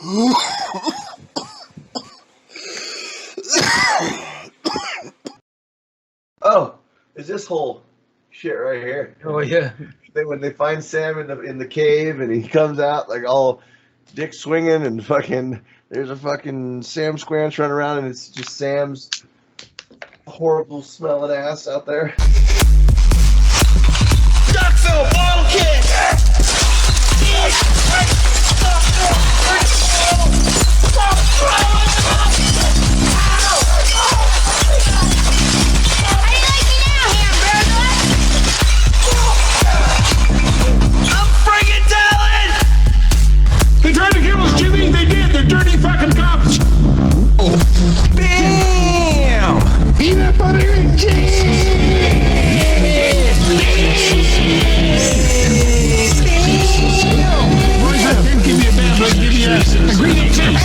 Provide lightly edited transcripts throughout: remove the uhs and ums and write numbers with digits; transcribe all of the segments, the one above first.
Oh, is this whole shit right here? Oh yeah. When they find Sam in the cave and he comes out like all dick swinging and fucking, there's a fucking Sam Squanch running around and it's just Sam's horrible smelling ass out there. Duckville ball kick. They tried to kill us, Jimmy. They did. They're dirty fucking cops. Oh. Bam! Peanut butter and Didn't give me a bad look. Give me a green chips.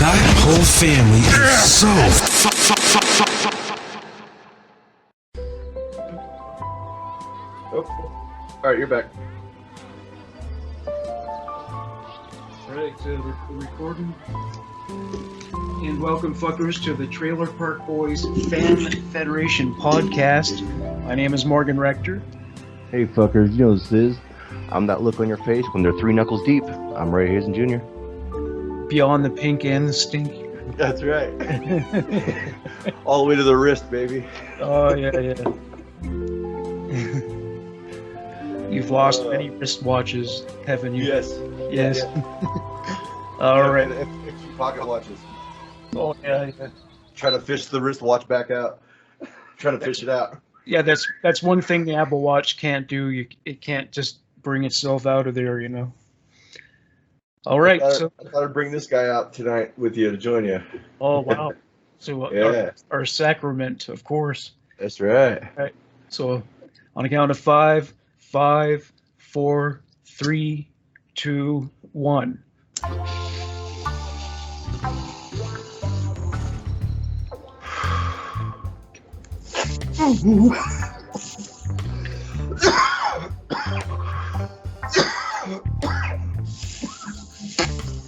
That whole family is so. Oh. All right, you're back. Right, recording. And welcome, fuckers, to the Trailer Park Boys Fan Federation podcast. My name is Morgan Rector. Hey fuckers, you know what this is. I'm that look on your face when they're 3 knuckles deep. I'm Ray Hazen Jr. Beyond the pink and the stink. That's right. All the way to the wrist, baby. Oh, yeah. You've lost many wristwatches, haven't you? Yes. Yes. Yeah. All right. And extra pocket watches. Oh, yeah. Try to fish the wristwatch back out. Trying to fish it out. Yeah, that's one thing the Apple Watch can't do. It can't just bring itself out of there, you know. All right. I thought I'd bring this guy out tonight with you to join you. Oh, wow. So Yeah. our sacrament, of course. That's right. All right. So on a count of 5, 5, 4, 3, 2, 1.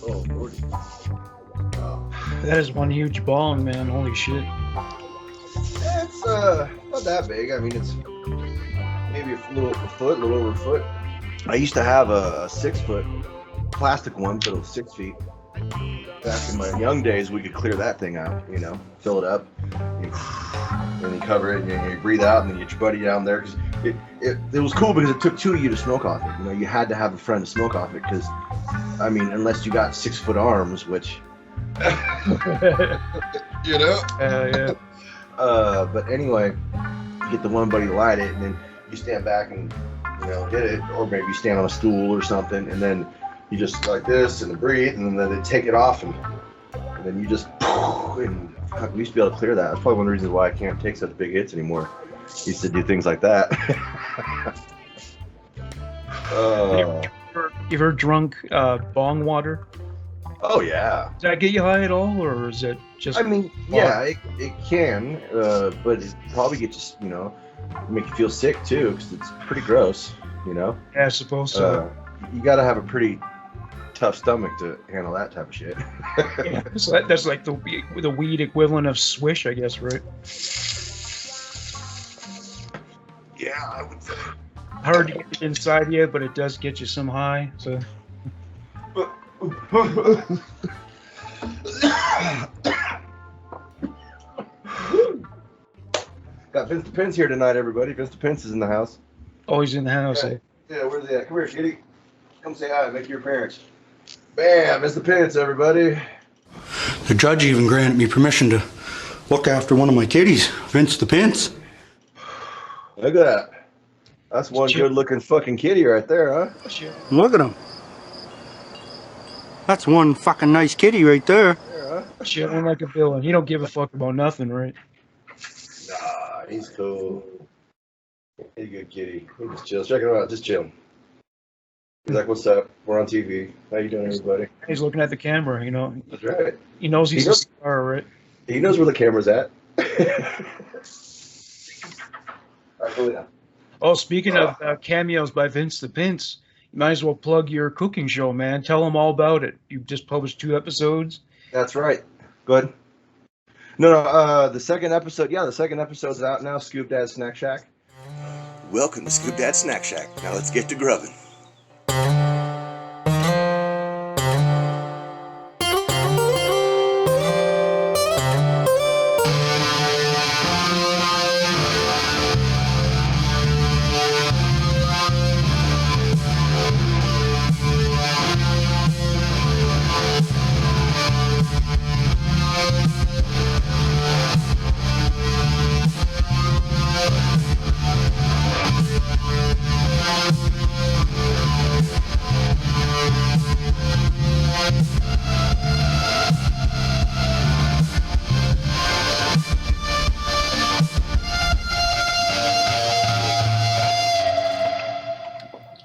Oh, Lordy. That is one huge bong, man. Holy shit. It's not that big. I mean, it's maybe a little over a foot. I used to have a 6-foot plastic one, but it was 6 feet. Back in my young days, we could clear that thing out, you know, fill it up, and then you cover it, and you breathe out, and then you get your buddy down there. Cause it was cool because it took 2 of you to smoke off it. You know, you had to have a friend to smoke off it because, I mean, unless you got 6-foot arms, which, you know? Yeah. But anyway, you get the one buddy to light it, and then you stand back and, you know, hit it, or maybe you stand on a stool or something, and then you just like this and breathe, and then they take it off, and then you just, and we used to be able to clear that. That's probably one of the reasons why I can't take such big hits anymore. I used to do things like that. You ever drunk bong water? Oh yeah. Does that get you high at all, or is it just? I mean, yeah, it can, but it probably gets you know, make you feel sick too, because it's pretty gross, you know. Yeah, I suppose so. You got to have a pretty tough stomach to handle that type of shit. Yeah, so that's like the weed equivalent of swish, I guess, right? Yeah, I would say. Hard to get inside you, but it does get you some high. So. Got Vince the Pence here tonight, everybody. Vince the Pence is in the house. Oh, he's in the house. Yeah, where's he at? Come here, kitty. Come say hi. Make your appearance. Bam, Vince the Pence, everybody. The judge even granted me permission to look after one of my kitties, Vince the Pence. Look at that. That's one good-looking fucking kitty right there, huh? Look at him. That's one fucking nice kitty right there. Chilling like a villain. He don't give a fuck about nothing, right? Nah, he's cool. He's a good kitty. He just chills. Check him out. Just chill. He's like, "What's up? We're on TV. How you doing, everybody?" He's looking at the camera, you know. That's right. He knows he's a star, right? He knows where the camera's at. All right, go down. Oh, speaking of cameos by Vince the Pince, you might as well plug your cooking show, man. Tell them all about it. You've just published 2 episodes. That's right. Go ahead. No, the second episode, the second episode's out now, Scoop Dad Snack Shack. Welcome to Scoop Dad Snack Shack. Now let's get to grubbing.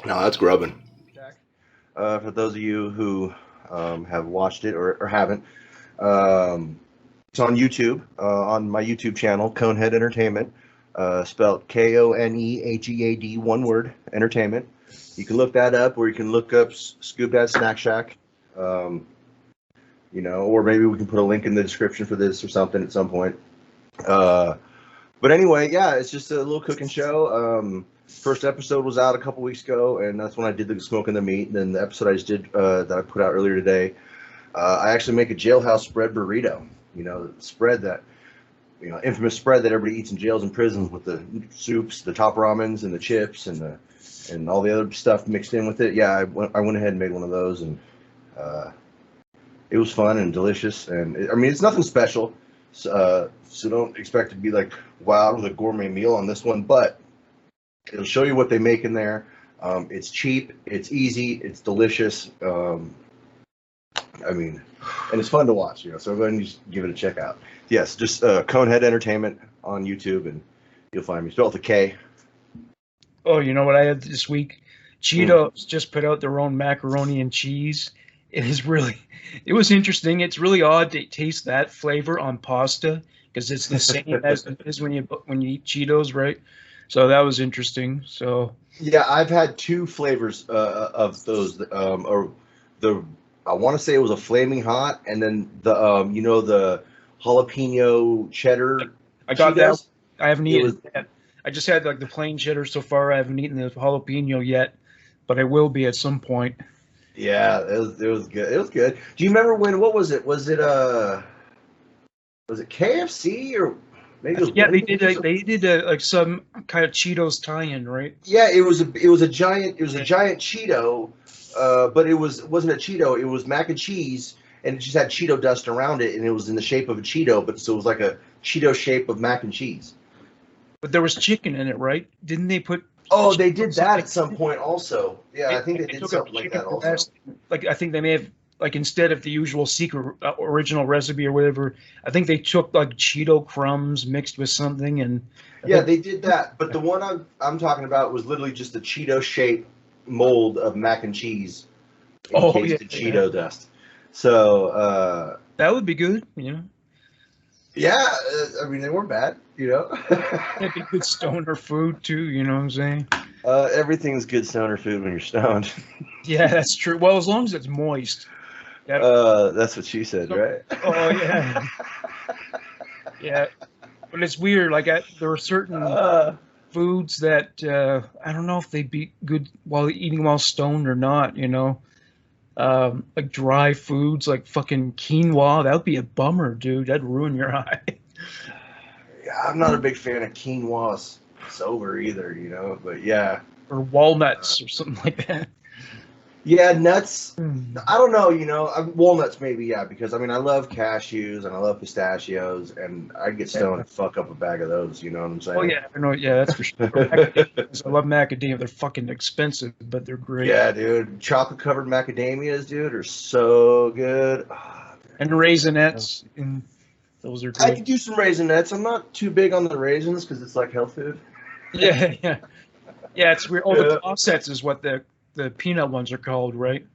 Now that's grubbing. For those of you who have watched it or haven't, it's on YouTube, on my YouTube channel, Conehead Entertainment, spelled Konehead, one word, Entertainment. You can look that up, or you can look up Scoop Dad Snack Shack, or maybe we can put a link in the description for this or something at some point. But anyway, it's just a little cooking show. First episode was out a couple weeks ago, and that's when I did the smoking the meat. And then the episode I just did that I put out earlier today, I actually make a jailhouse spread burrito. The spread that, infamous spread that everybody eats in jails and prisons with the soups, the top ramens, and the chips, and all the other stuff mixed in with it. Yeah, I went ahead and made one of those, and it was fun and delicious. And it's nothing special, so don't expect to be like wow with a gourmet meal on this one, but it'll show you what they make in there. It's cheap, it's easy, it's delicious. And it's fun to watch, so go ahead and just give it a check out. Yes, just Conehead Entertainment on YouTube, and you'll find me. Spelled with a K. Oh, you know what I had this week? Cheetos just put out their own macaroni and cheese. It was interesting. It's really odd to taste that flavor on pasta because it's the same as it is when you eat Cheetos, right? So that was interesting. So yeah, I've had 2 flavors of those. I want to say it was a flaming hot, and then the jalapeno cheddar. I got Cheetos. that. I haven't eaten it yet. I just had like the plain cheddar so far. I haven't eaten the jalapeno yet, but I will be at some point. Yeah, it was good. It was good. Do you remember what was it? Was it KFC or maybe it was they did like some kind of Cheetos tie-in, right? Yeah, it was a giant Cheeto, but it wasn't a Cheeto. It was mac and cheese, and it just had Cheeto dust around it, and it was in the shape of a Cheeto, but so it was like a Cheeto shape of mac and cheese. But there was chicken in it, right? Didn't they put? Oh, they did that at some point also. Yeah, I think they did something like that also. Like I think they may have, like, instead of the usual secret original recipe or whatever, I think they took like Cheeto crumbs mixed with something, and yeah, they did that. But the one I'm talking about was literally just a Cheeto shape mold of mac and cheese encased in Cheeto dust. So that would be good, Yeah, they weren't bad, That'd be good stoner food too, you know what I'm saying? Everything's good stoner food when you're stoned. Yeah, that's true. Well, as long as it's moist. That's what she said, right? Oh yeah. Yeah, but it's weird. Like there are certain foods that I don't know if they'd be good while stoned or not. Like dry foods, like fucking quinoa. That would be a bummer, dude. That'd ruin your eye. Yeah, I'm not a big fan of quinoa sober either, But yeah. Or walnuts or something like that. Yeah, nuts. I don't know, walnuts maybe, yeah, because I love cashews and I love pistachios, and I get stoned and fuck up a bag of those. You know what I'm saying? Oh yeah, that's for sure. I love macadamia. They're fucking expensive, but they're great. Yeah, dude, chocolate covered macadamias, dude, are so good. And raisinets, and those are great. I could do some raisinets. I'm not too big on the raisins because it's like health food. Yeah. It's weird. Oh, the offsets is what the peanut ones are called, right?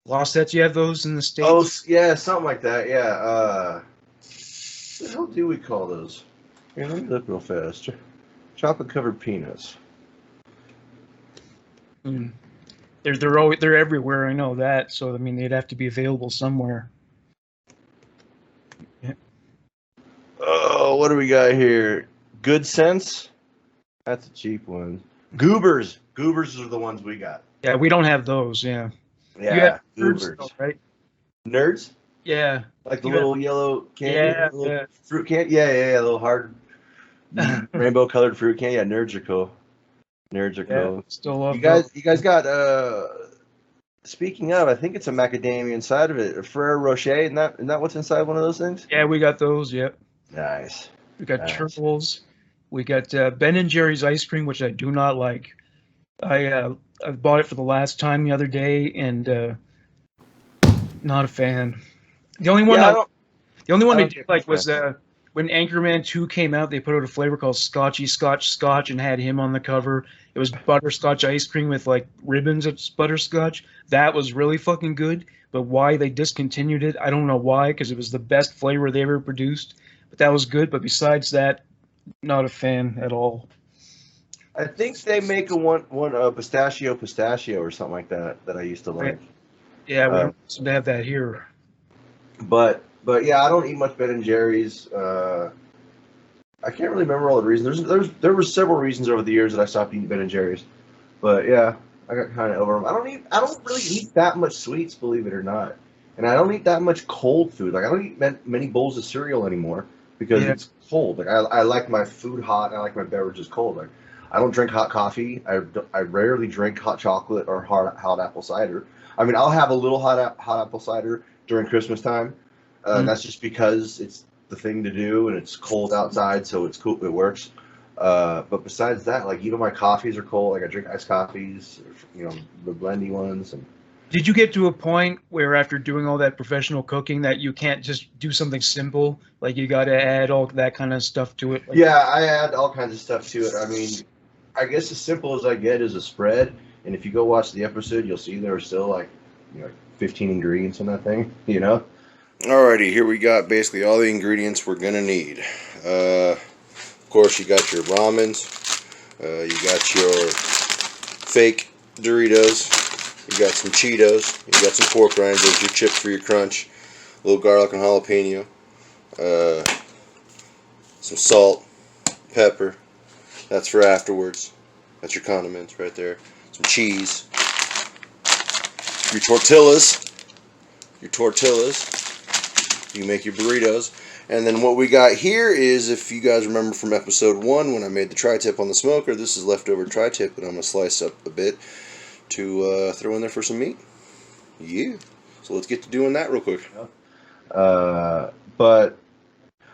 Offsets, you have those in the States? Oh, yeah, something like that, yeah. What the hell do we call those? Here, let me look real fast. Chocolate covered peanuts. Mm. They're everywhere. I know that. So I mean, they'd have to be available somewhere. Yeah. Oh, what do we got here? Good Sense. That's a cheap one. Goobers. Goobers are the ones we got. Yeah, we don't have those. Yeah. You Yeah, have nerds, Goobers. though, right? Nerds? Yeah. Like the You little yellow candy? Yeah, Little yeah. fruit candy? Yeah. Little hard rainbow colored fruit candy. Yeah, nerds are cool. Nerds are Yeah, cool. still love You guys, those. you guys got. Speaking of, I think it's a macadamia inside of it. A Ferrero Rocher. Isn't that what's inside one of those things? Yeah, we got those. Yep. Nice. We got Nice. turtles. We got Ben and Jerry's ice cream, which I do not like. I bought it for the last time the other day, and not a fan. The only one Yeah, I don't did get like much was when Anchorman 2 came out. They put out a flavor called Scotchy Scotch Scotch and had him on the cover. It was butterscotch ice cream with like ribbons of butterscotch. That was really fucking good. But why they discontinued it, I don't know why, because it was the best flavor they ever produced. But that was good. But besides that, not a fan at all. I think they make one pistachio or something like that I used to like. Yeah, we Uh, don't seem to have that here. But yeah, I don't eat much Ben and Jerry's. I can't really remember all the reasons. There were several reasons over the years that I stopped eating Ben and Jerry's. But yeah, I got kind of over them. I don't really eat that much sweets, believe it or not. And I don't eat that much cold food. Like I don't eat many bowls of cereal anymore because Yeah. it's cold. Like I like my food hot and I like my beverages cold. Like I don't drink hot coffee. I rarely drink hot chocolate or hot apple cider. I mean, I'll have a little hot apple cider during Christmas time. That's just because it's the thing to do and it's cold outside, so it's cool. It works. But besides that, like even my coffees are cold. Like I drink iced coffees, the blendy ones. And Did you get to a point where after doing all that professional cooking that you can't just do something simple? Like you got to add all that kind of stuff to it? Like, yeah, I add all kinds of stuff to it. I mean, I guess as simple as I get is a spread. And if you go watch the episode, you'll see there are still like 15 ingredients in that thing. Alrighty, here we got basically all the ingredients we're gonna need. Of course, you got your ramens, you got your fake Doritos, you got some Cheetos, you got some pork rinds, those your chips for your crunch, a little garlic and jalapeno, some salt, pepper, that's for afterwards, that's your condiments right there, some cheese, your tortillas, you make your burritos. And then what we got here is, if you guys remember from episode 1 when I made the tri-tip on the smoker, this is leftover tri-tip that I'm going to slice up a bit to throw in there for some meat. Yeah. So let's get to doing that real quick. But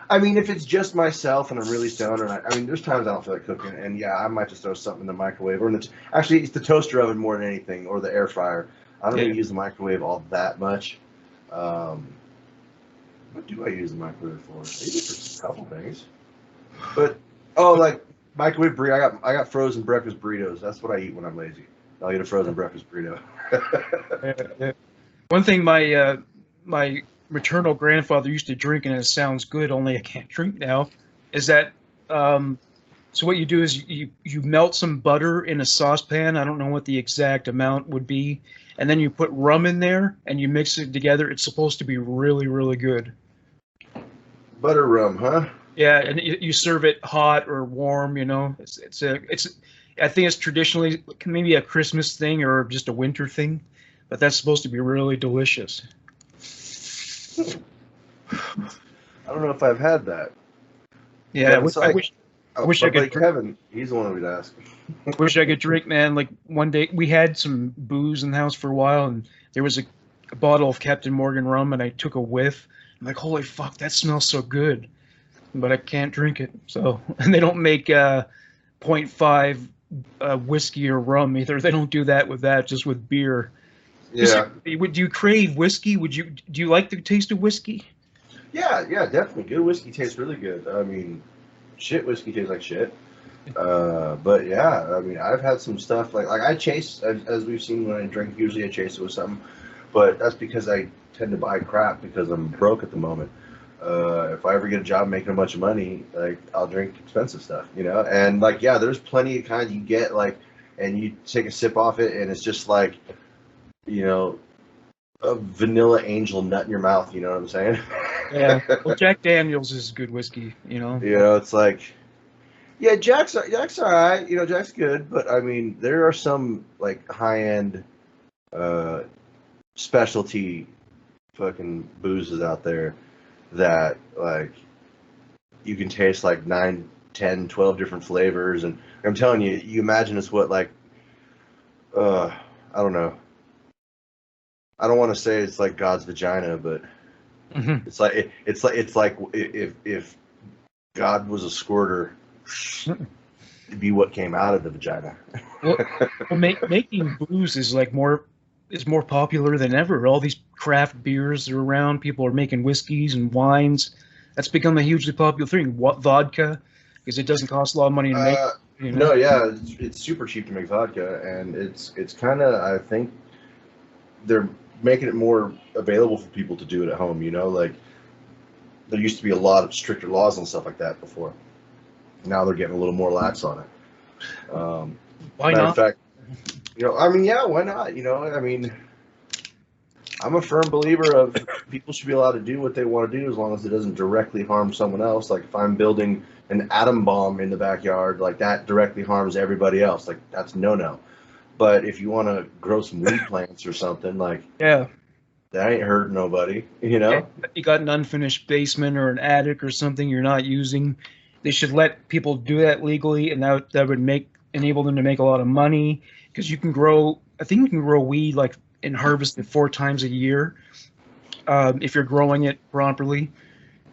I mean, if it's just myself and I'm really stoned, and I mean, there's times I don't feel like cooking, and yeah, I might just throw something in the microwave, or actually, it's the toaster oven more than anything, or the air fryer. I don't really use the microwave all that much. What do I use the microwave for? I use it for a couple things. But like microwave burrito. I got frozen breakfast burritos. That's what I eat when I'm lazy. I'll eat a frozen breakfast burrito. One thing my maternal grandfather used to drink, and it sounds good, only I can't drink now, is that so what you do is you melt some butter in a saucepan. I don't know what the exact amount would be, and then you put rum in there and you mix it together. It's supposed to be really, really good. Butter rum, huh? Yeah, and you serve it hot or warm. It's I think it's traditionally maybe a Christmas thing or just a winter thing, but that's supposed to be really delicious. I don't know if I've had that. Yeah, I wish I could. Like Kevin, he's the one who would ask. Wish I could drink, man. Like one day we had some booze in the house for a while, and there was a bottle of Captain Morgan rum, and I took a whiff. I'm like, holy fuck, that smells so good, but I can't drink it. So, and they don't make 0.5 whiskey or rum either. They don't do that with that, just with beer. Yeah. Do you crave whiskey? Do you like the taste of whiskey? Yeah, definitely. Good whiskey tastes really good. I mean, shit whiskey tastes like shit. But yeah, I mean, I've had some stuff like I chase, as we've seen when I drink. Usually I chase it with something, but that's because I tend to buy crap because I'm broke at the moment. if I ever get a job making a bunch of money, like I'll drink expensive stuff, you know. And like, yeah, there's plenty of kinds you get, like, and you take a sip off it, and it's just like, you know, a vanilla angel nut in your mouth. You know what I'm saying? Yeah. Well, Jack Daniels is good whiskey, you know. You know, it's like, yeah, Jack's all right. You know, Jack's good, but I mean, there are some like high end, specialty, fucking boozes out there that like you can taste like 9, 10, 12 different flavors, and I'm telling you, you imagine it's what like, I don't know. I don't want to say it's like God's vagina, but Mhm. it's like if God was a squirter, it'd be what came out of the vagina. Well, making booze is like more popular than ever. All these craft beers are around. People are making whiskeys and wines. That's become a hugely popular thing. What vodka? Because it doesn't cost a lot of money to make. You know? No, yeah, it's super cheap to make vodka, and it's kind of, I think they're making it more available for people to do it at home. You know, like there used to be a lot of stricter laws and stuff like that before. Now they're getting a little more lax on it. Why Matter not? of fact, you know, I mean, yeah, why not? You know, I mean, I'm a firm believer of people should be allowed to do what they want to do as long as it doesn't directly harm someone else. Like if I'm building an atom bomb in the backyard, like that directly harms everybody else. Like that's no. But if you want to grow some weed plants or something, like Yeah. that ain't hurting nobody, you know? You got an unfinished basement or an attic or something you're not using. They should let people do that legally, and that would enable them to make a lot of money because you can grow. I think you can grow weed like and harvest it 4 times a year if you're growing it properly,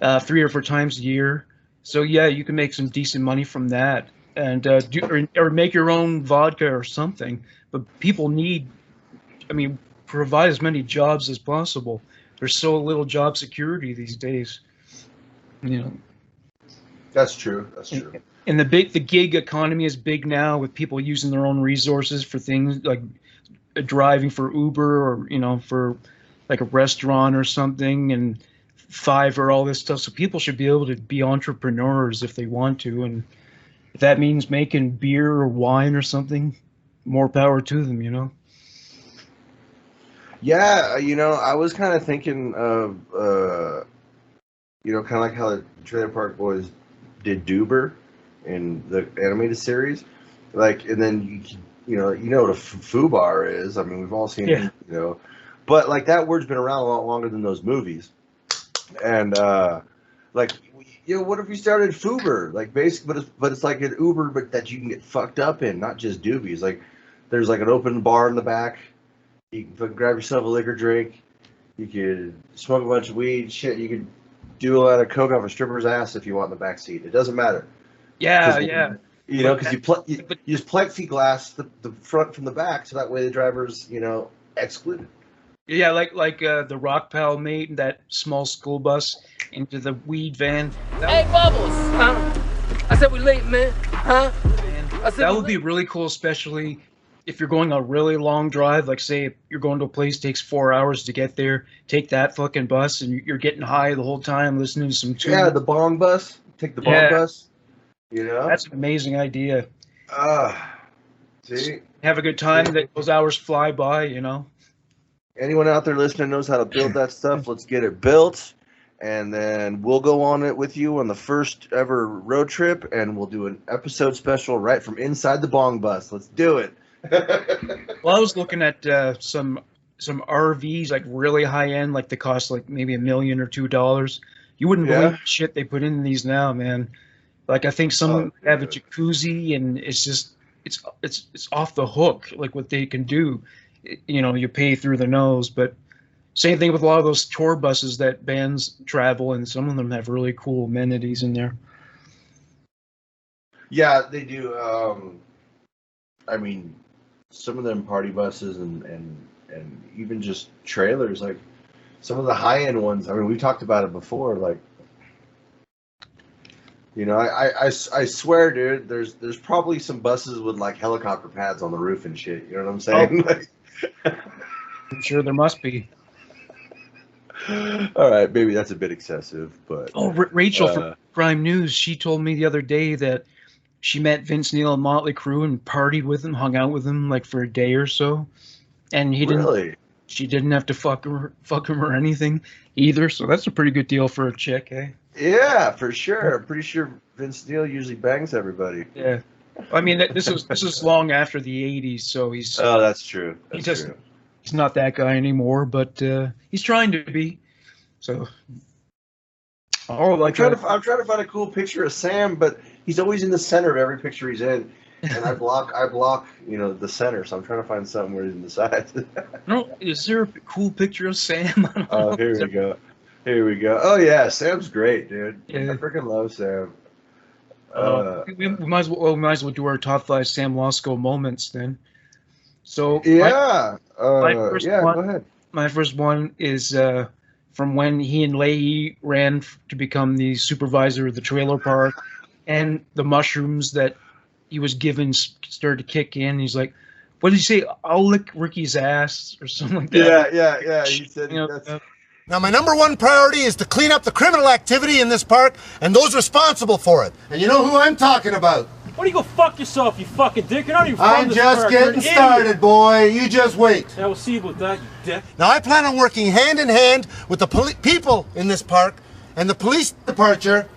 3 or 4 times a year. So yeah, you can make some decent money from that, and or make your own vodka or something. But people need, I mean, provide as many jobs as possible. There's so little job security these days. You know, That's true. That's true. and the gig economy is big now with people using their own resources for things like driving for Uber or for like a restaurant or something and Fiverr, all this stuff. So people should be able to be entrepreneurs if they want to, and if that means making beer or wine or something, more power to them. You know. Yeah, you know, I was kind of thinking of, you know, kind of like how the Trailer Park Boys did Duber in the animated series, like, and then you know what a foobar is. I mean, we've all seen it, you know, but like that word's been around a lot longer than those movies, and like, you know, what if we started Fuber, like basically, but it's like an Uber, but that you can get fucked up in, not just doobies. Like, there's like an open bar in the back. You can fucking grab yourself a liquor drink. You could smoke a bunch of weed. Shit, you could do a lot of coke off a stripper's ass if you want in the back seat. It doesn't matter. Yeah. You know, because you just plexiglass the front from the back, so that way the driver's, you know, excluded. Yeah, like the Rock Pal made that small school bus into the weed van. Hey, Bubbles! Huh? I said we late, man. Huh? I said That would be really cool, especially if you're going a really long drive. Like, say, you're going to a place, takes 4 hours to get there. Take that fucking bus, and you're getting high the whole time, listening to some tunes. Yeah, the bong bus. Take the bong bus. You know, that's an amazing idea. See, have a good time. Those hours fly by. You know. Anyone out there listening knows how to build that stuff. Let's get it built, and then we'll go on it with you on the first ever road trip, and we'll do an episode special right from inside the bong bus. Let's do it. Well, I was looking at some RVs, like really high end, like they cost like maybe $1 million or $2 million. You wouldn't believe the shit they put in these now, man. Like, I think some have a jacuzzi, and it's just it's off the hook, like what they can do. You know, you pay through the nose, but same thing with a lot of those tour buses that bands travel, and some of them have really cool amenities in there. Yeah, they do. I mean, some of them party buses and even just trailers, like some of the high end ones. I mean, we talked about it before. Like, you know, I swear, dude, there's probably some buses with like helicopter pads on the roof and shit. You know what I'm saying? I'm sure there must be. All right, maybe that's a bit excessive, but Oh, Rachel from Prime News, she told me the other day that she met Vince Neil and Motley Crue and partied with him, hung out with him like for a day or so, and he didn't. really, She didn't have to fuck him or anything either. So that's a pretty good deal for a chick, eh? yeah, for sure. I'm pretty sure Vince Neil usually bangs everybody. Yeah. I mean, this is long after the '80s, so he's Oh, that's true. That's true. he's not that guy anymore, but he's trying to be. So. Oh, I'm trying to find a cool picture of Sam, but he's always in the center of every picture he's in, and I block the center. So I'm trying to find something where he's in the sides. No, is there a cool picture of Sam? Oh, here we go. Here we go. Oh yeah, Sam's great, dude. Yeah. I freaking love Sam. We might as well do our top 5 Sam Losco moments then. So Yeah. first Yeah. one- Go ahead. my first one is from when he and Leahy ran to become the supervisor of the trailer park, and the mushrooms that he was given started to kick in. He's like, "What did he say? I'll lick Ricky's ass," or something like that. Yeah. He said You know, that's. Now, my number one priority is to clean up the criminal activity in this park and those responsible for it. And you know who I'm talking about. Why don't you go fuck yourself, you fucking dick? You're not even from I'm this just park. You're an getting idiot. started, boy. You just wait. Yeah, we'll see about that, you dick. Now, I plan on working hand in hand with the people in this park and the police departure.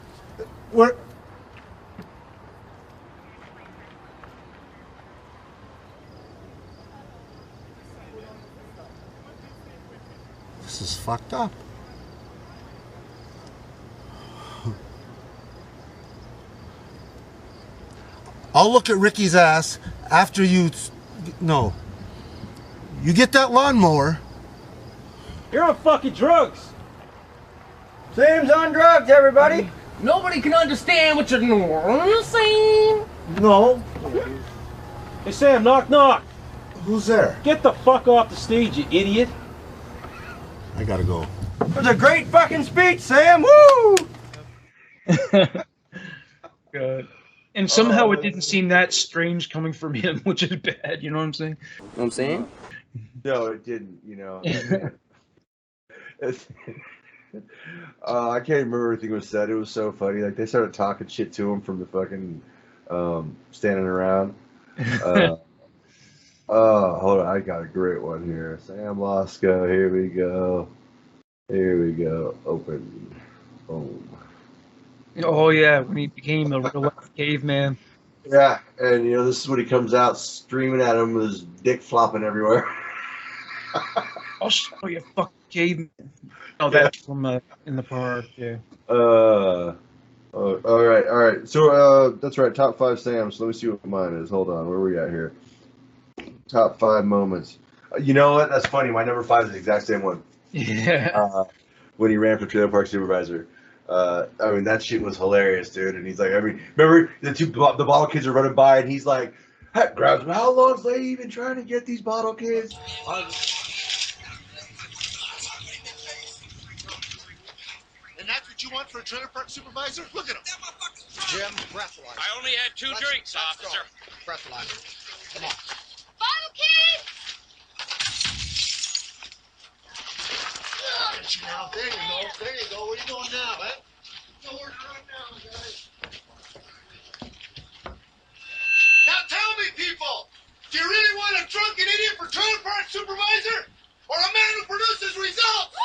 This is fucked up. I'll look at Ricky's ass after you... No. You get that lawnmower. You're on fucking drugs. Sam's on drugs, everybody. Nobody can understand what you're saying. No. Hey, Sam, knock, knock. Who's there? Get the fuck off the stage, you idiot. I gotta go. It was a great fucking speech, Sam. Woo! Good. And somehow it didn't seem that strange coming from him, which is bad. You know what I'm saying? You know what I'm saying? No, it didn't. I can't remember everything was said. It was so funny. Like they started talking shit to him from the fucking standing around. Hold on, I got a great one here. Sam Losco. Here we go. Here we go. Open. Boom. Oh yeah, when he became a real life caveman. Yeah, and this is when he comes out streaming at him with his dick flopping everywhere. I'll show you, fucking caveman. Oh, that's from in the park. Yeah. All right. So that's right. Top 5 Sams. Let me see what mine is. Hold on. Where are we at here? Top 5 moments. You know what? That's funny. My number 5 is the exact same one. Yeah. When he ran for trailer park supervisor. I mean, that shit was hilarious, dude. And he's like, remember the bottle kids are running by, and he's like, grabs him. How long's Lady been trying to get these bottle kids? And that's what you want for a trailer park supervisor? Look at him. Jim, breathalyzer. I only had 2 drinks, officer. Breathalyzer. Come on. Bottle kids! Now, there you go. There you go. What are you doing now, eh? No order right now, guys. Now tell me, people, do you really want a drunken idiot for trailer park supervisor? Or a man who produces results?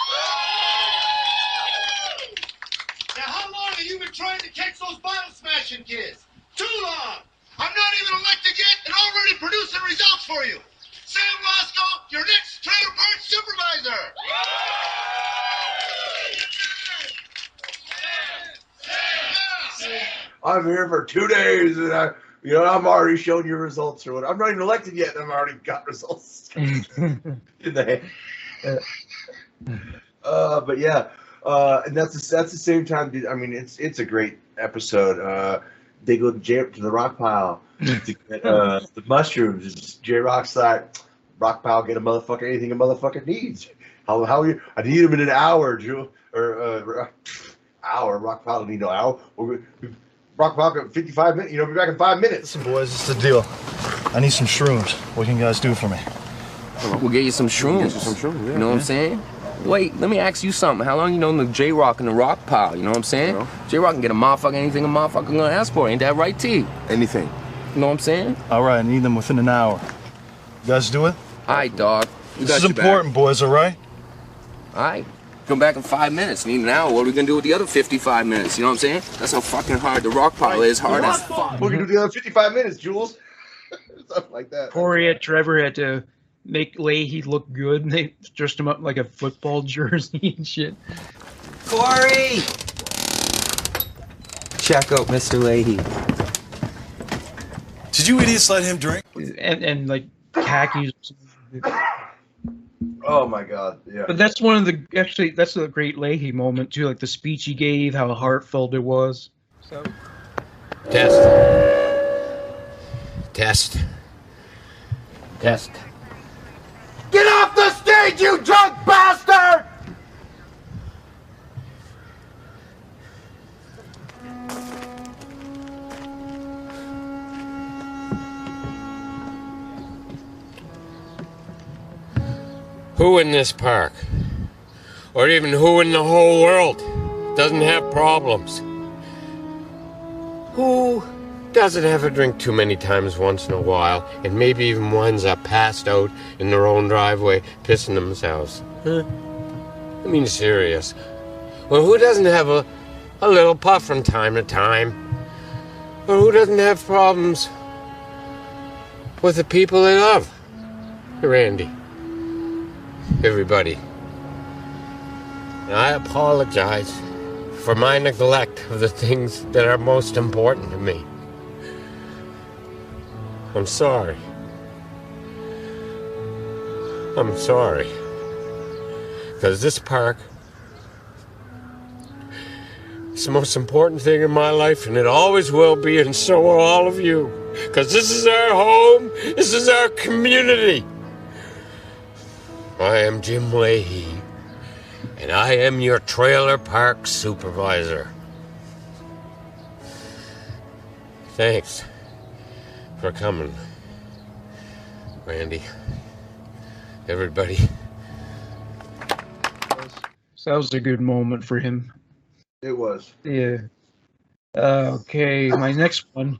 Now, how long have you been trying to catch those bottle smashing kids? Too long. I'm not even elected yet and already producing results for you. Sam Roscoe, your next trailer park supervisor. I'm here for 2 days, and I'm already showing you results or what. I'm not even elected yet, and I've already got results. But yeah, and that's the same time. Dude, I mean, it's a great episode. They go to the rock pile to get the mushrooms. J Rock's like, rock pile, get a motherfucker anything a motherfucker needs. How you? I need him in an hour, Drew, or hour. Rock pile need no hour. Rock pile 55 minutes. Be back in 5 minutes. Listen, boys, this is the deal. I need some shrooms. What can you guys do for me? We'll get you some shrooms. You know what I'm saying? Wait, let me ask you something. How long you known the J-Rock and the Rock Pile? You know what I'm saying? No. J-Rock can get a motherfucker anything a motherfucker gonna ask for. Ain't that right, T? Anything. You know what I'm saying? All right, I need them within an hour. You guys do it? All right, dog. This is important, boys, all right? All right. Come back in 5 minutes. Need an hour. What are we gonna do with the other 55 minutes? You know what I'm saying? That's how fucking hard the Rock Pile is. Hard as fuck. We're gonna do the other 55 minutes, Jules. Something like that. Corey and Trevor had to make Leahy look good, and they dressed him up like a football jersey and shit. Corey! Check out Mr. Leahy. Did you idiots let him drink? And like khakis. Oh my God, yeah. But that's one of the that's a great Leahy moment too, like the speech he gave, how heartfelt it was. So. Test. Get off the stage, you drunk bastard! Who in this park, or even who in the whole world, doesn't have problems? Who doesn't have a drink too many times once in a while, and maybe even winds up passed out in their own driveway, pissing themselves? Huh? I mean, serious. Well, who doesn't have a little puff from time to time? Or who doesn't have problems with the people they love? Randy. Everybody. And I apologize for my neglect of the things that are most important to me. I'm sorry. I'm sorry. Because this park is the most important thing in my life, and it always will be, and so are all of you. Because this is our home. This is our community. I am Jim Leahy, and I am your trailer park supervisor. Thanks for coming, Randy. Everybody. So that was a good moment for him. It was. Yeah. Okay, my next one.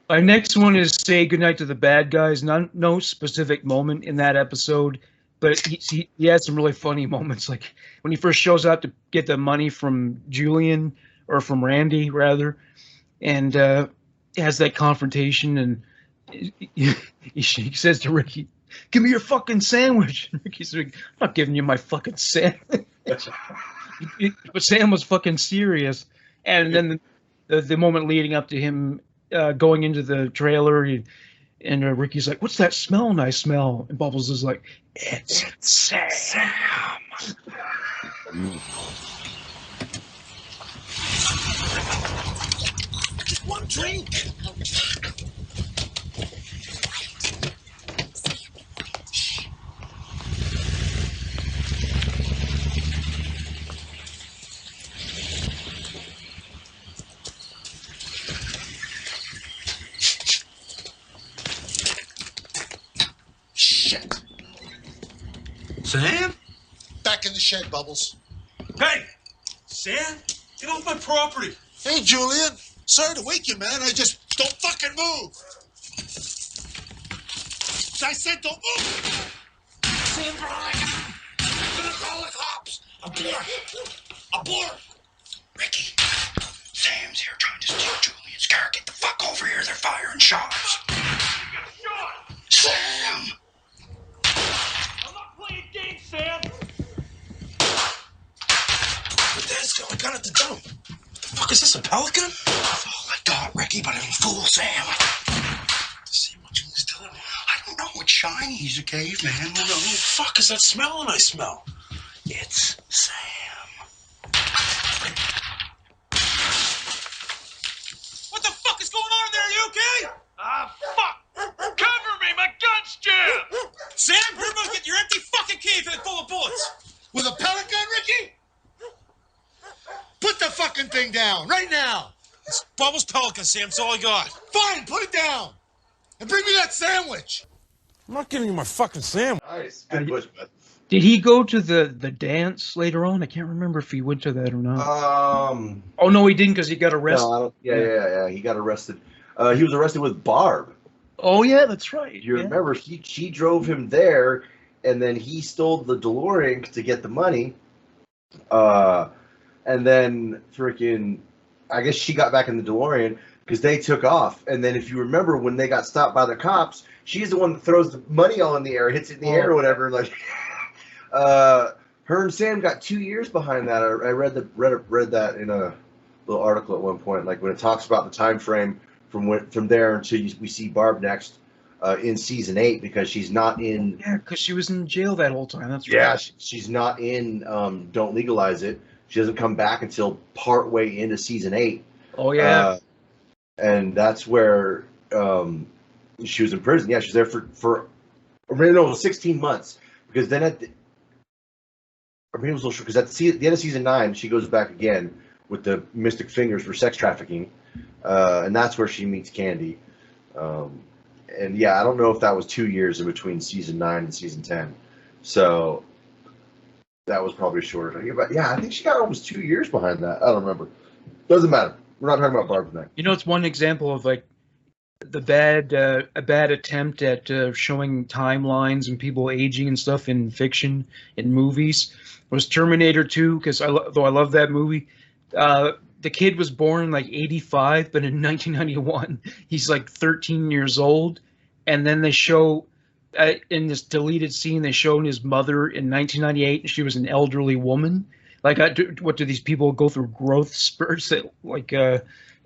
My next one is say goodnight to the bad guys. No specific moment in that episode, but he had some really funny moments. Like when he first shows up to get the money from Julian, or from Randy rather, and has that confrontation, and he says to Ricky, "Give me your fucking sandwich." And Ricky's like, "I'm not giving you my fucking sandwich." But Sam was fucking serious. And then the moment leading up to him going into the trailer, and Ricky's like, "What's that smell I smell?" And Bubbles is like, "It's Sam." Just one drink. Shit. Sam? Back in the shed, Bubbles. Hey! Sam? Get off my property! Hey, Julian. Sorry to wake you, man. I just don't fucking move. I said don't move. Sam, Brian. I'm gonna call the cops. Abort. Ricky. Sam's here trying to steal Julian's car. Get the fuck over here. They're firing shots. Sam. I'm not playing games, Sam! What the hell's going on at the dump? The fuck is this, a pelican? That's all I got, Ricky, but it'll fool Sam. To see what Julian's doing. I don't know. It's shiny. He's a caveman. Who knows? What the fuck is that smelling I smell? It's Sam. What the fuck is going on in there? Are you okay? Ah, fuck! Cover me! My gun's jammed! Sam, you're about to get your empty fucking cave full of bullets! With a pellet gun, Ricky? Put the fucking thing down, right now. It's Bubbles Pelican, Sam. That's all I got. Fine, put it down. And bring me that sandwich. I'm not giving you my fucking sandwich. Nice. Good push, man. Did he go to the dance later on? I can't remember if he went to that or not. Oh no, he didn't because he got arrested. No, I don't. Yeah. He got arrested. He was arrested with Barb. Oh yeah, that's right. You remember she drove him there, and then he stole the DeLorean to get the money. And then freaking, I guess she got back in the DeLorean because they took off. And then if you remember when they got stopped by the cops, she's the one that throws the money all in the air, hits it in the air or whatever. Like, her and Sam got 2 years behind that. I read that in a little article at one point, like when it talks about the time frame from there until we see Barb next in season 8, because she's not in. Yeah, because she was in jail that whole time. That's right. Yeah, she's not in. Don't Legalize It. She doesn't come back until partway into season 8. Oh yeah. And that's where she was in prison. Yeah, she was there for it was 16 months, because then it was a little short, because at the end of season 9 she goes back again with the Mystic Fingers for sex trafficking, and that's where she meets Candy. And yeah, I don't know if that was 2 years in between season 9 and season 10, so that was probably shorter. But yeah, I think she got almost 2 years behind that. I don't remember. Doesn't matter. We're not talking about Barb tonight. You know, it's one example of like a bad attempt at showing timelines and people aging and stuff in fiction, in movies, was Terminator 2. Because though I love that movie, the kid was born like 85, but in 1991 he's like 13 years old, and then they show in this deleted scene they showed his mother in 1998, and she was an elderly woman. Like, what do these people go through growth spurts that like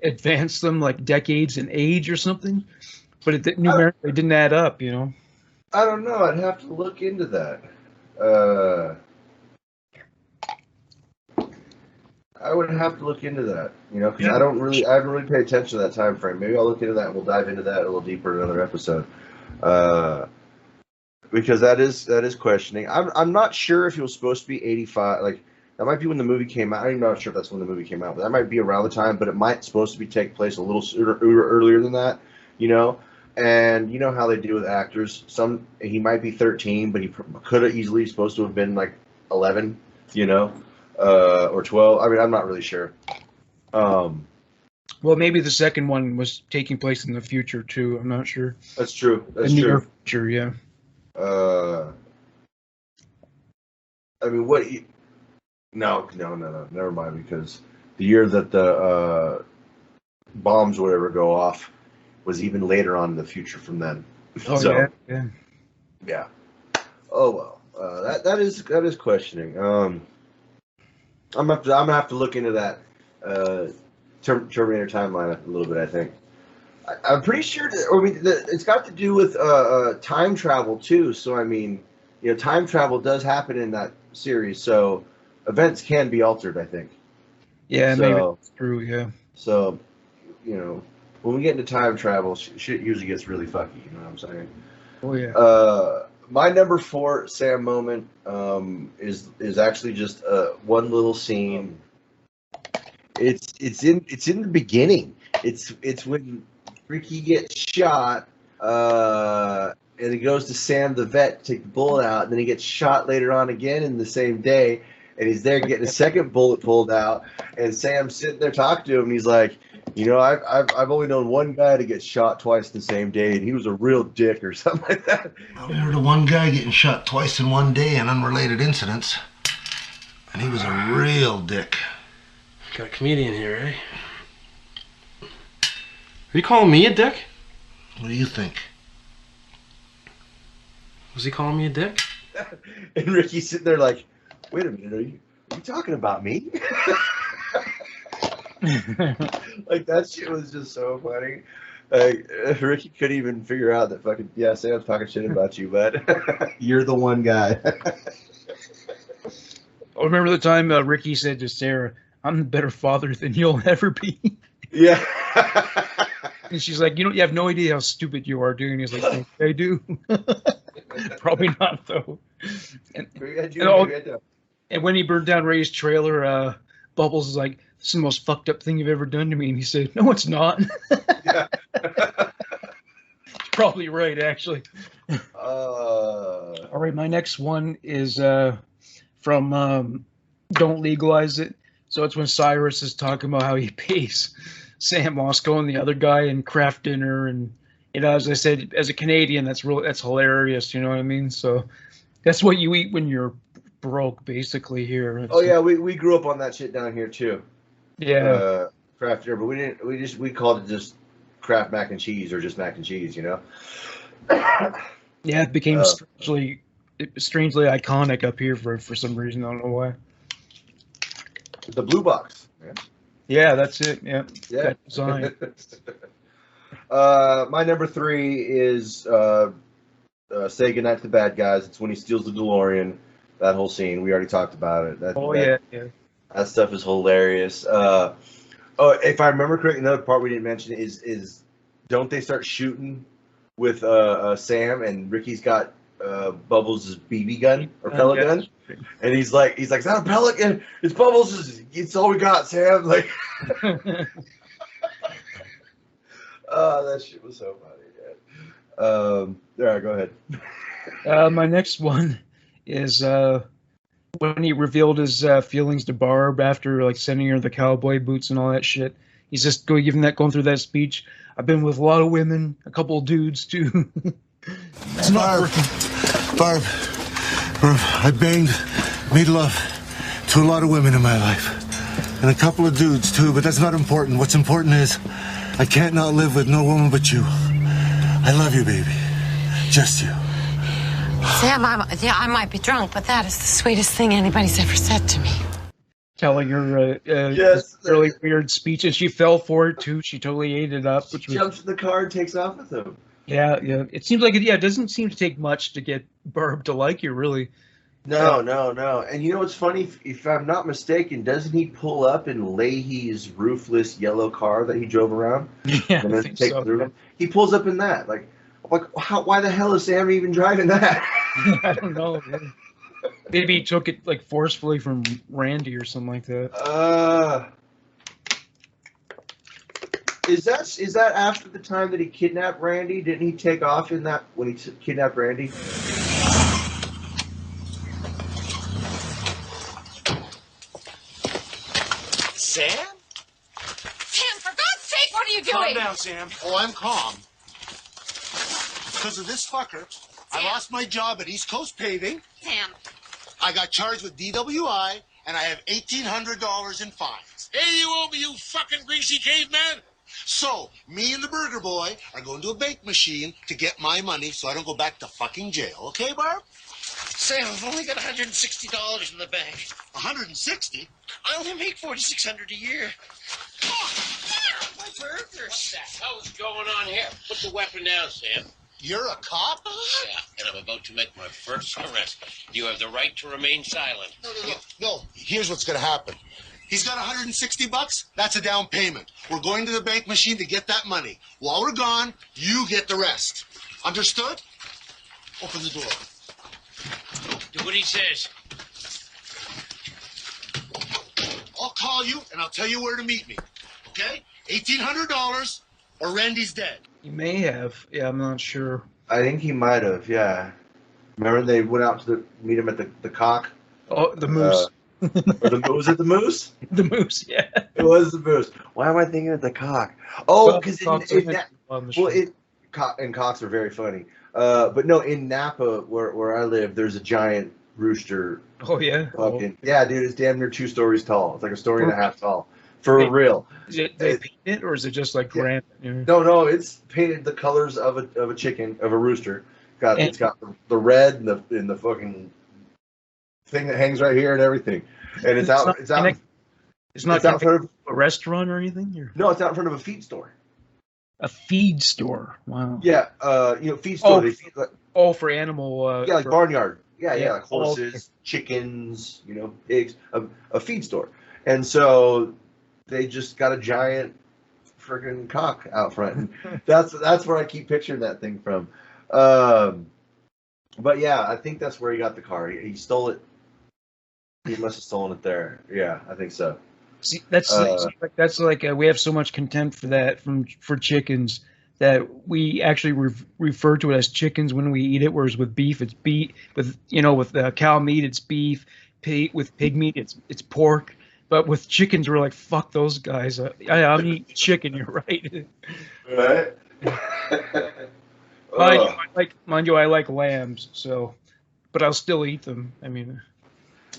advance them like decades in age or something? But it numerically didn't add up, you know. I don't know. I'd have to look into that. I would have to look into that, you know, because I haven't really paid attention to that time frame. Maybe I'll look into that and we'll dive into that a little deeper in another episode. Because that is questioning. I'm not sure if he was supposed to be 85. Like, that might be when the movie came out. I'm not sure if that's when the movie came out, but that might be around the time. But it might supposed to be take place a little earlier than that, you know. And you know how they do with actors. He might be 13, but he could have easily supposed to have been like 11, you know, or 12. I mean, I'm not really sure. Well, maybe the second one was taking place in the future too. I'm not sure. That's true. That's the true. near future, yeah. I mean, what? No. Never mind, because the year that the bombs or whatever go off was even later on in the future from then. Oh, so, yeah. Oh well, that is questioning. I'm gonna have to look into that Terminator timeline a little bit. I think I'm pretty sure. It's got to do with time travel too. So I mean, you know, time travel does happen in that series. So events can be altered, I think. Yeah, maybe that's true. Yeah. So, you know, when we get into time travel, shit usually gets really fucky. You know what I'm saying? Oh yeah. My number 4 Sam moment is actually just one little scene. It's in the beginning. It's when Ricky gets shot, and he goes to Sam the vet to take the bullet out, and then he gets shot later on again in the same day, and he's there getting a second bullet pulled out, and Sam's sitting there talking to him, and he's like, you know, I've only known one guy to get shot twice the same day, and he was a real dick or something like that. I heard of one guy getting shot twice in one day in unrelated incidents, and he was a real dick. Got a comedian here, eh? Are you calling me a dick? What do you think? Was he calling me a dick? And Ricky's sitting there like, wait a minute, are you talking about me? Like, that shit was just so funny. Like, Ricky couldn't even figure out that fucking, yeah, Sam's talking shit about you, but you're the one guy. I remember the time Ricky said to Sarah, I'm the better father than you'll ever be. Yeah. And she's like, you have no idea how stupid you are, dude. And he's like, I do. Probably not, though. And when he burned down Ray's trailer, Bubbles is like, this is the most fucked up thing you've ever done to me. And he said, no, it's not. Probably right, actually. Or All right, my next one is from Don't Legalize It. So it's when Cyrus is talking about how he pays Sam Moscow and the other guy in craft dinner, and as I said, as a Canadian, that's hilarious. You know what I mean? So that's what you eat when you're broke, basically here. Oh yeah, we grew up on that shit down here too. Yeah. Craft dinner, but we called it just Kraft mac and cheese or just mac and cheese, you know. Yeah, it became strangely iconic up here for some reason. I don't know why. The blue box. Yeah, that's it. Yeah. Yeah. That design. My number 3 is Say Goodnight to the Bad Guys. It's when he steals the DeLorean. That whole scene. We already talked about it. Yeah. That stuff is hilarious. If I remember correctly, another part we didn't mention is don't they start shooting with Sam, and Ricky's got Bubbles' BB gun or pellet gun, and he's like, is that a pellet gun? It's Bubbles'. It's all we got, Sam. Like, that shit was so funny. All right, go ahead. My next one is when he revealed his feelings to Barb after like sending her the cowboy boots and all that shit. He's just going through that speech. I've been with a lot of women, a couple of dudes too. It's Barb. Barb, I made love to a lot of women in my life, and a couple of dudes too. But that's not important. What's important is I can't not live with no woman but you. I love you, baby. Just you. Sam, I might be drunk, but that is the sweetest thing anybody's ever said to me. Telling her this really weird speech, and she fell for it too. She totally ate it up. She jumps in the car and takes off with him. Yeah. It seems like it doesn't seem to take much to get Barb to like you, really. No. And you know what's funny? If I'm not mistaken, doesn't he pull up in Leahy's roofless yellow car that he drove around? Yeah, I think so. He pulls up in that. Like why the hell is Sam even driving that? I don't know. Man. Maybe he took it like forcefully from Randy or something like that. Is that after the time that he kidnapped Randy? Didn't he take off in that when he kidnapped Randy? Sam? Sam, for God's sake, what are you doing? Calm down, Sam. Oh, I'm calm. Because of this fucker, I lost my job at East Coast Paving. Sam. I got charged with DWI, and I have $1,800 in fines. Hey, you owe me, you fucking greasy caveman. So, me and the burger boy are going to a bank machine to get my money so I don't go back to fucking jail. Okay, Barb? Sam, I've only got $160 in the bank. 160? I only make $4,600 a year. Oh, my burger sack. Hell's going on here? Put the weapon down, Sam. You're a cop? Yeah, and I'm about to make my first arrest. You have the right to remain silent. No, here's what's going to happen. He's got $160. That's a down payment. We're going to the bank machine to get that money. While we're gone, you get the rest. Understood? Open the door. Do what he says. I'll call you, and I'll tell you where to meet me. Okay? $1,800, or Randy's dead. He may have. Yeah, I'm not sure. I think he might have. Yeah. Remember they went out to meet him at the cock. Oh, the moose. Was it the moose? The moose. Yeah. It was the moose. Why am I thinking of the cock? Oh, because and cocks are very funny. But no, in Napa, where I live, there's a giant rooster. Oh yeah. Yeah, dude, it's damn near 2 stories tall. It's like a story and a half tall. For real. Is it they paint it, or is it just like granite? Yeah. No, it's painted the colors of a chicken, of a rooster. It's got the red and the fucking thing that hangs right here and everything. And it's out in front of a restaurant or anything? Or? No, it's out in front of a feed store. A feed store. Wow. Yeah, feed store. For animal. Yeah, like barnyard. Yeah, like horses, chickens, pigs. A feed store. And so they just got a giant freaking cock out front. That's where I keep picturing that thing from. But yeah, I think that's where he got the car. He stole it. He must have stolen it there. Yeah, I think so. See, that's like we have so much contempt for that for chickens that we actually refer to it as chickens when we eat it, whereas with beef it's beef. With cow meat it's beef. With pig meat it's pork. But with chickens we're like, fuck those guys. I'm eating chicken. You're right. Right. Mind you, I like lambs. So, but I'll still eat them. I mean.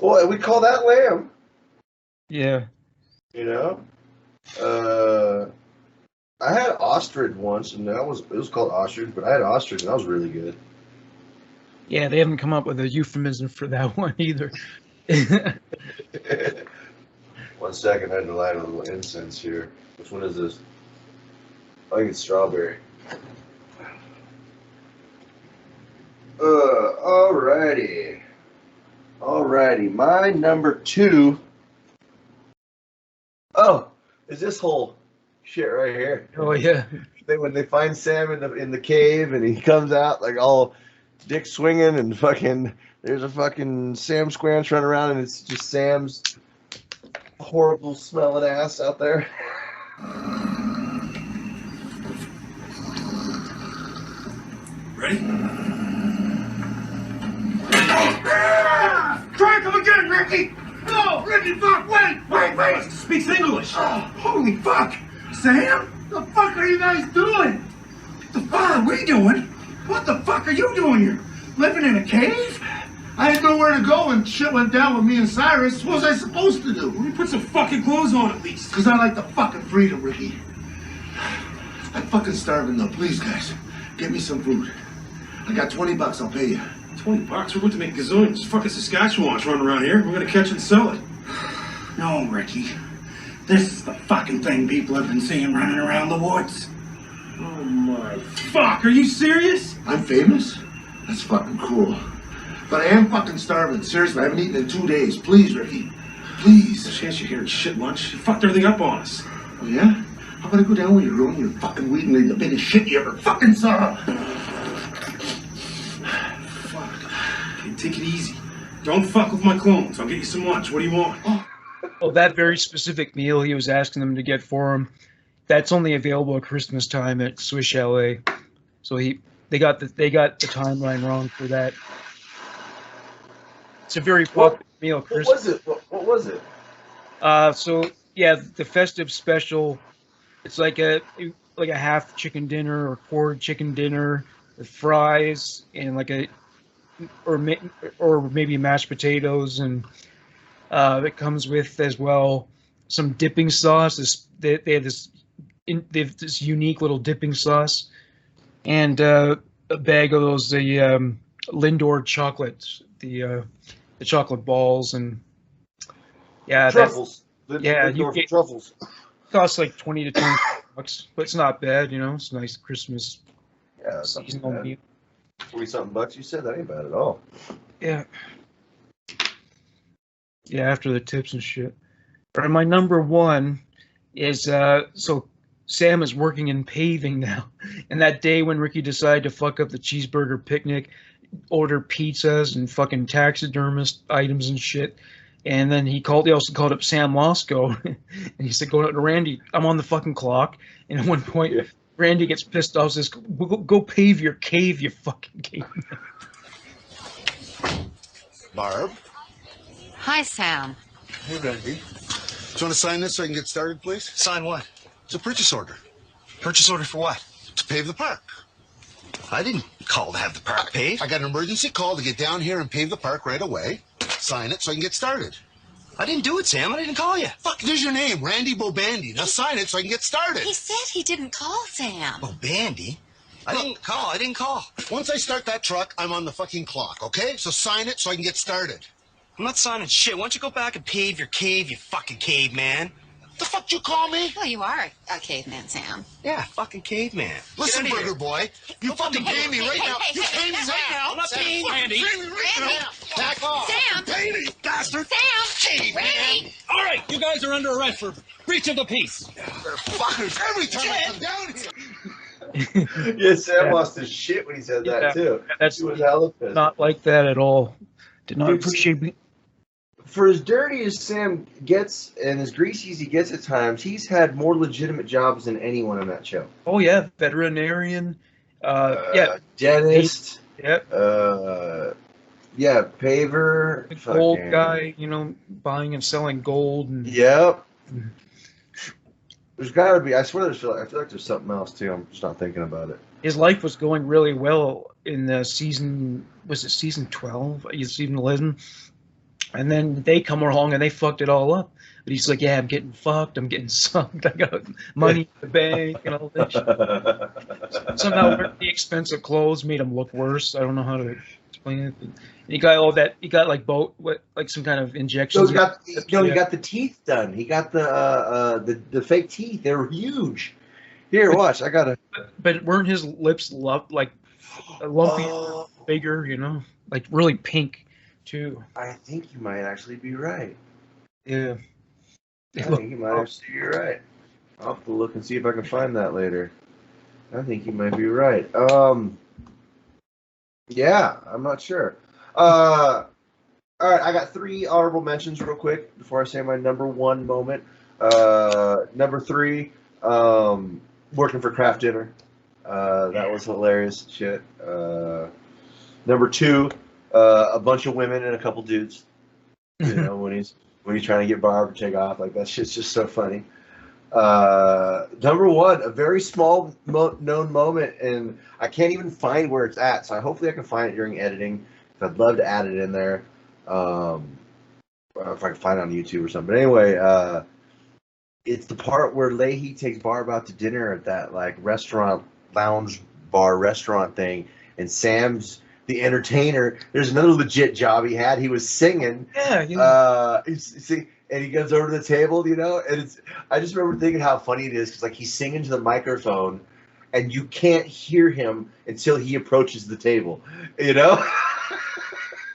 Well, we call that lamb. Yeah. You know. I had ostrich once, and it was called ostrich, but I had ostrich, and that was really good. Yeah, they haven't come up with a euphemism for that one either. 1 second, I had to light a little incense here. Which one is this? I think it's strawberry. Alrighty. Alrighty, my number 2. Oh, is this whole shit right here? Oh yeah. When they find Sam in the cave and he comes out like all dick swinging and fucking, there's a fucking Sam Squanch running around and it's just Sam's horrible smelling ass out there. Ready? Try him again, Ricky! No, Ricky, fuck, wait! Speaks English! Oh, holy fuck! Sam? The fuck are you guys doing? What the fuck are we doing? What the fuck are you doing here? Living in a cave? I had nowhere to go and shit went down with me and Cyrus. What was I supposed to do? We put some fucking clothes on at least. Because I like the fucking freedom, Ricky. I'm fucking starving though. Please, guys, get me some food. I got $20, I'll pay you. $20? We're about to make gazillions. Fucking Saskatchewans running around here. We're gonna catch and sell it. No, Ricky. This is the fucking thing people have been seeing running around the woods. Oh my fuck, are you serious? I'm famous? That's fucking cool. But I am fucking starving. Seriously, I haven't eaten in 2 days. Please, Ricky. Please. There's a chance you're hearing shit lunch. You fucked everything up on us. Oh, yeah? How about I go down with you, ruin your fucking weed and leave the biggest shit you ever fucking saw? Fuck. Okay, take it easy. Don't fuck with my clones. I'll get you some lunch. What do you want? Oh, that very specific meal he was asking them to get for him, that's only available at Christmas time at Swiss Chalet. So they got the timeline wrong for that. It's a very popular meal. What was it? What was it? So yeah, the festive special. It's like a half chicken dinner or quarter chicken dinner with fries and or maybe mashed potatoes, and it comes with as well some dipping sauce. They have this unique little dipping sauce, and a bag of those Lindor chocolates, the chocolate balls, and yeah, truffles. You get truffles. Costs like $20 to $20, but it's not bad. It's a nice Christmas seasonal meal. $40-something you said? That ain't bad at all. Yeah. Yeah, after the tips and shit. But my number 1 is so Sam is working in paving now, and that day when Ricky decided to fuck up the cheeseburger picnic, order pizzas and fucking taxidermist items and shit. And then he also called up Sam Losco, and he said, "Go to Randy. I'm on the fucking clock." And at one point, Randy gets pissed off, says, "Go pave your cave, you fucking cave." Barb? Hi, Sam. Hey, Randy. Do you want to sign this so I can get started, please? Sign what? It's a purchase order. Purchase order for what? To pave the park. I didn't call to have the park paved. I got an emergency call to get down here and pave the park right away. Sign it so I can get started. I didn't do it, Sam. I didn't call you. Fuck, there's your name, Randy Bobandy. Now sign it so I can get started. He said he didn't call Sam. Oh, Bandy? I didn't call. Once I start that truck, I'm on the fucking clock, okay? So sign it so I can get started. I'm not signing shit. Why don't you go back and pave your cave, you fucking caveman? The fuck you call me? Well, you are a caveman, Sam. Yeah, fucking caveman. Listen, Burger Boy, you fucking pay me right now. You pay me right now. I'm not paying Randy. Pay me right now. Back off. Sam. Pay me, bastard. Sam. Caveman. All right, you guys are under arrest for breach of the peace. They're fuckers every time I come down here. Yeah, Sam lost his shit when he said that too. That's He was hella pissed. not like that at all. Did not appreciate me. for as dirty as Sam gets and as greasy as he gets at times, he's had more legitimate jobs than anyone on that show. Oh yeah, veterinarian. Yeah, dentist. Yep. Yeah, paver. The gold fucking- guy, you know, buying and selling gold. And Yep. There's got to be. I swear, I feel like there's something else too. I'm just not thinking about it. his life was going really well in the season. Was it season 12? Season 11? And then they come along and they fucked it all up. But he's like, yeah, I'm getting fucked. I'm getting sucked. I got money in the bank and all that shit. Somehow the expensive clothes made him look worse. I don't know how to explain it. And he got all that. He got like some kind of injections. He got the teeth done. He got the fake teeth. They were huge. Here, watch. I gotta. But weren't his lips lumpy, bigger? You know, like really pink too. I think you might actually be right. Yeah. I think you might actually be right. I'll have to look and see if I can find that later. I think you might be right. Yeah, I'm not sure. All right, I got 3 honorable mentions real quick before I say my number 1 moment. Number 3, working for Kraft Dinner. That was hilarious shit. Number 2, a bunch of women and a couple dudes. You know, when he's trying to get Barb to take off, like that shit's just so funny. Number 1, a very small known moment, and I can't even find where it's at. So hopefully I can find it during editing. I'd love to add it in there. If I can find it on YouTube or something. But anyway, it's the part where Leahy takes Barb out to dinner at that like restaurant, lounge bar restaurant thing, and Sam's the entertainer. There's another legit job he had. He was singing. Yeah. And he goes over to the table, you know, and I just remember thinking how funny it is because like he's singing to the microphone, and you can't hear him until he approaches the table, you know.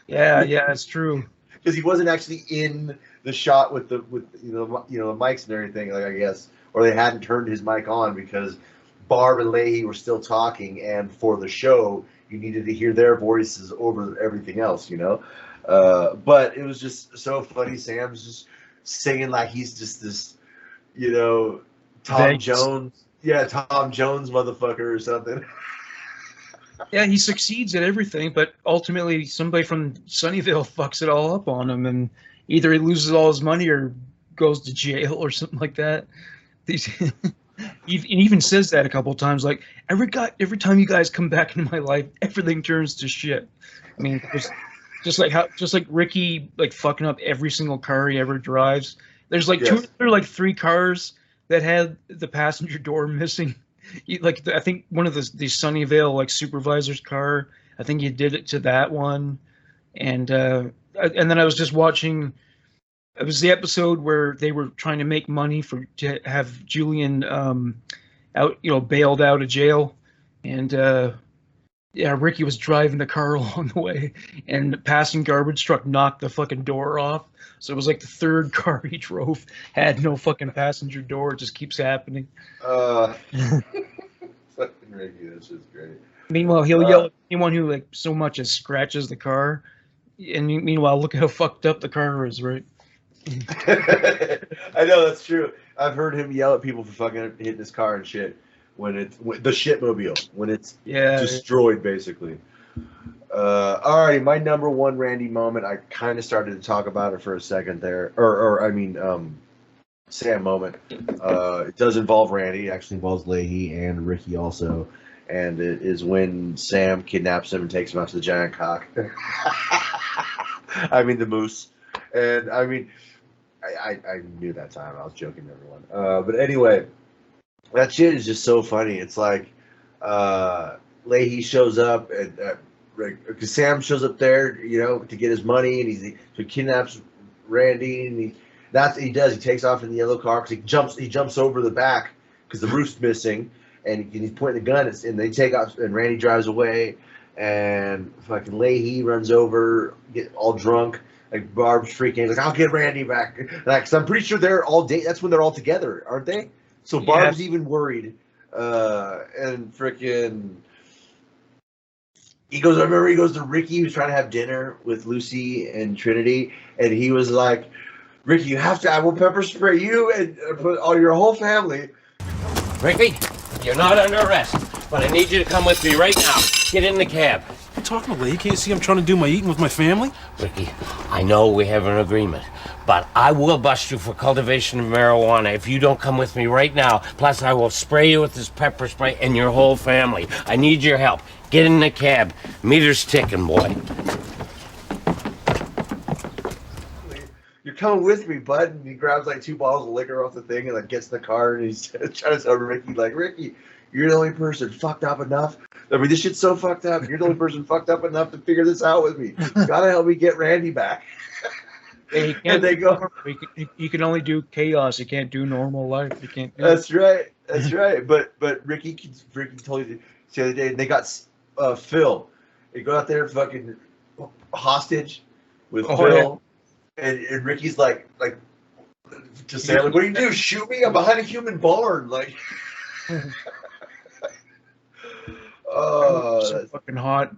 Yeah, it's true. Because he wasn't actually in the shot with the mics and everything, like I guess, or they hadn't turned his mic on because Barb and Leahy were still talking, and for the show you needed to hear their voices over everything else, you know. But it was just so funny. Sam's just singing like he's just this, you know, Tom Jones motherfucker or something. Yeah, he succeeds at everything, but ultimately somebody from Sunnyvale fucks it all up on him, and either he loses all his money or goes to jail or something like that. He even says that a couple of times, like every time you guys come back into my life, everything turns to shit. I mean, just like Ricky like fucking up every single car he ever drives. There's like there are like 3 cars that had the passenger door missing. I think one of the Sunnyvale like supervisor's car. I think he did it to that one, and then I was just watching. It was the episode where they were trying to make money to have Julian out, you know, bailed out of jail, and Ricky was driving the car along the way, and the passing garbage truck knocked the fucking door off. So it was like the 3rd car he drove had no fucking passenger door. It just keeps happening. Fucking Ricky, that's just great. Meanwhile, he'll yell at anyone who like so much as scratches the car, and meanwhile, look how fucked up the car is, right? I know that's true. I've heard him yell at people for fucking hitting his car and shit when it's the shitmobile when it's destroyed, basically. Alright, my number 1 Randy moment. I kind of started to talk about it for a second there, Sam moment. It does involve Randy. It actually involves Leahy and Ricky also, and it is when Sam kidnaps him and takes him out to the giant cock. I mean the moose, and I mean. I knew that time. I was joking to everyone. But anyway, that shit is just so funny. It's like Leahy shows up, and because Sam shows up there, you know, to get his money, and he kidnaps Randy, and that's what he does. He takes off in the yellow car because he jumps over the back because the roof's missing, and he's pointing the gun, and they take off, and Randy drives away, and fucking Leahy runs over, get all drunk. Like Barb's freaking, like I'll get Randy back. Like, cause I'm pretty sure they're all that's when they're all together, aren't they? So Barb's even worried, and freaking he goes, I remember he goes to Ricky, who's trying to have dinner with Lucy and Trinity, and he was like, Ricky, you have to, I will pepper spray you and put all your whole family. Ricky, you're not under arrest, but I need you to come with me right now. Get in the cab. You're talking to Lee. Can't you see I'm trying to do my eating with my family? Ricky, I know we have an agreement, but I will bust you for cultivation of marijuana if you don't come with me right now. Plus, I will spray you with this pepper spray and your whole family. I need your help. Get in the cab. Meter's ticking, boy. You're coming with me, bud. And he grabs like 2 bottles of liquor off the thing and like gets in the car and he's trying to tell Ricky, like, Ricky, you're the only person fucked up enough. I mean, this shit's so fucked up. You're the only person fucked up enough to figure this out with me. You gotta help me get Randy back. And they go, you can only do chaos. You can't do normal life. You can't. That's right. That's right. But Ricky told you the other day they got Phil. They go out there fucking hostage with Phil, and Ricky's like just saying, like, what do you do? Shoot me? I'm behind a human barn, like. Oh, so fucking hot.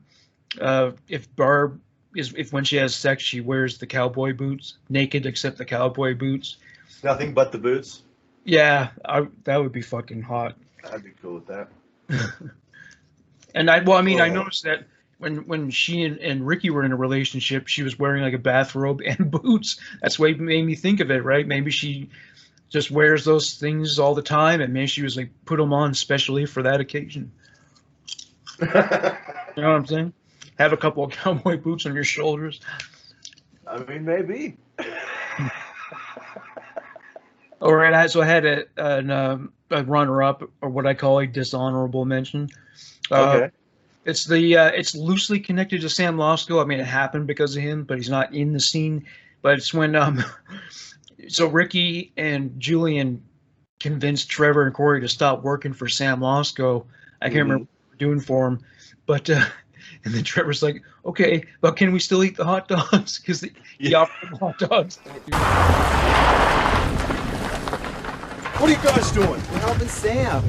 If Barb if when she has sex, she wears the cowboy boots, naked except the cowboy boots. Nothing but the boots. Yeah, that would be fucking hot. I'd be cool with that. And I noticed that when she and Ricky were in a relationship, she was wearing like a bathrobe and boots. That's what made me think of it, right? Maybe she just wears those things all the time, and maybe she was like put them on specially for that occasion. You know what I'm saying? Have a couple of cowboy boots on your shoulders. I mean, maybe. All right, so I had a runner-up, or what I call a dishonorable mention. Okay. It's loosely connected to Sam Losco. I mean, it happened because of him, but he's not in the scene. But it's when so Ricky and Julian convinced Trevor and Corey to stop working for Sam Losco. I can't remember what they were doing for him, but and then Trevor's like, okay, but can we still eat the hot dogs? Because he offered them hot dogs. What are you guys doing? We're helping Sam.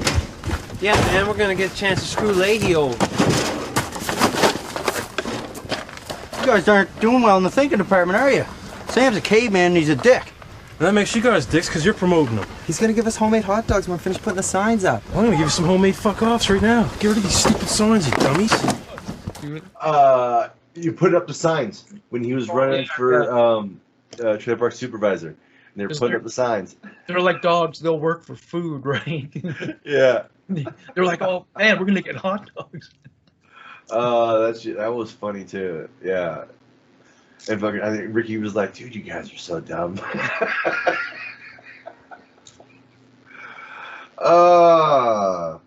Yeah, man, we're gonna get a chance to screw Leahy over. You guys aren't doing well in the thinking department, are you? Sam's a caveman and he's a dick. And that makes you guys dicks because you're promoting them. He's gonna give us homemade hot dogs when we're finished putting the signs up. I'm gonna give you some homemade fuck-offs right now. Get rid of these stupid signs, you dummies. You put up the signs when he was running for trailer park supervisor. And they were putting up the signs. They're like dogs. They'll work for food, right? Yeah. They're like, oh, man, we're going to get hot dogs. That was funny, too. Yeah. And fucking, I think Ricky was like, dude, you guys are so dumb. Well,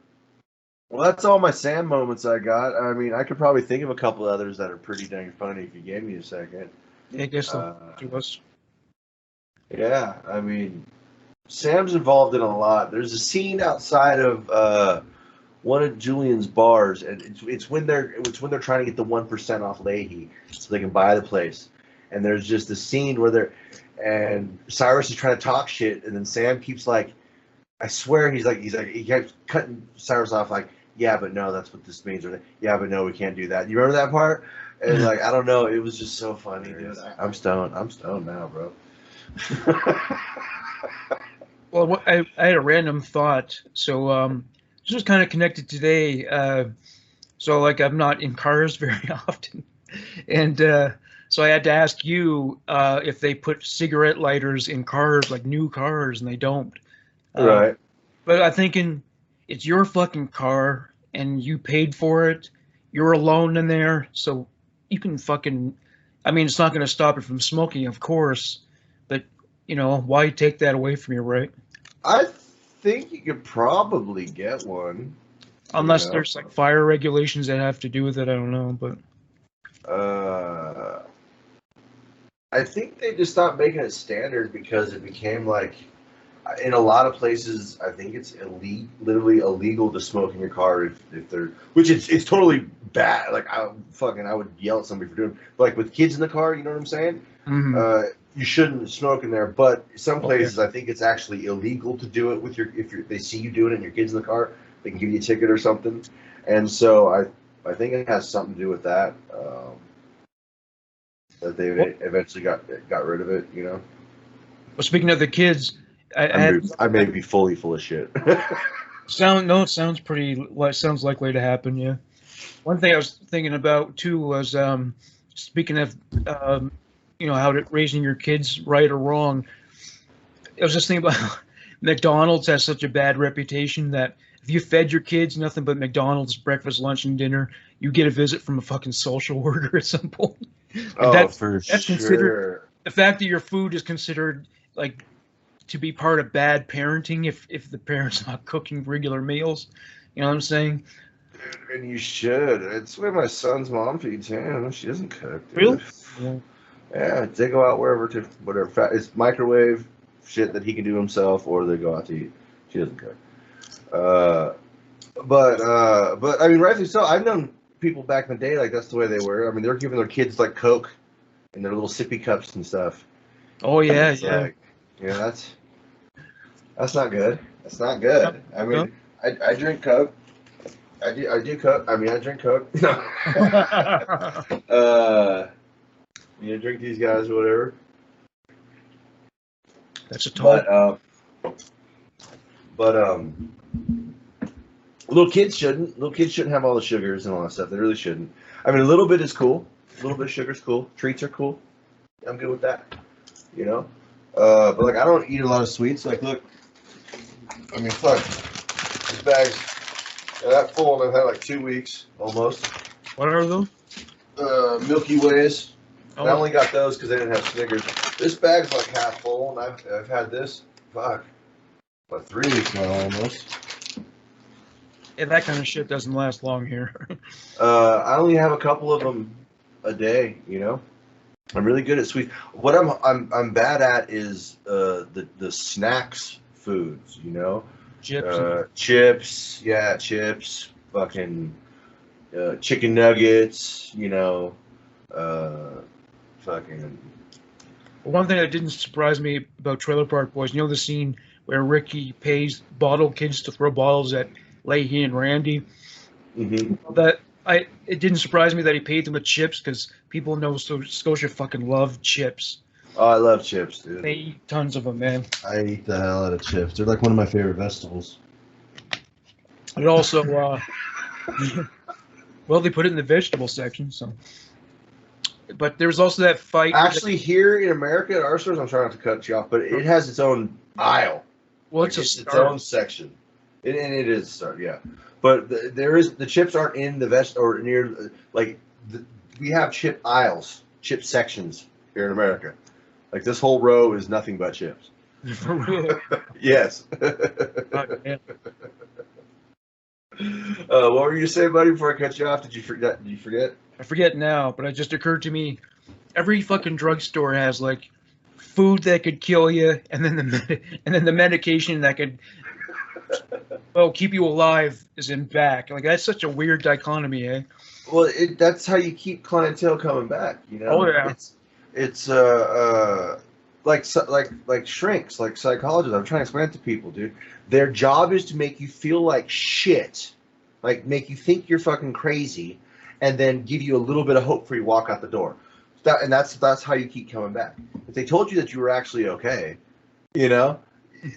that's all my Sam moments I got. I mean, I could probably think of a couple others that are pretty dang funny if you gave me a second. Yeah, I guess to us. Yeah, I mean, Sam's involved in a lot. There's a scene outside of one of Julian's bars, and it's when they're trying to get the 1% off Leahy so they can buy the place. And there's just a scene where Cyrus is trying to talk shit, and then Sam keeps like, I swear he kept cutting Cyrus off like, yeah, but no, that's what this means, or yeah, but no, we can't do that. You remember that part? And like, I don't know, it was just so funny, dude. I'm stoned now, bro. Well, I had a random thought. So this was kind of connected today. So like I'm not in cars very often, and so I had to ask you if they put cigarette lighters in cars, like new cars, and they don't. Right. But I'm thinking it's your fucking car and you paid for it. You're alone in there, so you can fucking. I mean, it's not going to stop it from smoking, of course, but you know, why take that away from you, right? I think you could probably get one. Unless there's like fire regulations that have to do with it, I don't know, but. I think they just stopped making it standard because it became like, in a lot of places, I think it's literally illegal to smoke in your car if they're, which it's totally bad. Like I would yell at somebody for doing, but like with kids in the car, you know what I'm saying? Mm-hmm. You shouldn't smoke in there, but some places I think it's actually illegal to do it with if they see you doing it and your kids in the car, they can give you a ticket or something. And so I think it has something to do with that. That they eventually got rid of it. You know. Well, speaking of the kids, I may be fully full of shit. it sounds likely to happen. Yeah. One thing I was thinking about too was speaking of raising your kids right or wrong. I was just thinking about McDonald's has such a bad reputation that if you fed your kids nothing but McDonald's breakfast, lunch, and dinner, you get a visit from a fucking social worker at some point. For that's sure. Considered the fact that your food is considered like to be part of bad parenting if the parent's not cooking regular meals. You know what I'm saying? And you should. It's the way my son's mom feeds him. She doesn't cook. Dude. Really? Yeah, they go out wherever to whatever. It's microwave shit that he can do himself, or they go out to eat. She doesn't cook. But I mean, rightfully so. I've known people back in the day like that's the way they were. I mean, they're giving their kids like Coke in their little sippy cups and stuff. Oh yeah, yeah. Like, that's not good. That's not good. I mean, I drink Coke. I do Coke. I mean, I drink Coke. No. Drink these guys or whatever. That's a talk. But little kids shouldn't. Little kids shouldn't have all the sugars and all that stuff. They really shouldn't. I mean, a little bit is cool. A little bit of sugar is cool. Treats are cool. I'm good with that. You know. But like, I don't eat a lot of sweets. Like, look. I mean, fuck. These bags. They're that full, and I've had like 2 weeks almost. What are those? Milky Ways. Oh. I only got those because they didn't have Snickers. This bag's like half full, and I've had this, about 3 weeks now almost. Yeah, that kind of shit doesn't last long here. I only have a couple of them a day. You know, I'm really good at sweets. What I'm bad at is the snacks foods. You know. Chips, chips, fucking chicken nuggets, fucking. One thing that didn't surprise me about Trailer Park Boys, you know the scene where Ricky pays bottle kids to throw bottles at Leahy and Randy? Mm-hmm. It didn't surprise me that he paid them with chips because people in Nova Scotia fucking love chips. Oh, I love chips, dude. They eat tons of them, man. I eat the hell out of chips. They're like one of my favorite vegetables. It also, well, they put it in the vegetable section, so. But there's also that fight. Actually, here in America, at our stores, I'm trying not to cut you off, but it has its own aisle. Well, it's its own section. And it is a start, yeah. But the chips aren't in the or near, like, we have chip aisles, chip sections here in America. Like, this whole row is nothing but chips. For real? Yes. What were you saying, buddy, before I cut you off? Did you forget? I forget now, but it just occurred to me, every fucking drugstore has, like, food that could kill you, and then the medication that could, keep you alive is in back. Like, that's such a weird dichotomy, eh? Well, that's how you keep clientele coming back, you know? Oh, yeah. It's like shrinks, like psychologists. I'm trying to explain it to people, dude. Their job is to make you feel like shit, like make you think you're fucking crazy, and then give you a little bit of hope for you walk out the door. That's how you keep coming back. If they told you that you were actually okay, you know,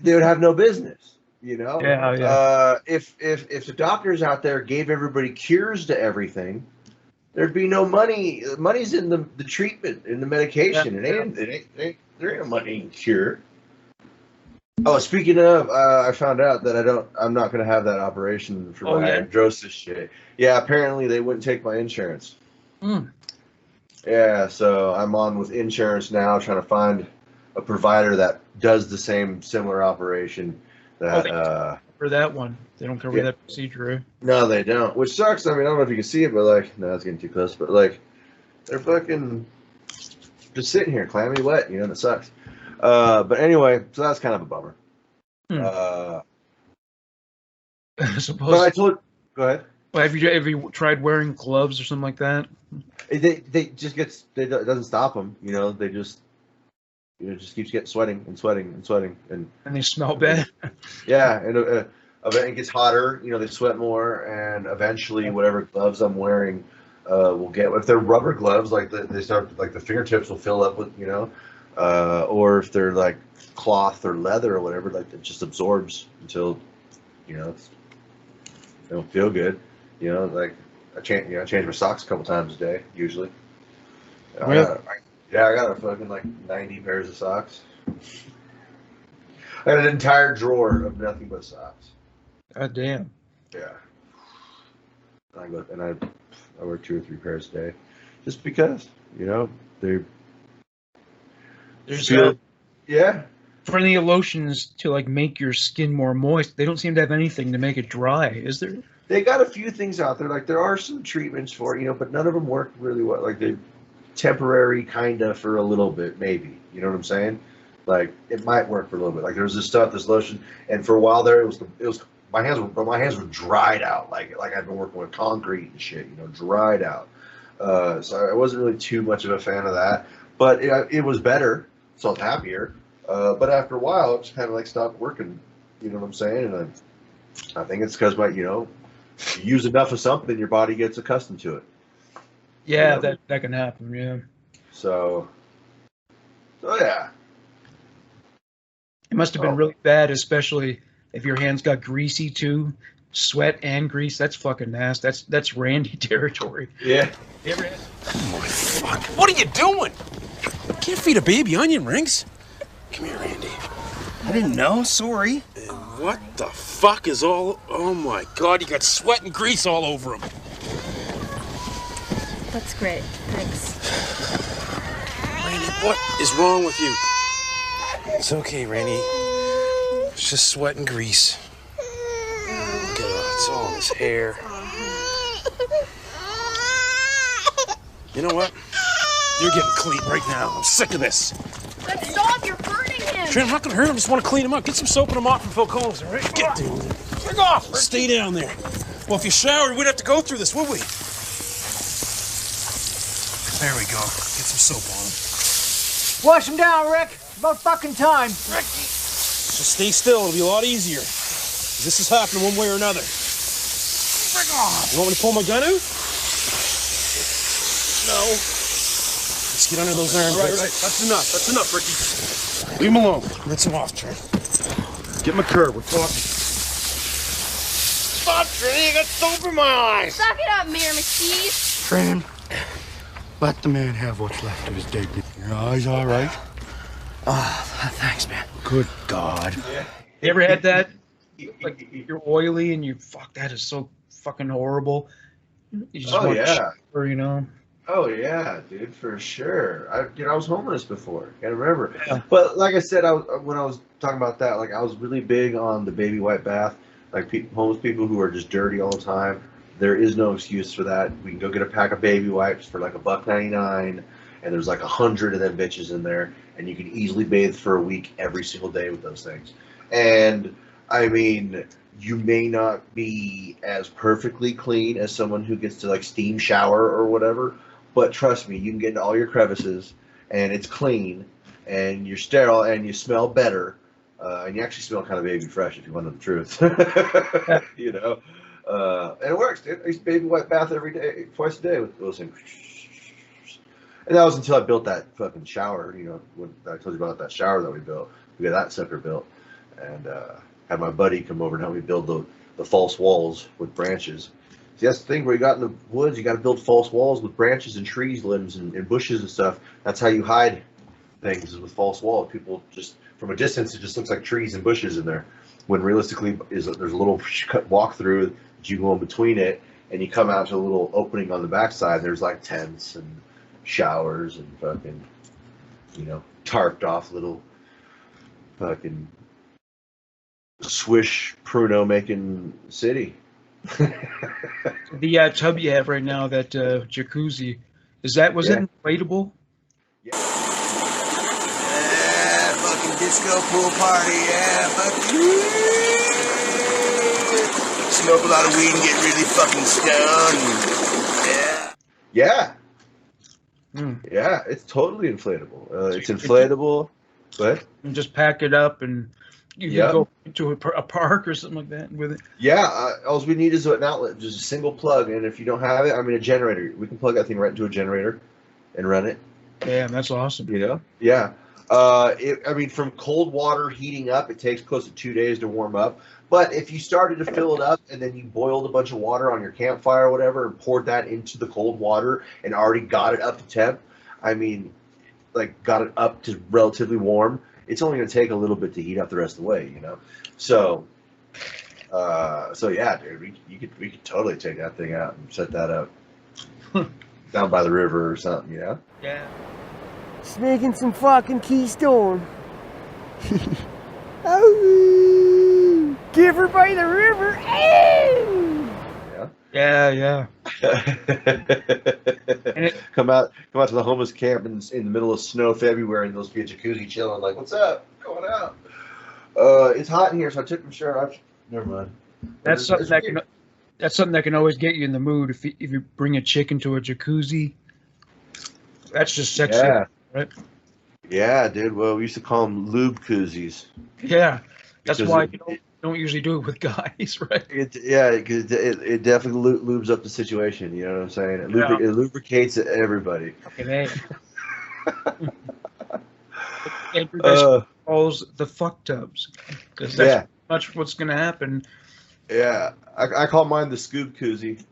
they would have no business. You know, if the doctors out there gave everybody cures to everything, there'd be no money. Money's in the treatment, in the medication. There ain't no money in cure. Oh, speaking of, I found out that I'm not going to have that operation for my hydrosis shit. Yeah, apparently they wouldn't take my insurance. Yeah, so I'm on with insurance now, trying to find a provider that does the similar operation. For that one, they don't cover that procedure. Eh? No, they don't, which sucks. I mean, I don't know if you can see it, but like, no, it's getting too close. But like, they're fucking just sitting here, clammy wet. You know, that sucks. But anyway, so that's kind of a bummer. I suppose. But I told. Go ahead. Well, have you tried wearing gloves or something like that? They just it doesn't stop them. You know, they just. Just keeps getting sweating and they smell bad. Yeah, and it gets hotter. You know, they sweat more, and eventually, whatever gloves I'm wearing will get. If they're rubber gloves, like they start, like the fingertips will fill up with, or if they're like cloth or leather or whatever, like it just absorbs until, they don't feel good. Like I change my socks a couple times a day usually. Really? I got a fucking like 90 pairs of socks. I got an entire drawer of nothing but socks. God damn. Yeah. I wear 2 or 3 pairs a day, just because they're There's feel. Yeah. plenty of lotions to like make your skin more moist. They don't seem to have anything to make it dry, is there? They got a few things out there. Like there are some treatments for it, but none of them work really well. Like they're temporary, kinda for a little bit, maybe. You know what I'm saying? Like it might work for a little bit. Like there was this lotion, and for a while there, it was my hands were dried out, like I've been working with concrete and shit, dried out. So I wasn't really too much of a fan of that, but it was better, so I was happier. But after a while, it just kind of like stopped working. You know what I'm saying? And I think it's because you use enough of something, your body gets accustomed to it. Yeah, that can happen. Yeah. So yeah. It must have been really bad, especially if your hands got greasy too. Sweat and grease, that's fucking nasty. That's Randy territory. Yeah. Oh my fuck. What are you doing? Can't feed a baby onion rings. Come here, Randy. I didn't know. Sorry. What the fuck is all... Oh my god, you got sweat and grease all over him. That's great. Thanks. Randy, what is wrong with you? It's okay, Randy. It's just sweat and grease. Look at it. It's all in his hair. You know what? You're getting clean right now. I'm sick of this. But stop! You're burning him! Trent, I'm not gonna hurt him. I just want to clean him up. Get some soap and a mop from Phil Collins, all right? Get down there. Bring off! Stay down there. Well, if you showered, we'd have to go through this, would we? There we go. Get some soap on him. Wash him down, Rick. About fucking time. Rick! Just stay still. It'll be a lot easier. This is happening one way or another. Bring on! You want me to pull my gun out? No. Let's get under those armpits. Right. That's enough. That's enough, Ricky. Leave him alone. Rinse him off, Trent. Get my curve. We're talking. Stop, Trinity. You got soap in my eyes. Suck it up, Mayor McKees. Tran, let the man have what's left of his dignity. Your eyes all right? Oh, thanks, man. Good God. Yeah. You ever had that? Like you're oily and that is so fucking horrible. You just want to shower, Oh yeah, dude, for sure. I was homeless before. Can't remember. Yeah. But like I said, when I was talking about that, like I was really big on the baby wipe bath. Like homeless people who are just dirty all the time. There is no excuse for that. We can go get a pack of baby wipes for like $1.99, and there's like 100 of them bitches in there, and you can easily bathe for a week every single day with those things. And I mean, you may not be as perfectly clean as someone who gets to like steam shower or whatever, but trust me, you can get into all your crevices, and it's clean, and you're sterile, and you smell better, and you actually smell kind of baby fresh if you want to know the truth. And it works, dude. I used to baby wipe bath every day, twice a day with those things. And that was until I built that fucking shower, when I told you about that shower that we built. We got that sucker built, and had my buddy come over and help me build the false walls with branches. See, that's the thing where you got in the woods, you got to build false walls with branches and trees limbs and bushes and stuff. That's how you hide things, is with false walls. People just, from a distance, it just looks like trees and bushes in there. When realistically, there's a little walk through that you go in between it, and you come out to a little opening on the backside. There's like tents and showers and fucking, tarped off little fucking swish pruno making city. The tub you have right now, that jacuzzi, was it inflatable? Yeah, fucking disco pool party, yeah, fucking smoke a lot of weed and get really fucking stoned. Yeah. Yeah. Yeah, it's totally inflatable. It's inflatable, but and just pack it up and You Yep. could go to a park or something like that with it. Yeah, all we need is an outlet, just a single plug. And if you don't have it, I mean, a generator. We can plug that thing right into a generator and run it. Yeah, that's awesome. You know? Yeah. I mean, from cold water heating up, it takes close to 2 days to warm up. But if you started to fill it up and then you boiled a bunch of water on your campfire or whatever and poured that into the cold water and already got it up to temp, I mean, like got it up to relatively warm, it's only going to take a little bit to heat up the rest of the way, you know? So yeah, dude, we could totally take that thing out and set that up down by the river or something, you know? Yeah. Sneaking some fucking Keystone. Oh, give her by the river. Oh. Yeah. Come out to the homeless camp in the middle of snow February, and there'll be a jacuzzi chilling. Like, what's up? Going out? It's hot in here, so I took my shirt off. Never mind. That's something that can always get you in the mood. If you bring a chick into a jacuzzi, that's just sexy, Yeah. right? Yeah, dude. Well, we used to call them lube koozies. Yeah, that's Because why you don't usually do it with guys, right? It definitely lubes up the situation. You know what I'm saying? It lubricates everybody. Fucking A. Everybody calls the fuck tubs because that's much what's going to happen. Yeah, I call mine the Scoob koozie.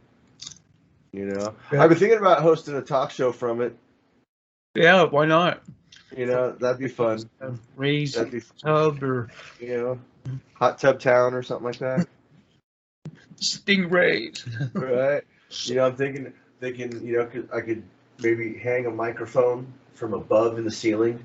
You know, I've been thinking about hosting a talk show from it. Yeah, why not? You know, that'd be fun. Raise tub or Hot Tub Town or something like that. Stingrays. Right. You know, I'm thinking, you know, I could maybe hang a microphone from above in the ceiling,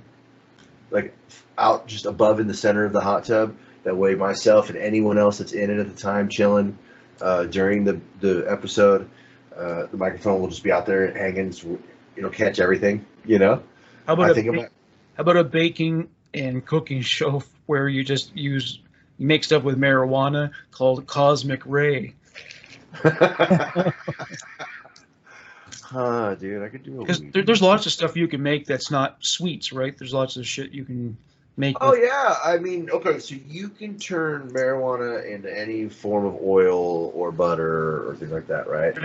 like out just above in the center of the hot tub. That way, myself and anyone else that's in it at the time chilling during the episode, the microphone will just be out there hanging. So it'll catch everything. You know. How about a baking and cooking show where you just make stuff with marijuana called Cosmic Ray? Dude, I could do it. Because there's lots of stuff you can make that's not sweets, right? There's lots of shit you can make. Oh yeah, I mean, okay, so you can turn marijuana into any form of oil or butter or things like that, right?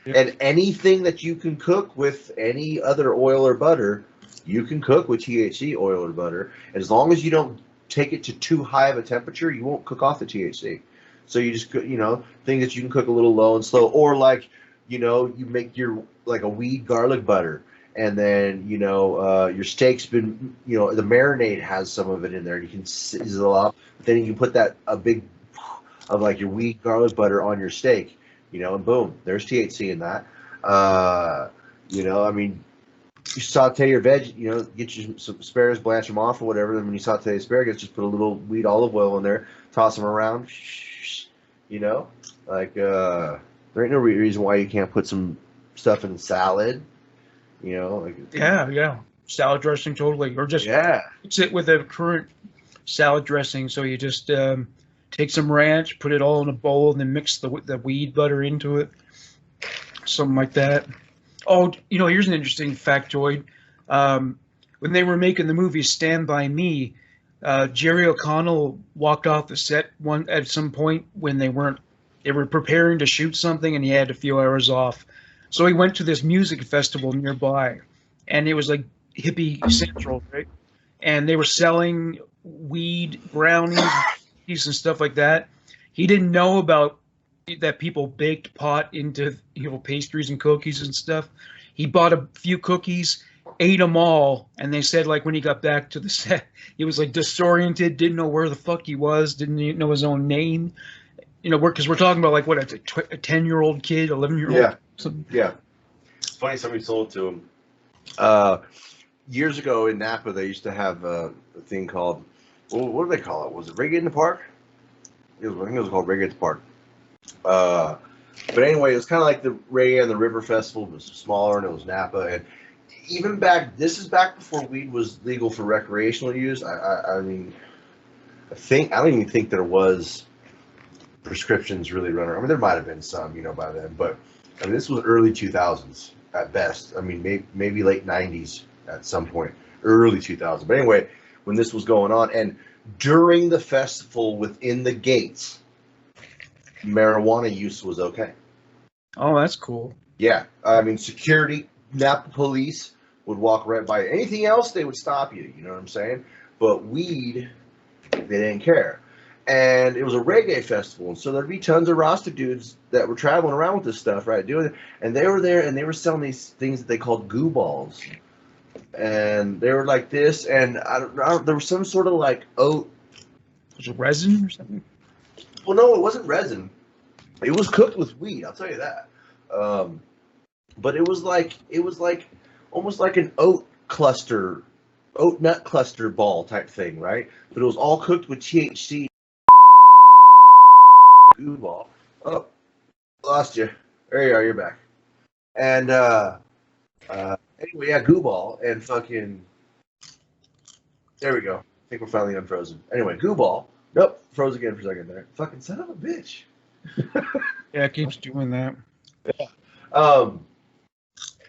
And anything that you can cook with any other oil or butter, you can cook with THC oil or butter. As long as you don't take it to too high of a temperature, you won't cook off the THC. So you just, you know, things that you can cook a little low and slow, or like, you know, you make your like a weed garlic butter, and then your steak's been, you know, the marinade has some of it in there. You can sizzle up, but then you can put a big of like your weed garlic butter on your steak, you know, and boom, there's THC in that. You know, I mean, you saute your veg, you know, get you some asparagus, blanch them off or whatever. Then when you saute asparagus, just put a little wheat olive oil in there, toss them around, you know, like there ain't no reason why you can't put some stuff in salad, you know. Like, yeah, salad dressing totally, or just mix it with a current salad dressing. So you just take some ranch, put it all in a bowl, and then mix the weed butter into it, something like that. Oh, you know, here's an interesting factoid. When they were making the movie Stand By Me, Jerry O'Connell walked off the set at some point when they were preparing to shoot something, and he had a few hours off. So he went to this music festival nearby, and it was like hippie central, right? And they were selling weed, brownies, and stuff like that. He didn't know about that people baked pot into, you know, pastries and cookies and stuff. He bought a few cookies, ate them all, and they said, like, when he got back to the set, he was like disoriented, didn't know where the fuck he was, didn't even know his own name. You know, because we're talking about like what, a 10-year-old kid, 11-year-old. Yeah. It's funny somebody sold it to him. Years ago in Napa, they used to have a thing called, well, what do they call it? Was it Reggae in the Park? I think it was called Reggae at the Park. But anyway, it was kind of like the Reggae and the River Festival, but it was smaller, and it was Napa. And even this is back before weed was legal for recreational use. I mean, I don't even think there was prescriptions really running around. I mean, there might have been some, you know, by then, but I mean, this was early 2000s at best. I mean, maybe late 90s at some point, early 2000s. But anyway, when this was going on, and during the festival within the gates, marijuana use was okay. Oh, that's cool. Yeah, I mean, security, Napa police would walk right by. Anything else, they would stop you. You know what I'm saying? But weed, they didn't care. And it was a reggae festival, and so there'd be tons of Rasta dudes that were traveling around with this stuff, right? Doing it, and they were there, and they were selling these things that they called goo balls, and they were like this, and I don't there was some sort of like oat. Was it resin or something? Well, no, it wasn't resin. It was cooked with weed. I'll tell you that. But it was like almost like an oat nut cluster ball type thing, right? But it was all cooked with THC. Goo ball. Oh, lost you. There you are. You're back. And anyway, yeah, goo ball and fucking. There we go. I think we're finally unfrozen. Anyway, goo ball. Nope, froze again for a second there. Fucking son of a bitch. Yeah, it keeps doing that.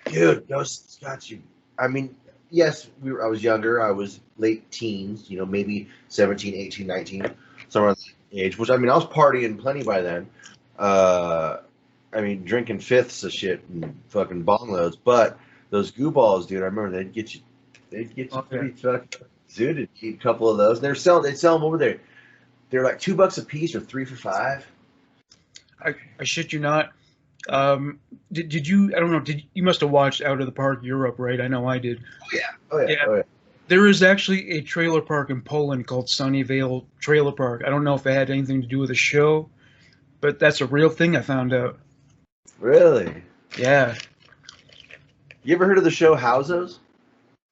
Dude, those got you. I mean, yes, I was younger. I was late teens, maybe 17, 18, 19, somewhere around that age. Which, I mean, I was partying plenty by then. I mean, drinking fifths of shit and fucking bong loads. But those goo balls, dude, I remember they'd get you pretty fucking zooted. Eat a couple of those. They'd sell them over there. They're like $2 a piece or 3 for $5. I shit you not. Did you? I don't know. You must have watched Out of the Park Europe, right? I know I did. Oh yeah. There is actually a trailer park in Poland called Sunnyvale Trailer Park. I don't know if it had anything to do with the show, but that's a real thing I found out. Really? Yeah. You ever heard of the show Housos?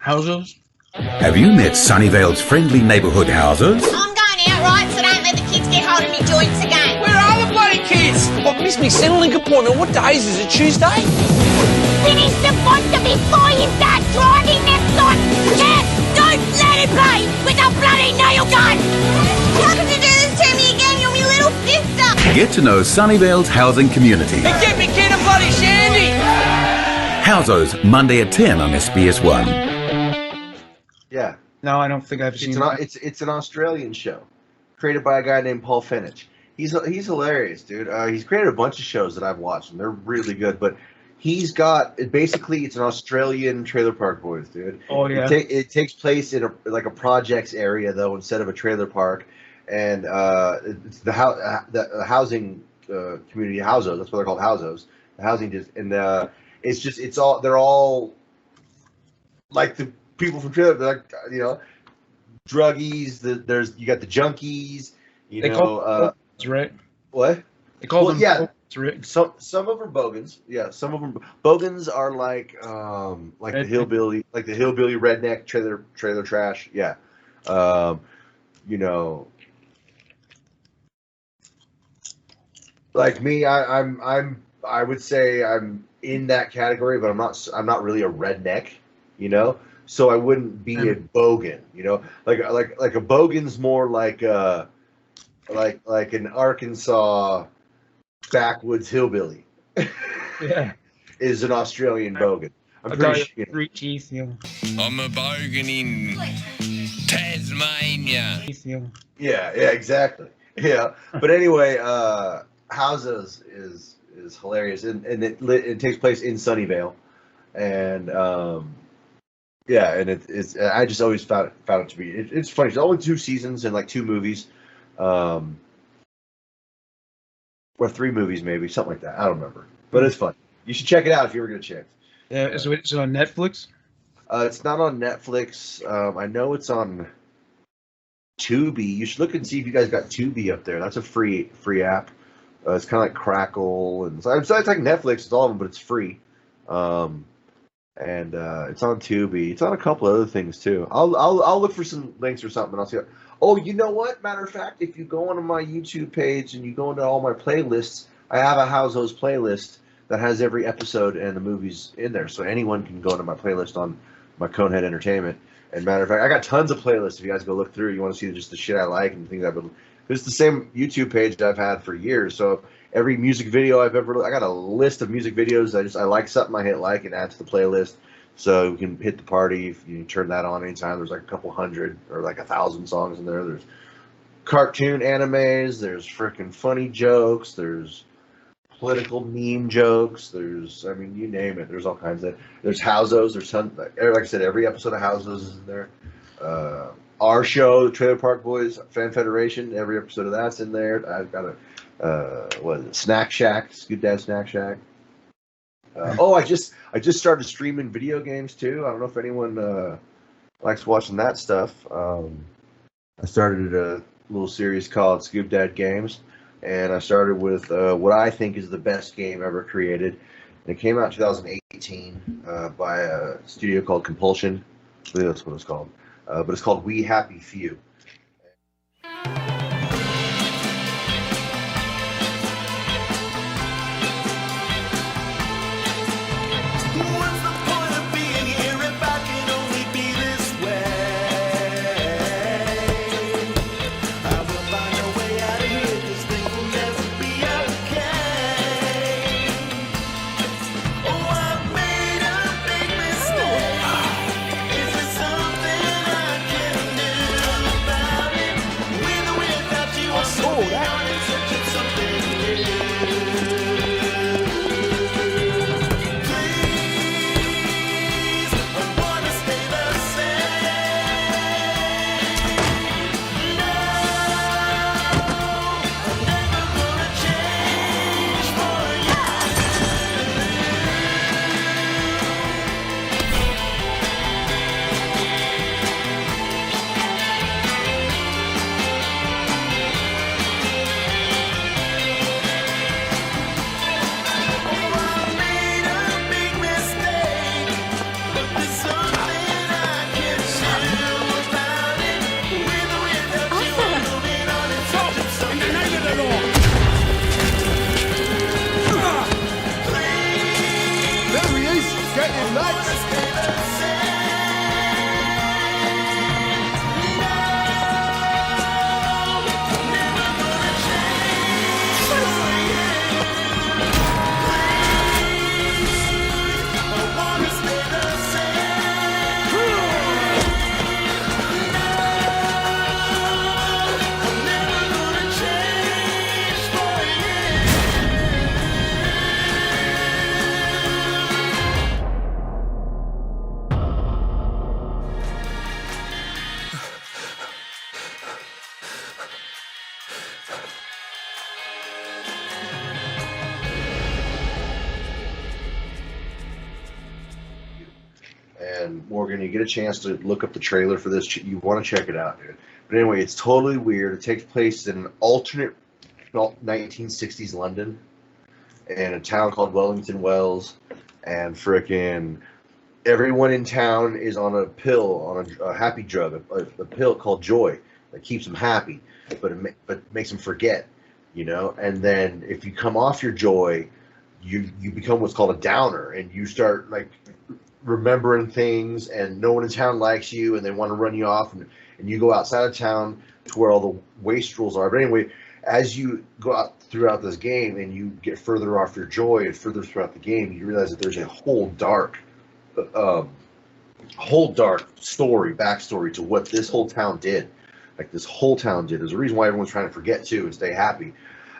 Housos? Have you met Sunnyvale's friendly neighborhood houses? I'm going out, right? So don't let the kids get hold of me joints again. Where are the bloody kids? I've missed me Centrelink appointment. What days is it? Tuesday? Finish the vodka before you start driving them son. Cat, don't let it play with a bloody nail gun. How could you do this to me again? You're my little sister. Get to know Sunnyvale's housing community. Hey, get me kid a bloody shandy. Housos, Monday at 10 on SBS1. Yeah. No, I don't think I've seen it. It's an Australian show created by a guy named Paul Finnich. He's hilarious, dude. He's created a bunch of shows that I've watched, and they're really good. But he's got basically it's an Australian Trailer Park Boys, dude. Oh yeah. It takes place in a projects area though, instead of a trailer park, and it's the housing community housos. That's what they're called, housos. The housing they're all like the people from trailer. They're like druggies. You got the junkies. Right? What? They call them. Yeah. Right? Some of them are bogans. Yeah, some of them. Bogans are like the hillbilly, redneck trailer trash. Yeah. Like me, I would say I'm in that category, but I'm not really a redneck, so I wouldn't be a bogan, like a bogan's more like an Arkansas backwoods hillbilly. Yeah. Is an Australian bogan. I'm pretty sure. 3 teeth, I'm a bogan in Tasmania. Yeah, exactly. Yeah, but anyway, Houses is hilarious, and it takes place in Sunnyvale, and and it's I just always found it to be it's funny. It's only 2 seasons and like 2 movies, or 3 movies maybe, something like that. I don't remember, but it's fun. You should check it out if you ever get a chance. Yeah, is it on Netflix? It's not on Netflix. I know it's on Tubi. You should look and see if you guys got Tubi up there. That's a free app. It's kind of like Crackle, and it's like Netflix. It's all of them, but it's free. And it's on Tubi. It's on a couple other things too. I'll look for some links or something. And I'll see. Oh, you know what? Matter of fact, if you go onto my YouTube page and you go into all my playlists, I have a Houseos playlist that has every episode and the movies in there. So anyone can go into my playlist on my Conehead Entertainment. And matter of fact, I got tons of playlists. If you guys go look through, you want to see just the shit I like and things I've been. It's the same YouTube page that I've had for years. So every music video I've ever, I got a list of music videos. I like something, I hit like and add to the playlist. So you can hit the party if you turn that on anytime. There's like a couple hundred or like 1,000 songs in there. There's cartoon animes. There's freaking funny jokes. There's political meme jokes. There's, I mean, you name it. There's all kinds of. There's Housos. There's tons. Like I said, every episode of Housos is in there. Our show, the Trailer Park Boys Fan Federation. Every episode of that's in there. I've got a what is it? Snack Shack. Scoop Dad Snack Shack. I just started streaming video games too. I don't know if anyone likes watching that stuff. I started a little series called Scoop Dad Games, and I started with what I think is the best game ever created. And it came out in 2018 by a studio called Compulsion. I believe that's what it's called. But it's called We Happy Few. And Morgan, you get a chance to look up the trailer for this, you want to check it out, dude. But anyway, it's totally weird. It takes place in an alternate 1960s London in a town called Wellington Wells, and frickin' everyone in town is on a pill, on a happy drug, a pill called Joy that keeps them happy, but makes them forget, you know. And then if you come off your Joy, you become what's called a downer, and you start like remembering things, and no one in town likes you, and they want to run you off, and you go outside of town to where all the wastrels are. But anyway, as you go out throughout this game and you get further off your Joy and further throughout the game, you realize that there's a whole dark backstory to what this whole town did. Like this whole town did. There's a reason why everyone's trying to forget too and stay happy.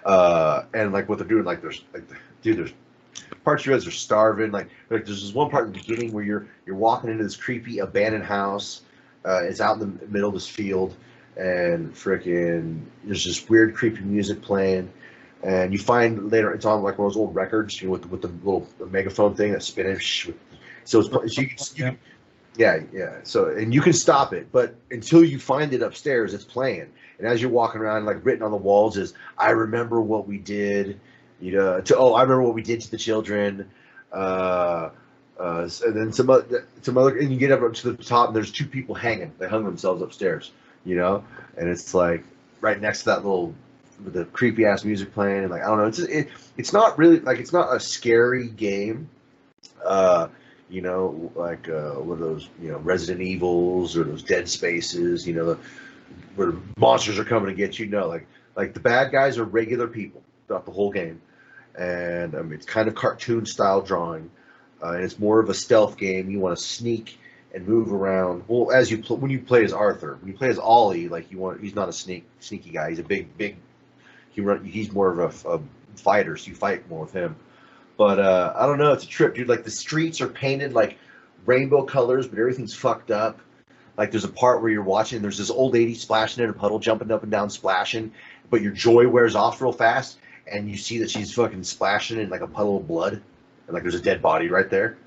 And like what they're doing, like there's parts of you guys are starving. Like there's this one part in the beginning where you're walking into this creepy abandoned house. It's out in the middle of this field, and frickin' there's this weird creepy music playing. And you find later it's on like one of those old records, you know, with the little megaphone thing that's spinning. So yeah. So and you can stop it, but until you find it upstairs, it's playing. And as you're walking around, like written on the walls is, "I remember what we did." I remember what we did to the children. And then some other, and you get up to the top, and there's two people hanging. They hung themselves upstairs, you know. And it's like right next to that little, with the creepy ass music playing, and like I don't know, it's not really like it's not a scary game. You know, like one of those, you know, Resident Evils or those Dead Spaces, you know, where monsters are coming to get you. No, like the bad guys are regular people throughout the whole game, and it's kind of cartoon style drawing. and it's more of a stealth game. You want to sneak and move around. Well, as you when you play as Arthur, when you play as Ollie, like he's not a sneaky guy. He's a big. He's more of a fighter, so you fight more with him. But I don't know. It's a trip, dude. Like the streets are painted like rainbow colors, but everything's fucked up. Like there's a part where you're watching, there's this old lady splashing in a puddle, jumping up and down, splashing, but your joy wears off real fast, and you see that she's fucking splashing in like a puddle of blood, and like there's a dead body right there,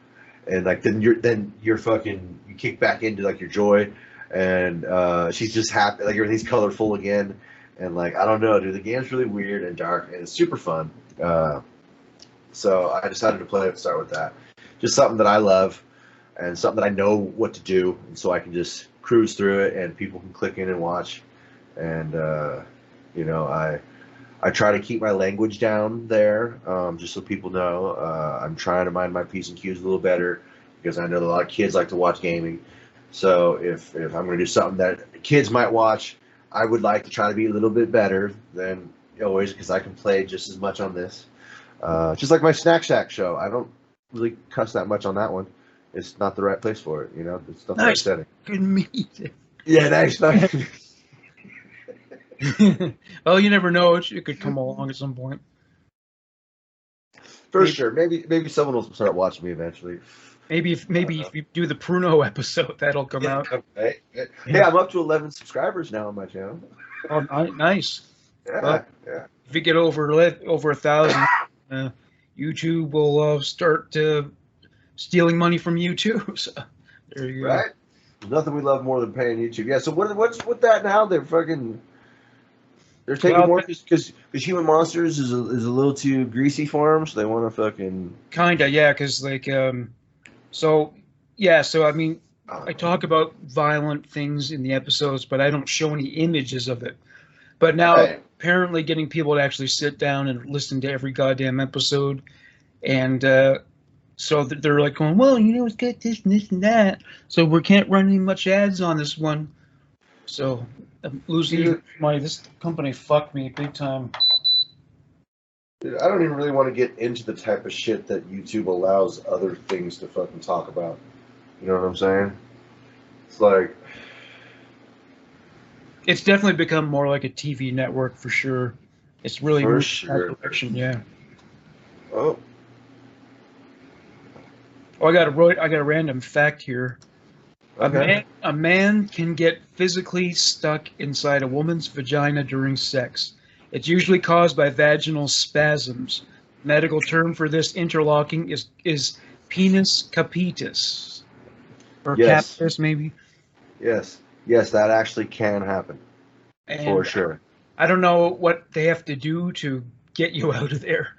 and like then you're fucking you kick back into like your joy, and she's just happy, like everything's colorful again, and like I don't know, dude, the game's really weird and dark, and it's super fun. So I decided to start with that, just something that I love. And something that I know what to do, and so I can just cruise through it, and people can click in and watch. And you know, I try to keep my language down there, just so people know. I'm trying to mind my P's and Q's a little better because I know that a lot of kids like to watch gaming. So if I'm going to do something that kids might watch, I would like to try to be a little bit better than always because I can play just as much on this. Just like my Snack Shack show, I don't really cuss that much on that one. It's not the right place for it, you know. It's not the right setting. Good meat. Yeah, nice. Well, you never know. It could come along at some point. For sure. Maybe someone will start watching me eventually. Maybe if you do the Pruno episode, that'll come out. Hey, I'm up to 11 subscribers now on my channel. Oh, nice. Yeah, well, yeah. If you get over 1,000, YouTube will start stealing money from you too. So there you go. Right? There's nothing we love more than paying YouTube. Yeah. So what's with that now? They're taking more because Human Monsters is a little too greasy for them, so they want to fucking kinda, yeah. Because like so I mean, I talk about violent things in the episodes, but I don't show any images of it. But now apparently getting people to actually sit down and listen to every goddamn episode, and so they're like going, well, you know, it's got this and this and that, so we can't run any much ads on this one. So I'm losing money. This company fucked me big time. Dude, I don't even really want to get into the type of shit that YouTube allows other things to fucking talk about. You know what I'm saying? It's like... It's definitely become more like a TV network for sure. It's really for moved sure. in that direction, yeah. Oh. Oh, I got a random fact here. Okay. A man can get physically stuck inside a woman's vagina during sex. It's usually caused by vaginal spasms. Medical term for this interlocking is penis capitis. Or capitis, maybe? Yes. Yes, that actually can happen. And for sure. I don't know what they have to do to get you out of there.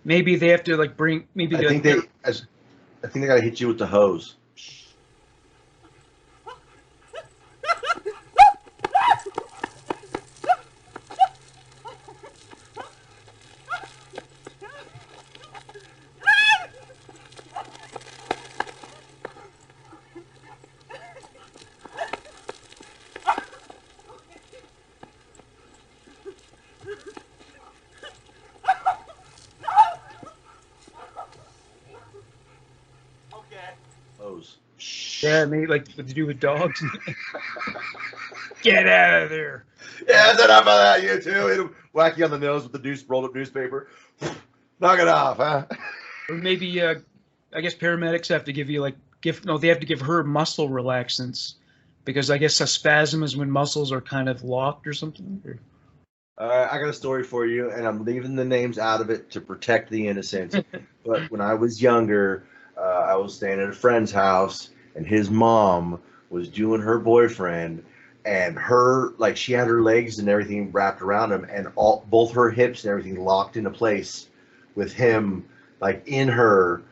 Maybe they have to like bring. Maybe I think they gotta hit you with the hose. Hose. Yeah, maybe like what to do with dogs. Get out of there. Yeah, that's enough of that, you two. It'll whack you on the nose with the rolled up newspaper. Knock it off, huh? Or maybe, I guess paramedics have to give you they have to give her muscle relaxants because I guess a spasm is when muscles are kind of locked or something. I got a story for you, and I'm leaving the names out of it to protect the innocent. But when I was younger, I was staying at a friend's house, and his mom was doing her boyfriend, and she had her legs and everything wrapped around him, and both her hips and everything locked into place with him, like in her,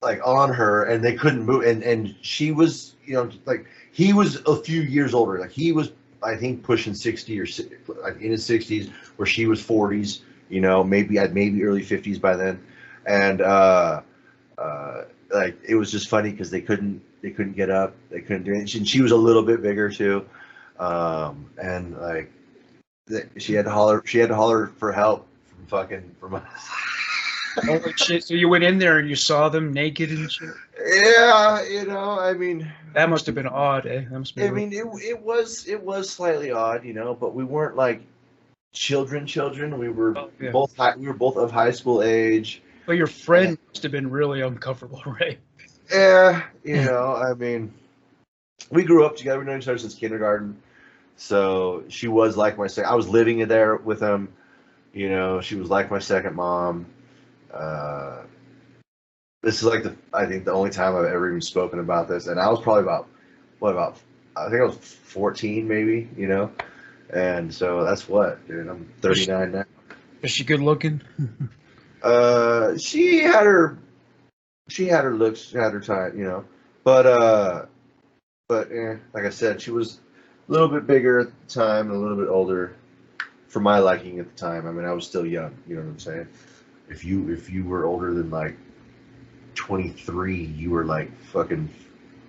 like on her, and they couldn't move. And she was, like he was a few years older, like he was, I think, pushing 60 or like in his 60s, where she was 40s, maybe early 50s by then, and like it was just funny because they couldn't get up, they couldn't do it, and she was a little bit bigger too, and like she had to holler for help from us. Holy shit! So you went in there and you saw them naked and shit. Yeah, I mean, That must have been odd, eh? That must be. I mean, it was slightly odd, but we weren't like children. We were Yeah. we were both of high school age. But your friend must have been really uncomfortable, right? Yeah, I mean, we grew up together. We known each other since kindergarten. So she was like my second. I was living there with him. She was like my second mom. This is like I think the only time I've ever even spoken about this, and I was probably about I think I was 14 maybe, and so that's what, dude. I'm 39 now. Is she good looking? She had her looks, she had her time, but like I said, she was a little bit bigger at the time, and a little bit older for my liking at the time. I mean, I was still young. You know what I'm saying? If you were older than like 23, you were like fucking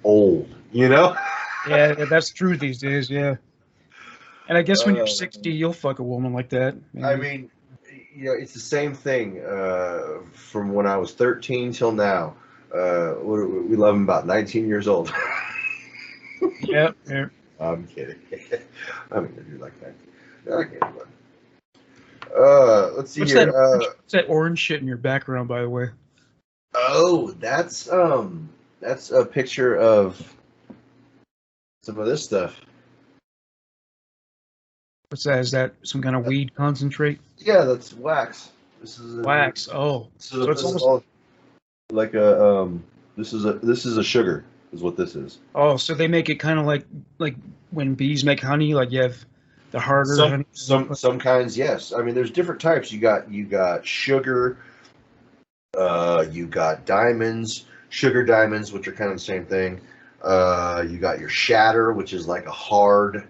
old. Yeah, that's true these days. Yeah. And I guess when you're 60, you'll fuck a woman like that. Maybe. I mean, it's the same thing from when I was 13 till now. We love them about 19 years old. Yeah. I'm kidding. I mean, they're like 19. Okay, let's see What's here. what's that orange shit in your background, by the way? Oh, that's a picture of some of this stuff. What's that? Is that some kind of weed concentrate? Yeah, that's wax. This is wax. Oh, so it's almost like a This is a sugar, is what this is. Oh, so they make it kind of like when bees make honey, like you have the harder honey. Some kinds, yes. I mean, there's different types. You got sugar. You got diamonds, sugar diamonds, which are kind of the same thing. You got your shatter, which is like a hard.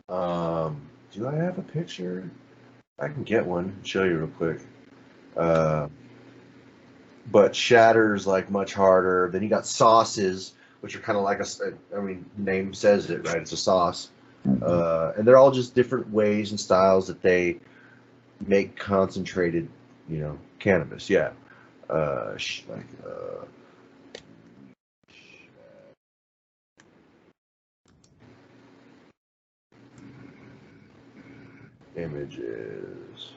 Do I have a picture? I can get one. Show you real quick. But shatter's like much harder. Then you got sauces, which are kind of like name says it, right? It's a sauce. And they're all just different ways and styles that they make concentrated, cannabis. Yeah. Images.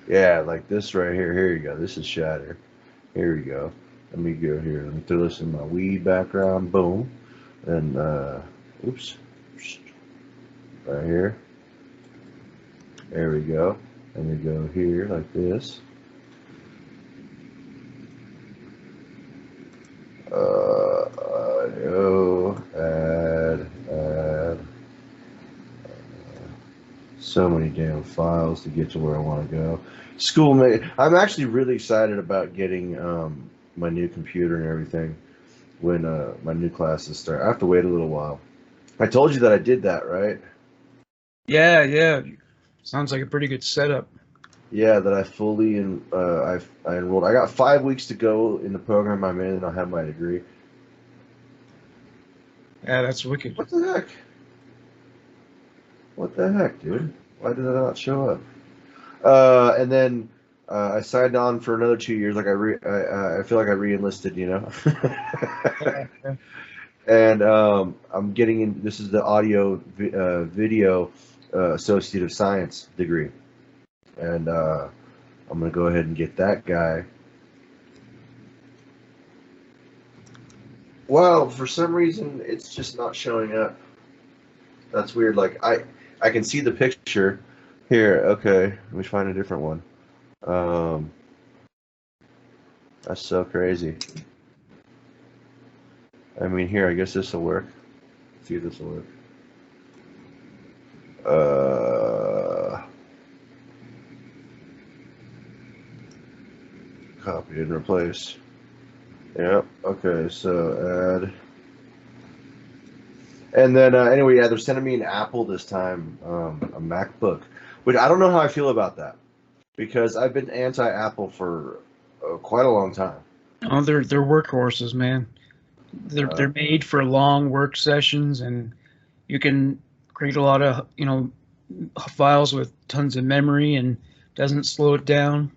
Yeah, like this right here. Here you go. This is shatter. Here we go. Let me go here. Let me throw this in my weed background. Boom. And oops. Right here. There we go. And we go here like this. Add. So many damn files to get to where I want to go. Schoolmate. I'm actually really excited about getting my new computer and everything when my new classes start. I have to wait a little while. I told you that I did that, right? Yeah. Sounds like a pretty good setup. Yeah, that I fully I enrolled. I got 5 weeks to go in the program I'm in, and I'll have my degree. Yeah, that's wicked. What the heck? What the heck, dude? Why did that not show up? And then I signed on for another 2 years. Like I feel like I re-enlisted, And I'm getting in. This is the audio video associate of science degree, and I'm gonna go ahead and get that guy. Wow, for some reason it's just not showing up. That's weird. Like I can see the picture here. Okay, let me find a different one. That's so crazy. I mean, here, I guess this will work. Let's see if this will work. Copy and replace. Yep. Okay, so add. And then anyway, yeah, they're sending me an Apple this time, a MacBook, which I don't know how I feel about that because I've been anti-Apple for quite a long time. Oh, they're workhorses, man. They're made for long work sessions, and you can create a lot of files with tons of memory and doesn't slow it down.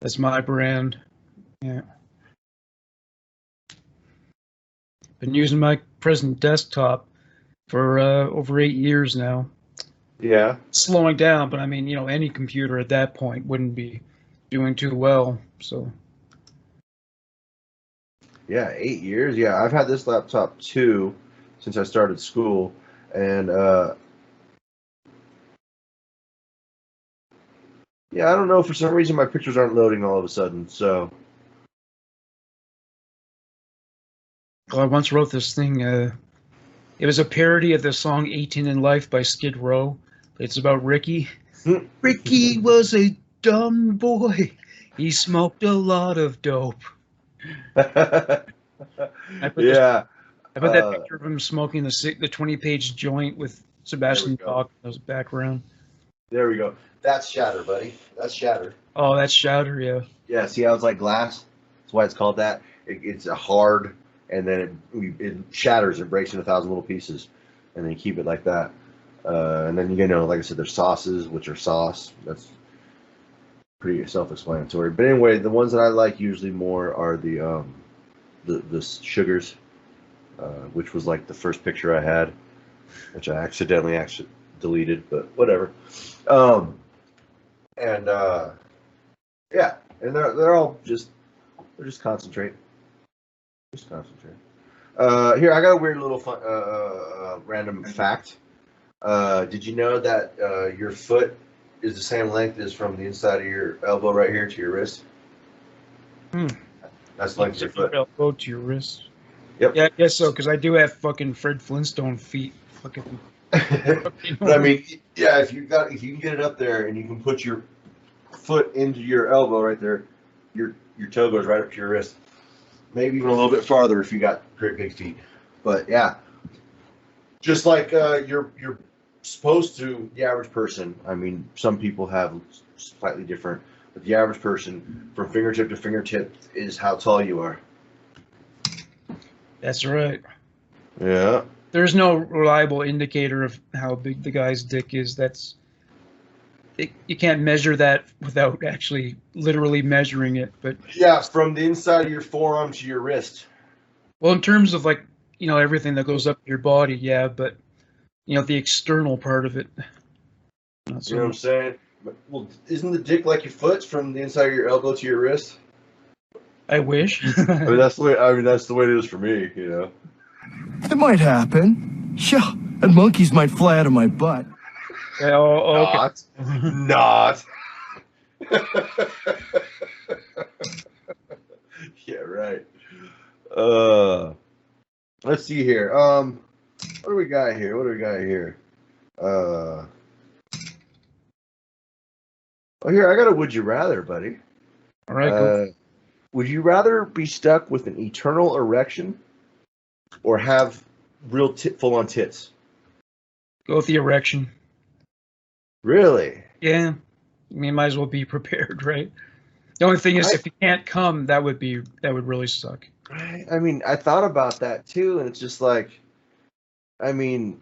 That's my brand. Yeah. Been using my present desktop for over 8 years now. Yeah. Slowing down, but I mean, any computer at that point wouldn't be doing too well. So. Yeah, 8 years. Yeah, I've had this laptop too since I started school, and yeah, I don't know. For some reason, my pictures aren't loading all of a sudden. So. Well, I once wrote this thing. It was a parody of the song 18 in Life by Skid Row. It's about Ricky. Ricky was a dumb boy. He smoked a lot of dope. I put Yeah. I put that picture of him smoking the 20-page joint with Sebastian Bach in the background. There we go. That's shatter, buddy. That's shatter. Oh, that's shatter, yeah. Yeah, see how it's like glass? That's why it's called that. It's a hard, and then it shatters. It breaks into 1,000 little pieces, and then you keep it like that. And then like I said, there's sauces, which are sauce. That's pretty self-explanatory. But anyway, the ones that I like usually more are the sugars, which was like the first picture I had, which I accidentally deleted, but whatever. Yeah, and they're all just concentrate. Just concentrate. Here, I got a weird little fun, random fact. Did you know that your foot is the same length as from the inside of your elbow right here to your wrist? That's the length of your foot. Elbow to your wrist. Yep. Yeah, I guess so, because I do have fucking Fred Flintstone feet. Fucking. But I mean, yeah, if you can get it up there and you can put your foot into your elbow right there, your toe goes right up to your wrist. Maybe even a little bit farther if you got pretty big feet. But yeah, just like you're supposed to, the average person. I mean, some people have slightly different, but the average person from fingertip to fingertip is how tall you are. That's right. Yeah. There's no reliable indicator of how big the guy's dick is. You can't measure that without actually literally measuring it. But yeah, from the inside of your forearm to your wrist. Well, in terms of everything that goes up your body, yeah, but the external part of it. Not so You know what I'm saying? Well, isn't the dick like your foot from the inside of your elbow to your wrist? I wish. I mean, that's the way it is for me. It might happen. Yeah, and monkeys might fly out of my butt. Yeah, okay. Not. Yeah, right. Let's see here. What do we got here? Oh, here, I got a would you rather, buddy. All right. Cool. Would you rather be stuck with an eternal erection or have real full-on tits? Go with the erection. Really? Yeah. I mean, might as well be prepared, right? The only thing is, if you can't come, that would really suck. I mean, I thought about that too, and it's just like, I mean,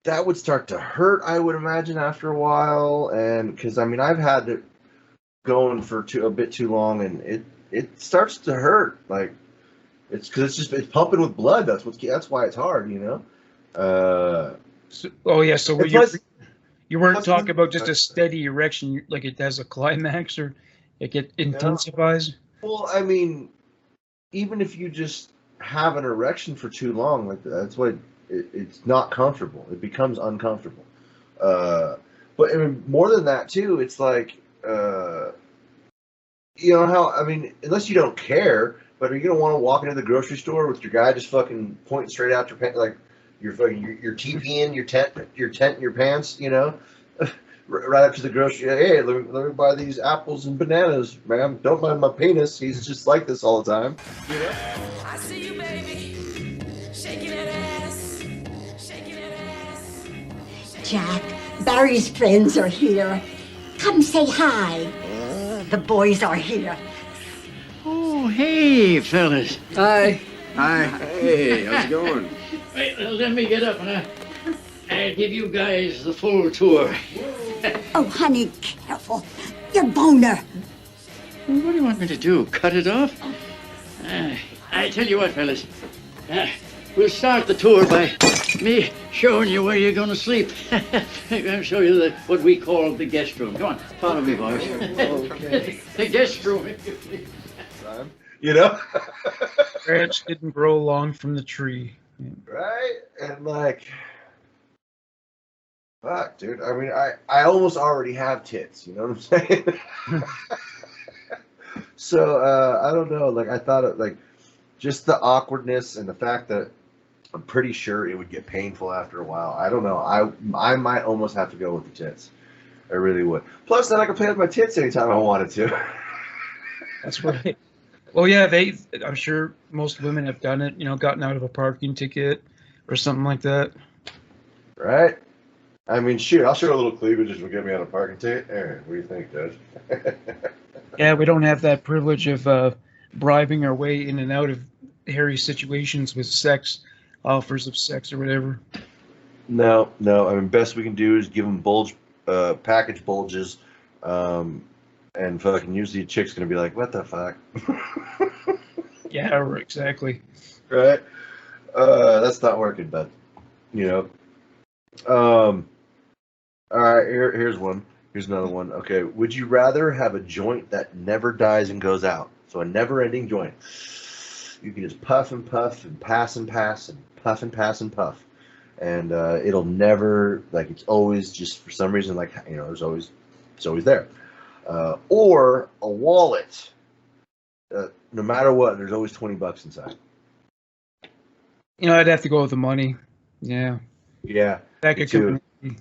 that would start to hurt, I would imagine, after a while, and because I mean, I've had it going for a bit too long, and it starts to hurt. Like, it's because it's pumping with blood. That's why it's hard, So you weren't talking about just a steady erection, like it has a climax or it intensifies? Well, I mean, even if you just have an erection for too long, like that's what it's not comfortable. It becomes uncomfortable. But I mean, more than that too, it's like, unless you don't care, but are you gonna want to walk into the grocery store with your guy just fucking pointing straight out your pants, like you're TPing your tent in your pants, right up to the grocery. Hey, let me buy these apples and bananas, ma'am. Don't mind my penis. He's just like this all the time. I see you, baby. Shaking that ass. Shaking that ass. Jack, Barry's friends are here. Come say hi. The boys are here. Oh, hey, fellas. Hi. Hi. Hey, how's it going? Wait, let me get up and I'll give you guys the full tour. Oh, honey, careful. Your boner. What do you want me to do? Cut it off? I tell you what, fellas. We'll start the tour by me showing you where you're going to sleep. I'll show you what we call the guest room. Come on, follow me, boys. Okay. The guest room. You know? Branch didn't grow long from the tree. Right? And like, fuck, dude. I mean, I almost already have tits. You know what I'm saying? So, I don't know. Like, I thought it, like, just the awkwardness and the fact that I'm pretty sure it would get painful after a while. I don't know. I might almost have to go with the tits. I really would. Plus, then I could play with my tits anytime I wanted to. That's right. Well, yeah, I'm sure most women have done it, gotten out of a parking ticket or something like that. Right? I mean, shoot, I'll show a little cleavage if will get me on a parking ticket. Aaron, what do you think, Judge? Yeah, we don't have that privilege of bribing our way in and out of hairy situations with offers of sex or whatever. No. I mean, best we can do is give them package bulges, and fucking usually a chick's gonna be like, "What the fuck?" Yeah, exactly. Right? That's not working, but all right. Here's one. Here's another one. Okay. Would you rather have a joint that never dies and goes out? So a never-ending joint. You can just puff and puff and pass and pass and puff and pass and puff, and it'll never, like, it's always just for some reason, like, it's always there. Or a wallet. No matter what, there's always $20 inside. I'd have to go with the money. Yeah. Yeah. That could come in.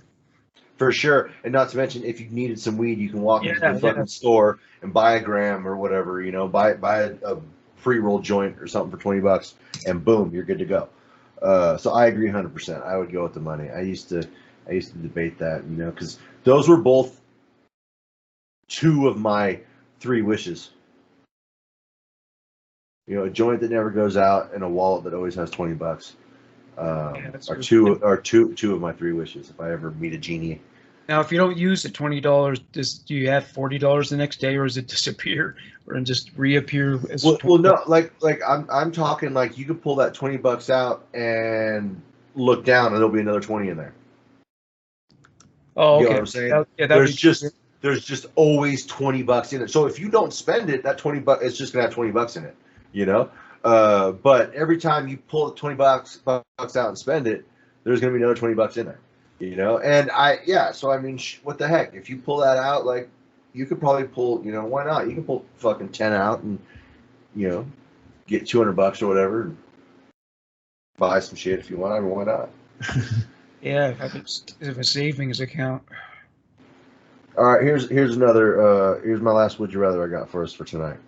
For sure. And not to mention, if you needed some weed, you can walk into the fucking store and buy a gram or whatever, buy a pre-roll joint or something for $20, and boom, you're good to go. So I agree 100%. I would go with the money. I used to debate that, because those were both two of my 3 wishes. A joint that never goes out and a wallet that always has $20. Are two of my 3 wishes if I ever meet a genie. Now, if you don't use the $20, do you have $40 the next day, or does it disappear or just reappear? Well, no, like I'm talking like you could pull that $20 out and look down, and there'll be another 20 in there. Oh, okay. You know what I'm saying? There's just always $20 in it. So if you don't spend it, that $20 it's just gonna have $20 in it. But every time you pull the $20 out and spend it, there's gonna be another $20 in there. And so I mean, what the heck? If you pull that out, like, you could probably pull, why not? You can pull fucking 10 out and, get $200 or whatever, and buy some shit if you want. I mean, why not? Yeah, have a savings account. All right, here's another. Here's my last would you rather I got for us for tonight,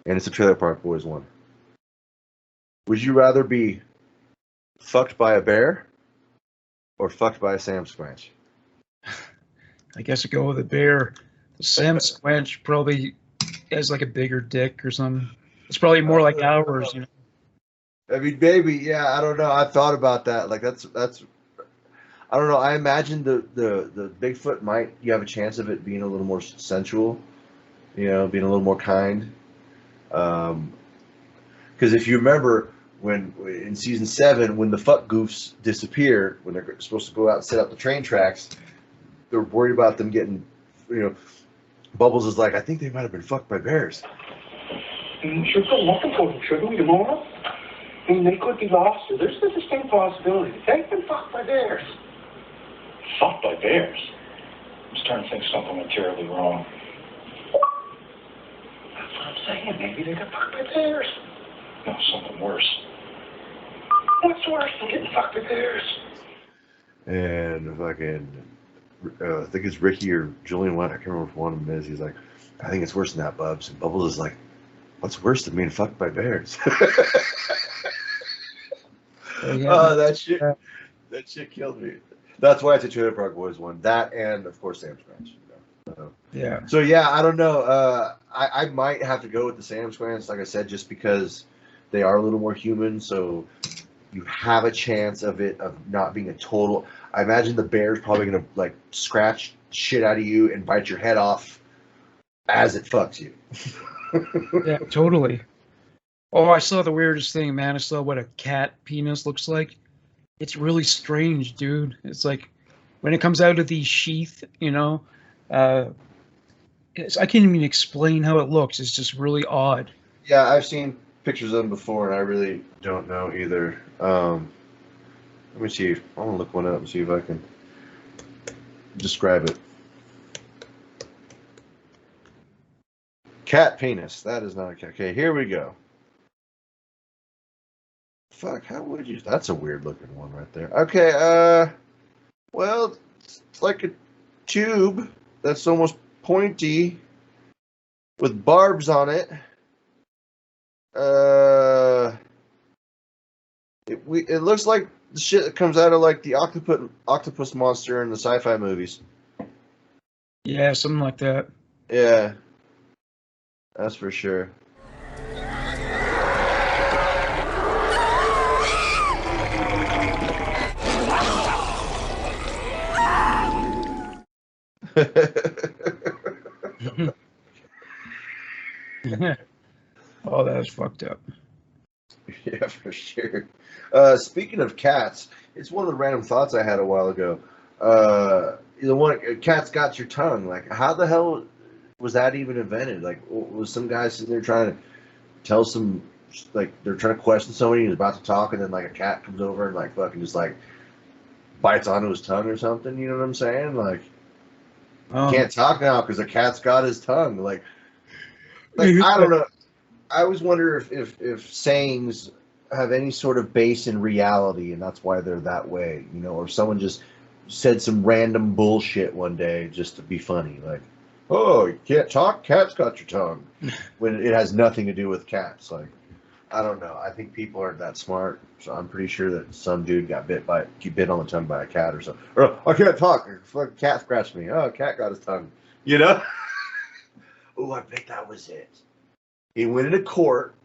and it's a Trailer Park Boys one. Would you rather be fucked by a bear or fucked by a Sam Squanch? I guess I'd go with a bear. The Sam Squanch probably has like a bigger dick or something. It's probably more like ours, I mean, maybe, yeah. I don't know. I thought about that. Like that's. I don't know. I imagine the Bigfoot you have a chance of it being a little more sensual, being a little more kind. Because if you remember when in season 7, when the fuck goofs disappear, when they're supposed to go out and set up the train tracks, they're worried about them getting, Bubbles is like, I think they might have been fucked by bears. Should go looking for them, shouldn't we, tomorrow? I mean, they could be lost, or there's a distinct possibility that they've been fucked by bears. Fucked by bears? I'm starting to think something went terribly wrong. That's what I'm saying. Maybe they got fucked by bears. No, something worse. What's worse than getting fucked by bears? And fucking, I think it's Ricky or Julian. I can't remember which one of them is. He's like, I think it's worse than that, Bubs. And Bubbles is like, what's worse than being fucked by bears? That shit killed me. That's why it's a Trailer Park Boys one. That and of course Sam Squanch. Yeah. So yeah, I don't know. I might have to go with the Sam Squanch, like I said, just because they are a little more human. So you have a chance of not being a total. I imagine the bear's probably gonna like scratch shit out of you and bite your head off as it fucks you. Yeah, totally. Oh, I saw the weirdest thing, man. I saw what a cat penis looks like. It's really strange, dude. It's like when it comes out of the sheath, uh, I can't even explain how it looks. It's just really odd. Yeah, I've seen pictures of them before, and I really don't know either. Let me see. I want to look one up and see if I can describe it. Cat penis. That is not a cat. Okay, here we go. Fuck, how would you? That's a weird looking one right there. Okay, well, it's like a tube that's almost pointy with barbs on it. It looks like the shit that comes out of like the octopus monster in the sci-fi movies. Yeah, something like that. Yeah, that's for sure. Oh, that's fucked up. Yeah, for sure. Speaking of cats, it's one of the random thoughts I had a while ago. The one, cat's got your tongue. Like, how the hell was that even invented? Like, was some guy sitting there trying to tell some, like, they're trying to question somebody, and he's about to talk, and then, like, a cat comes over and, like, fucking just, like, bites onto his tongue or something, you know what I'm saying? Like, he can't talk now because the cat's got his tongue. Like I don't know. I always wonder if sayings have any sort of base in reality, and that's why they're that way, you know, or someone just said some random bullshit one day just to be funny, like, "Oh, you can't talk? Cat's got your tongue," when it has nothing to do with cats. Like, I don't know. I think people aren't that smart, so I'm pretty sure that some dude got bit on the tongue by a cat or something. Or, I can't talk. Fucking cat scratched me. Oh, a cat got his tongue. You know? Oh, I bet that was it. He went into court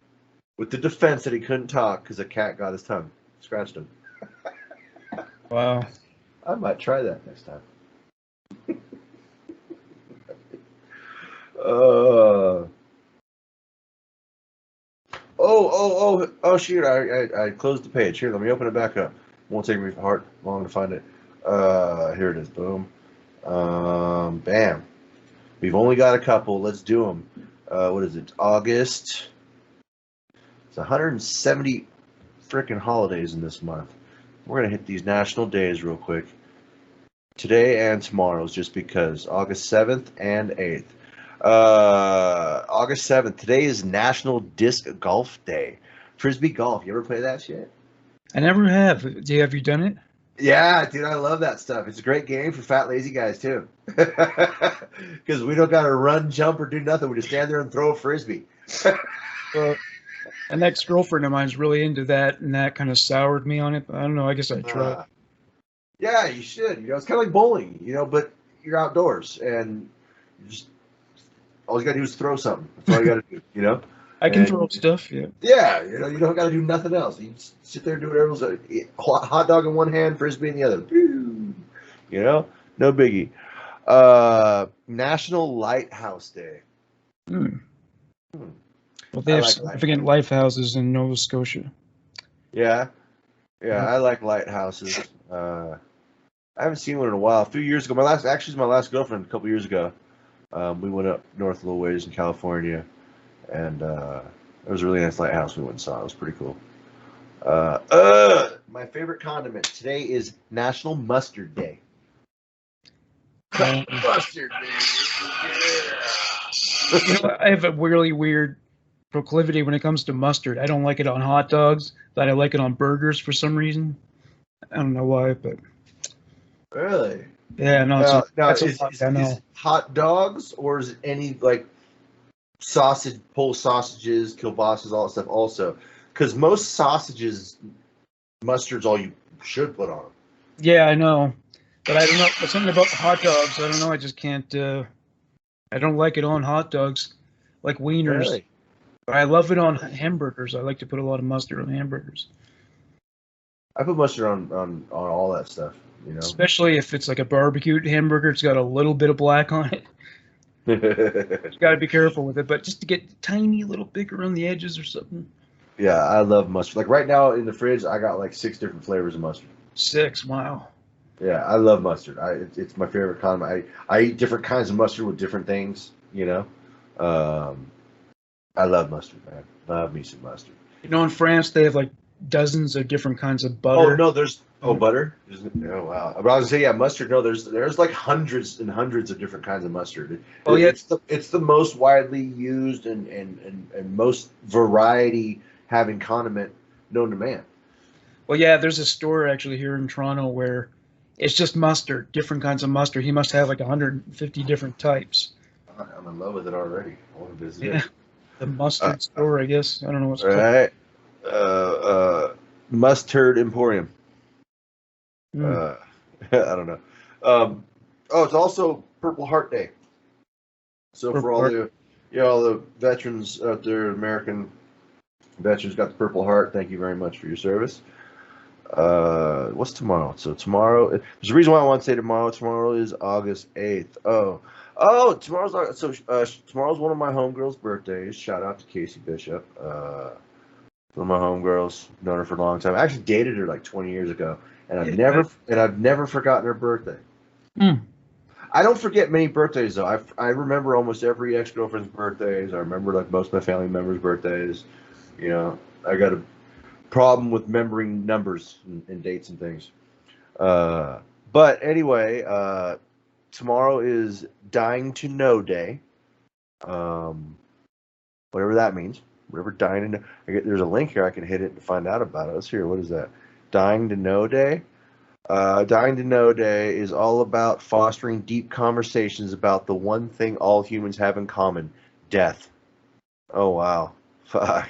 with the defense that he couldn't talk because a cat got his tongue, scratched him. Wow. I might try that next time. Oh, shoot, I closed the page. Here, let me open it back up. Won't take me long to find it. Here it is. Boom. Bam. We've only got a couple. Let's do them. What is it? August. It's 170 freaking holidays in this month. We're going to hit these national days real quick. Today and tomorrow's just because. August 7th and 8th. August 7th. Today is National Disc Golf Day. Frisbee golf. You ever play that shit? I never have. Have you done it? Yeah, dude, I love that stuff. It's a great game for fat, lazy guys, too. Because we don't got to run, jump, or do nothing. We just stand there and throw a Frisbee. Well, an ex-girlfriend of mine's really into that, and that kind of soured me on it. But I don't know. I guess I'd try. Yeah, you should. You know, it's kind of like bowling, you know, but you're outdoors, and you just all you got to do is throw something. That's all you got to do, you know? I can throw stuff, yeah. Yeah, you know, you don't got to do nothing else. You just sit there and do whatever else. Hot dog in one hand, Frisbee in the other. You know? No biggie. National Lighthouse Day. Well, they have significant lighthouses in Nova Scotia. Yeah. Yeah, I like lighthouses. I haven't seen one in a while. A few years ago, my last girlfriend a couple years ago. We went up north a little ways in California, and it was a really nice lighthouse we went and saw. It was pretty cool. My favorite condiment today is National Mustard Day. Mustard Day. Yeah. You know, I have a really weird proclivity when it comes to mustard. I don't like it on hot dogs, but I like it on burgers for some reason. I don't know why, but Really? yeah, no. Is hot dogs, or is it any like sausage, Polish sausages, kielbasas, all that stuff also? Because most sausages, mustard's all you should put on them. Yeah, I know, but I don't know. There's something about hot dogs. I don't know. I just can't. I don't like it on hot dogs, like wieners. Really? But I love it on hamburgers. I like to put a lot of mustard on hamburgers. I put mustard on all that stuff, you know. Especially if it's like a barbecued hamburger. It's got a little bit of black on it. You got to be careful with it, but just to get tiny little bit around the edges or something. Yeah, I love mustard. Like right now in the fridge, I got like 6 different flavors of mustard. 6, wow. Yeah, I love mustard. It's my favorite condiment. I eat different kinds of mustard with different things. You know, I love mustard, man. Love me some mustard. You know, in France they have like dozens of different kinds of butter. Oh no, there's butter. Oh wow. But I was gonna say mustard. No, there's like hundreds and hundreds of different kinds of mustard. Oh yeah, it's the most widely used and most variety having condiment known to man. Well, yeah, there's a store actually here in Toronto where it's just mustard, different kinds of mustard. He must have like 150 different types. I'm in love with it already. I want to visit Yeah. it. The mustard store, I guess. I don't know what's All right. Mustard Emporium. I don't know. It's also Purple Heart Day. So for all the veterans out there, American veterans got the Purple Heart. Thank you very much for your service. What's tomorrow? So tomorrow, there's a reason why I want to say tomorrow. Tomorrow is August 8th. Tomorrow's tomorrow's one of my homegirls' birthdays. Shout out to Casey Bishop. One of my homegirls, known her for a long time. I actually dated her like 20 years ago, and I've never forgotten her birthday. I don't forget many birthdays though. I remember almost every ex-girlfriend's birthdays. I remember like most of my family members' birthdays. You know, I got a problem with remembering numbers and dates and things. But anyway, tomorrow is Dying to Know Day. Whatever that means. Whatever dying to know. There's a link here. I can hit it and find out about it. Let's hear. What is that? Dying to Know Day. Dying to Know Day is all about fostering deep conversations about the one thing all humans have in common: death. Oh wow, fuck.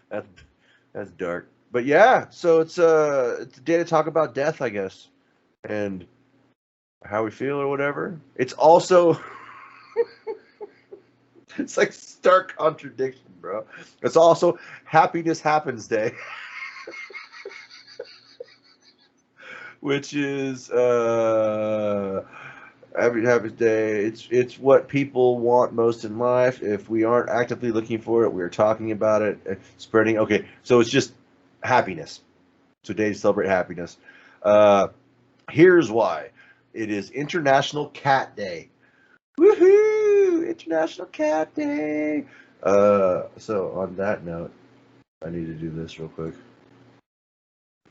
That's dark. But yeah, so it's a day to talk about death, I guess, and how we feel or whatever. It's also it's like stark contradiction, bro. It's also Happiness Happens Day. Which is Happy Day. It's what people want most in life. If we aren't actively looking for it, we're talking about it, spreading. Okay, so it's just happiness. Today to celebrate happiness. Here's why. It is International Cat Day. Woohoo! International Cat Day. So on that note, I need to do this real quick.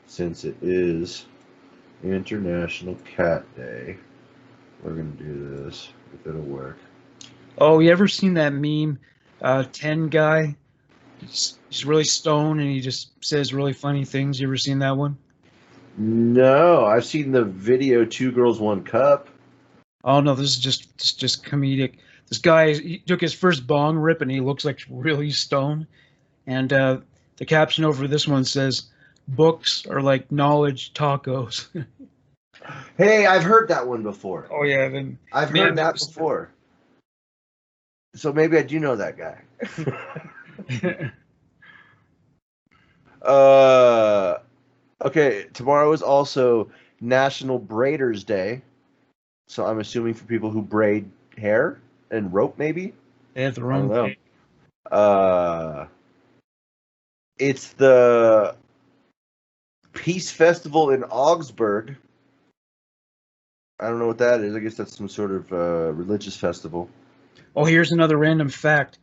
Since it is International Cat Day, we're gonna do this if it'll work. Oh, you ever seen that meme? 10 guy. He's really stoned and he just says really funny things. You ever seen that one? No, I've seen the video 2 Girls 1 Cup. Oh no, this is just comedic. This guy, he took his first bong rip and he looks like really stoned. And the caption over this one says, "Books are like knowledge tacos." Hey, I've heard that one before. Oh yeah, I've heard that before. So maybe I do know that guy. Okay, tomorrow is also National Braiders Day. So I'm assuming for people who braid hair and rope, maybe? They have the wrong thing. It's the Peace Festival in Augsburg. I don't know what that is. I guess that's some sort of religious festival. Oh, here's another random fact.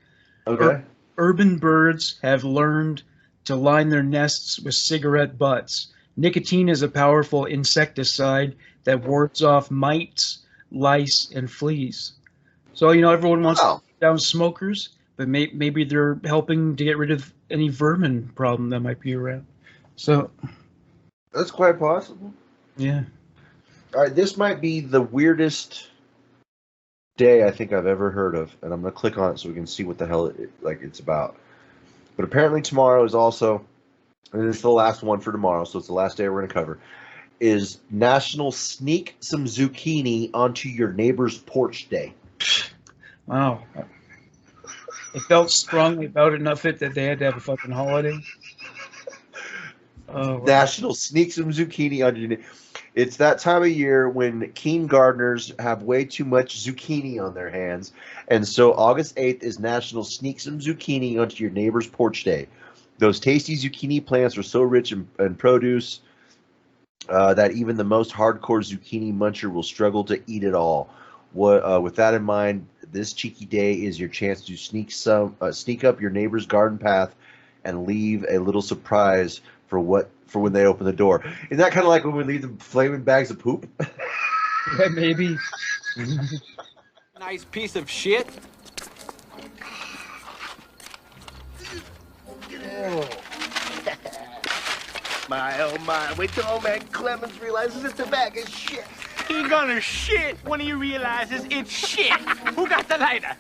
Okay. Urban birds have learned to line their nests with cigarette butts. Nicotine is a powerful insecticide that wards off mites, lice, and fleas. So, you know, everyone wants to put down smokers, but maybe they're helping to get rid of any vermin problem that might be around. So that's quite possible. Yeah. All right, this might be the weirdest day I think I've ever heard of, and I'm gonna click on it so we can see what the hell it's about. But apparently tomorrow is also, and it's the last one for tomorrow, so it's the last day we're gonna cover, is National Sneak Some Zucchini Onto Your Neighbor's Porch Day. Wow. They felt strongly about it enough that they had to have a fucking holiday. National Sneak Some Zucchini Onto Your Neighbor. It's that time of year when keen gardeners have way too much zucchini on their hands, and so August 8th is National Sneak Some Zucchini Onto Your Neighbor's Porch Day. Those tasty zucchini plants are so rich in produce that even the most hardcore zucchini muncher will struggle to eat it all. With that in mind, this cheeky day is your chance to sneak up your neighbor's garden path and leave a little surprise for when they open the door. Isn't that kind of like when we leave the flaming bags of poop? Yeah, maybe. Nice piece of shit. My, oh my, wait till old man Clemens realizes it's a bag of shit. He gonna shit when he realizes it's shit. Who got the lighter?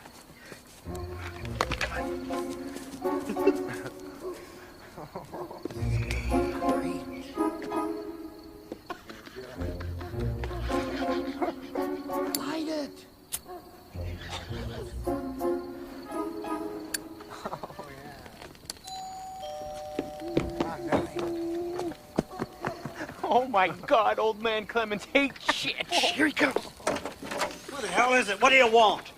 Light it. Oh my God, old man Clemens hates shit. Here he comes. What the hell is it? What do you want?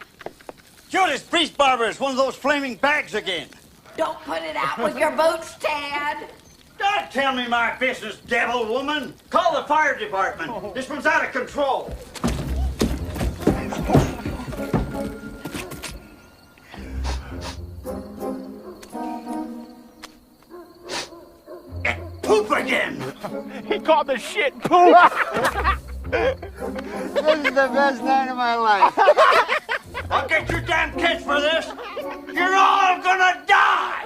Judas Priest Barber is one of those flaming bags again. Don't put it out with your boots, Tad. Don't tell me my business, devil woman. Call the fire department. This one's out of control. Poop again. He called the shit poop. This is the best night of my life. I'll get you damn kids for this. You're all gonna die.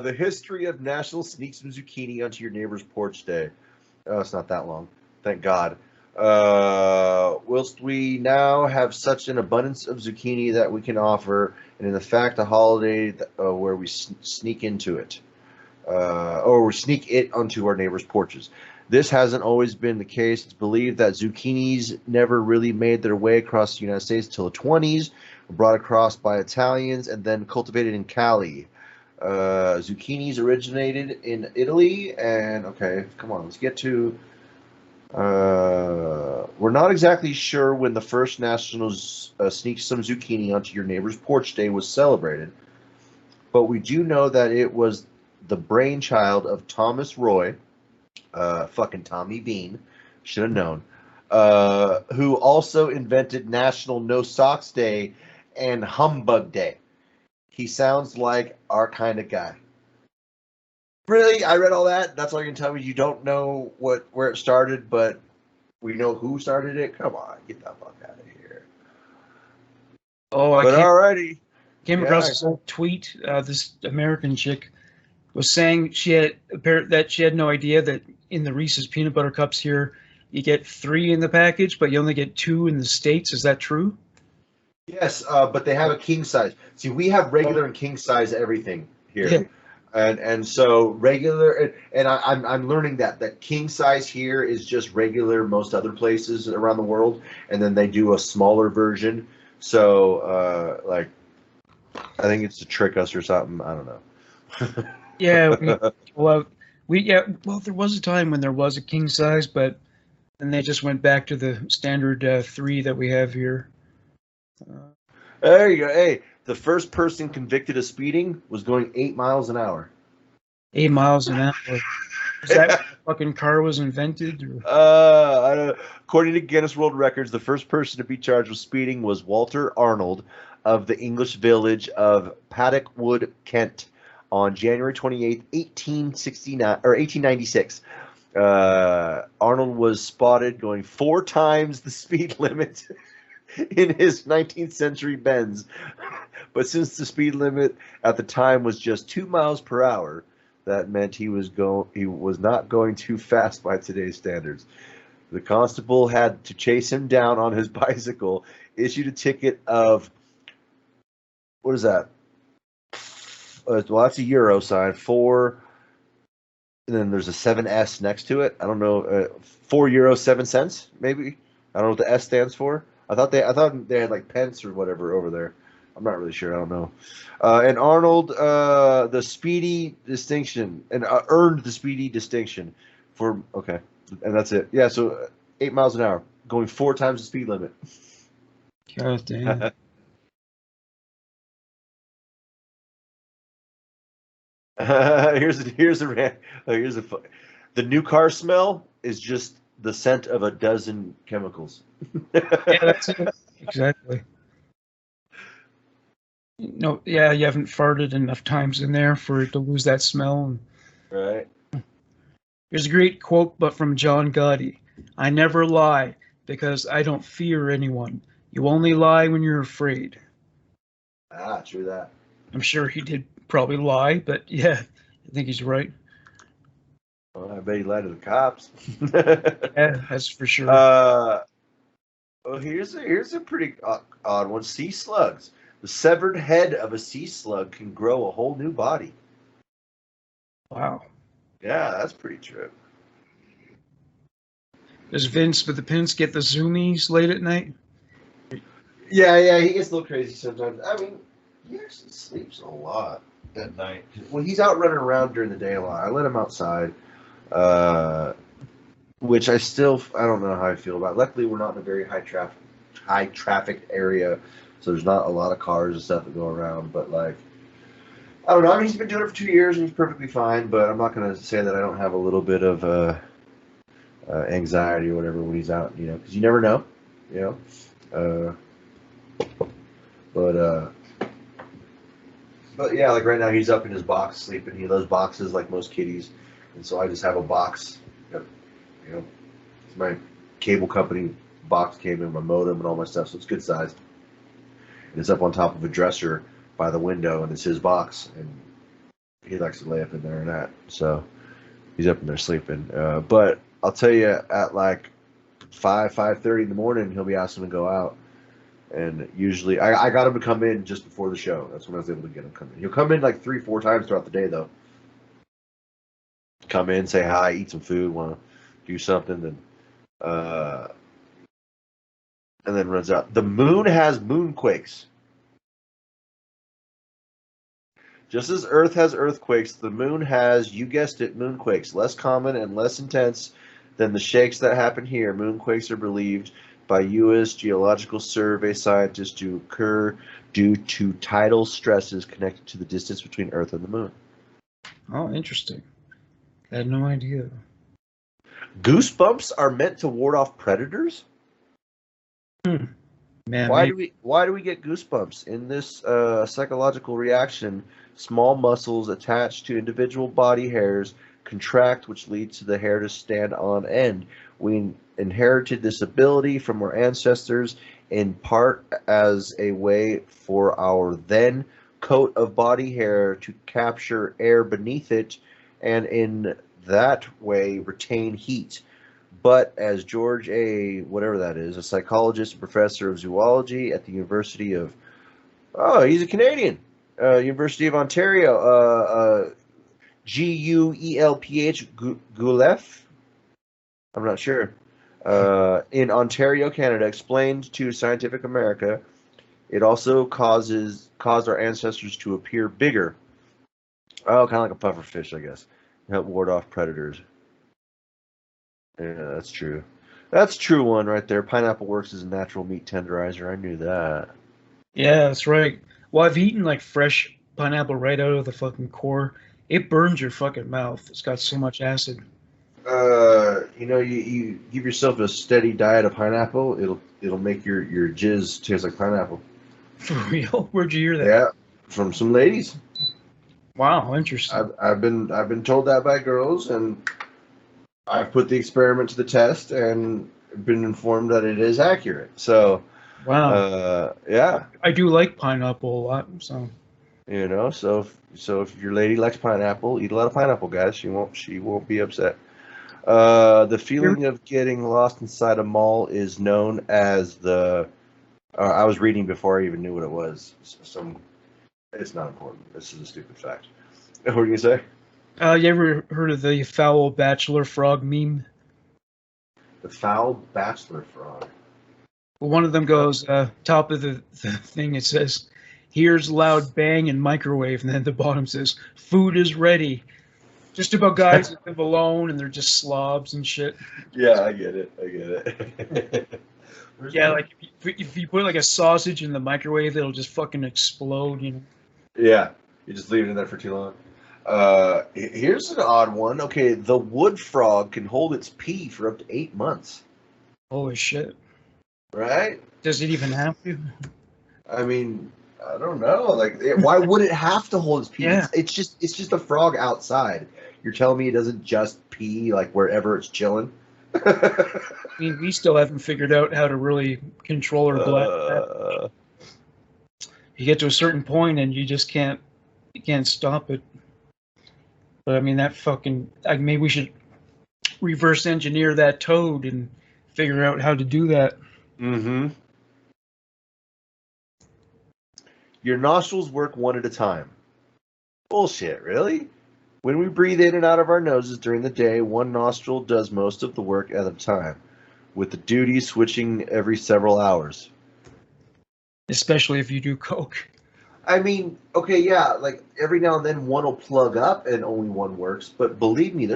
The history of National Sneak Some Zucchini Onto Your Neighbor's Porch Day. Oh, it's not that long. Thank God. Whilst we now have such an abundance of zucchini that we can offer, and in fact a holiday where we sneak into it, or we sneak it onto our neighbors' porches. This hasn't always been the case. It's believed that zucchinis never really made their way across the United States until the 20s, were brought across by Italians and then cultivated in Cali. Zucchinis originated in Italy, and okay, come on, let's get to. We're not exactly sure when the first National Sneak Some Zucchini Onto Your Neighbor's Porch Day was celebrated, but we do know that it was the brainchild of Thomas Roy, fucking Tommy Bean, should have known, who also invented National No Socks Day and Humbug Day. He sounds like our kind of guy. Really? I read all that? That's all you can tell me? You don't know where it started, but we know who started it? Come on, get the fuck out of here. Oh, alrighty. Came across this old tweet. This American chick was saying she had no idea that in the Reese's peanut butter cups here, you get 3 in the package, but you only get 2 in the States. Is that true? Yes, but they have a king size. See, we have regular and king size everything here. Yeah. And so regular, and I'm learning that king size here is just regular most other places around the world, and then they do a smaller version. So like, I think it's to trick us or something. I don't know. Yeah. Well, there was a time when there was a king size, but then they just went back to the standard 3 that we have here. There you go. Hey, the first person convicted of speeding was going 8 miles an hour. 8 miles an hour. Is that when the fucking car was invented? Or? I don't know. According to Guinness World Records, the first person to be charged with speeding was Walter Arnold of the English village of Paddockwood, Kent, on January 28th, 1896. Arnold was spotted going 4 times the speed limit in his 19th century Benz. But since the speed limit at the time was just 2 miles per hour, that meant he was not going too fast by today's standards. The constable had to chase him down on his bicycle, issued a ticket of, what is that? Well, that's a euro sign. 4, and then there's a 7S next to it. I don't know, €4, 7 cents, maybe. I don't know what the S stands for. I thought they had like pence or whatever over there. I'm not really sure. I don't know. And Arnold, the speedy distinction, and earned the speedy distinction Okay, and that's it. Yeah, so 8 miles an hour, going 4 times the speed limit. God damn. Here's the new car smell is just the scent of a dozen chemicals. Yeah, that's it. Exactly. No, yeah, you haven't farted enough times in there for it to lose that smell. Right. Here's a great quote, but from John Gotti. I never lie because I don't fear anyone. You only lie when you're afraid. Ah, true that. I'm sure he did probably lie, but yeah, I think he's right. Well, I bet he lied to the cops. Yeah, that's for sure. Well, here's a pretty odd one. Sea slugs. The severed head of a sea slug can grow a whole new body. Wow. Yeah, that's pretty true. Does Vince with the pins get the zoomies late at night? Yeah, he gets a little crazy sometimes. I mean, he actually sleeps a lot at night. Well, he's out running around during the day a lot. I let him outside, which I don't know how I feel about. Luckily, we're not in a very high traffic area, so there's not a lot of cars and stuff that go around. But like, I don't know. I mean, he's been doing it for 2 years and he's perfectly fine. But I'm not gonna say that I don't have a little bit of anxiety or whatever when he's out, because you never know, But yeah, like right now he's up in his box sleeping. He loves boxes like most kitties, and so I just have a box. It's my cable company box came in my modem and all my stuff, so it's good size. And it's up on top of a dresser by the window, and it's his box, and he likes to lay up in there and that. So he's up in there sleeping. But I'll tell you, at like 5:30 in the morning, he'll be asking to go out. And usually, I got him to come in just before the show. That's when I was able to get him to come in. He'll come in like 3-4 times throughout the day, though. Come in, say hi, eat some food, want to do something, and then runs out. The moon has moonquakes. Just as Earth has earthquakes, the moon has, you guessed it, moonquakes. Less common and less intense than the shakes that happen here. Moonquakes are believed by U.S. Geological Survey scientists to occur due to tidal stresses connected to the distance between Earth and the moon. Oh, interesting. I had no idea. Goosebumps are meant to ward off predators? Man, why do we get goosebumps? In this psychological reaction, small muscles attached to individual body hairs contract, which leads to the hair to stand on end. We inherited this ability from our ancestors in part as a way for our then coat of body hair to capture air beneath it and in that way retain heat. But as George A. whatever that is, a psychologist and professor of zoology at the University of, he's a Canadian, University of Ontario, Guelph, Guelph, I'm not sure, in Ontario, Canada, explained to Scientific America, it also caused our ancestors to appear bigger. Oh, kind of like a puffer fish, I guess. Help ward off predators. Yeah, that's true. That's true one right there. Pineapple works as a natural meat tenderizer. I knew that. Yeah, that's right. Well, I've eaten like fresh pineapple right out of the fucking core. It burns your fucking mouth. It's got so much acid. You give yourself a steady diet of pineapple, it'll make your jizz taste like pineapple. For real? Where'd you hear that? Yeah, from some ladies. Wow, interesting. I've been told that by girls, and I've put the experiment to the test and been informed that it is accurate. So, wow. Yeah. I do like pineapple a lot, so. So if your lady likes pineapple, eat a lot of pineapple, guys. She won't be upset. The feeling of getting lost inside a mall is known as the. I was reading before I even knew what it was. It's not important. This is a stupid fact. What were you gonna say? You ever heard of the foul bachelor frog meme? The foul bachelor frog. Well, one of them goes, top of the thing, it says, here's loud bang and microwave, and then the bottom says, food is ready. Just about guys that live alone and they're just slobs and shit. Yeah, I get it. Yeah, like if you put like a sausage in the microwave, it'll just fucking explode, you know. Yeah, you just leave it in there for too long. Here's an odd one. Okay, the wood frog can hold its pee for up to 8 months. Holy shit. Right? Does it even have to? I mean, I don't know. Like, why would it have to hold its pee? Yeah. It's just a frog outside. You're telling me it doesn't just pee like wherever it's chilling? I mean, we still haven't figured out how to really control our bladder. You get to a certain point and you just can't stop it. But I mean, that fucking, like, maybe we should reverse engineer that toad and figure out how to do that. Mm-hmm. Your nostrils work one at a time. Bullshit, really? When we breathe in and out of our noses during the day, one nostril does most of the work at a time, with the duty switching every several hours. Especially if you do coke. I mean, okay, yeah, like every now and then one will plug up and only one works, but believe me,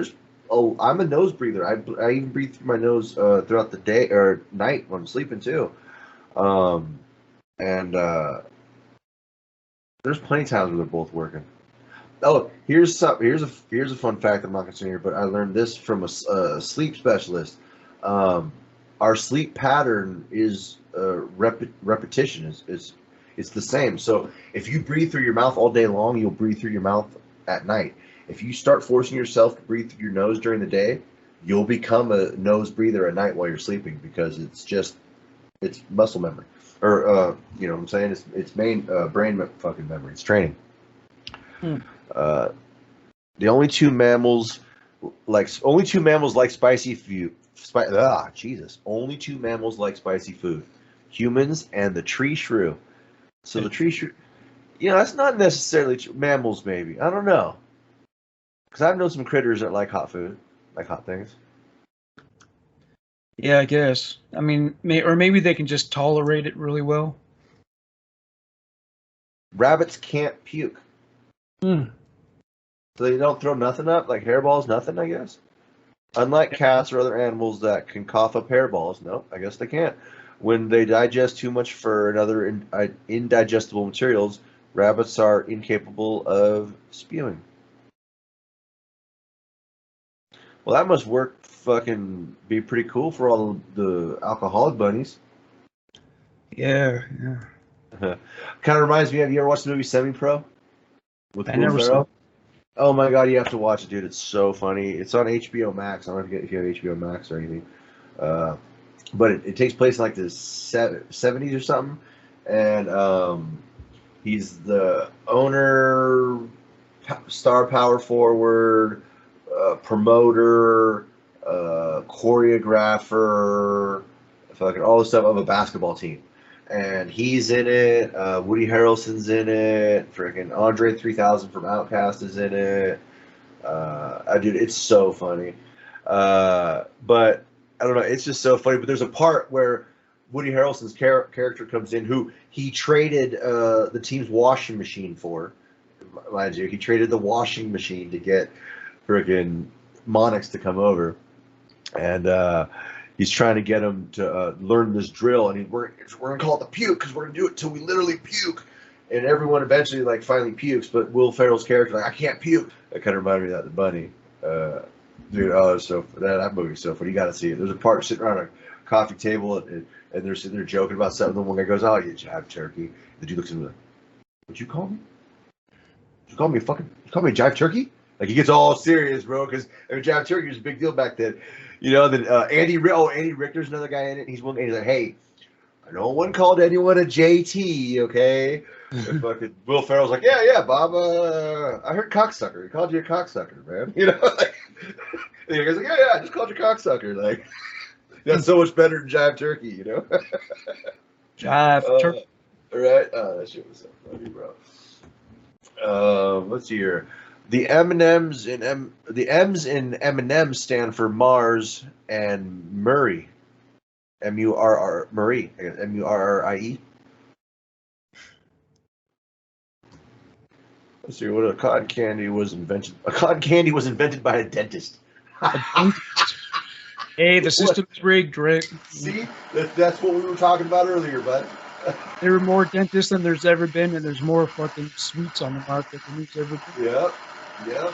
I'm a nose breather. I even breathe through my nose throughout the day or night when I'm sleeping too. And there's plenty of times where they're both working. Oh, here's a fun fact I'm not going to say here, but I learned this from a sleep specialist. Our sleep pattern is repetition. It's the same. So if you breathe through your mouth all day long, you'll breathe through your mouth at night. If you start forcing yourself to breathe through your nose during the day, you'll become a nose breather at night while you're sleeping because it's muscle memory, or you know what I'm saying? It's brain fucking memory. It's training. The only two mammals like spicy food. Only two mammals like spicy food: humans and the tree shrew. So the tree shrew, that's not necessarily mammals. Maybe, I don't know, because I've known some critters that like hot food, like hot things. Yeah, I guess. I mean, maybe they can just tolerate it really well. Rabbits can't puke. Hmm. So they don't throw nothing up, like hairballs, nothing, I guess. Unlike cats or other animals that can cough up hairballs, no, I guess they can't. When they digest too much fur and other indigestible materials, rabbits are incapable of spewing. Well, that must be pretty cool for all the alcoholic bunnies. Yeah. Kind of reminds me of, you ever watched the movie Semi-Pro? With I Will never Ferrell? saw. Oh my god, you have to watch it, dude. It's so funny. It's on HBO Max. I don't know if you have HBO Max or anything. But it takes place in like the 70s or something. And he's the owner, star power forward, promoter, choreographer, fucking all the stuff of a basketball team. And he's in it. Woody Harrelson's in it. Freaking Andre 3000 from Outkast is in it. Dude, it's so funny. But I don't know. It's just so funny. But there's a part where Woody Harrelson's character comes in, who he traded the team's washing machine for. Mind you, he traded the washing machine to get freaking Monix to come over, and he's trying to get him to learn this drill. And we're gonna call it the puke, because we're gonna do it till we literally puke. And everyone eventually finally pukes, but Will Ferrell's character I can't puke. That kind of reminded me of that, the bunny. Dude, that movie's so funny. You got to see it. There's a part sitting around a coffee table, and they're sitting there joking about something. The one guy goes, "Oh, you jive turkey." The dude looks at him like, "What'd you call me? You call me a jive turkey?" Like, he gets all serious, bro, because jive turkey was a big deal back then. Then Andy Richter's another guy in it. He's like, "Hey, no one called anyone a JT, okay?" And fucking Will Ferrell's like, yeah, Bob. I heard cocksucker. He called you a cocksucker, man. And the guy's like, yeah, I just called you cocksucker. Like, that's so much better than jive turkey, Jive turkey. Right? Oh, that shit was so funny, bro. Let's see here. The M's in M&M stand for Mars and Murray. M-U-R-R Murray. M-U-R-R-I-E. Let's see what a cotton candy was invented. A cotton candy was invented by a dentist. Hey, the system's rigged, Rick. See, that's what we were talking about earlier, bud. There are more dentists than there's ever been, and there's more fucking sweets on the market than there's ever been. Yep, yep.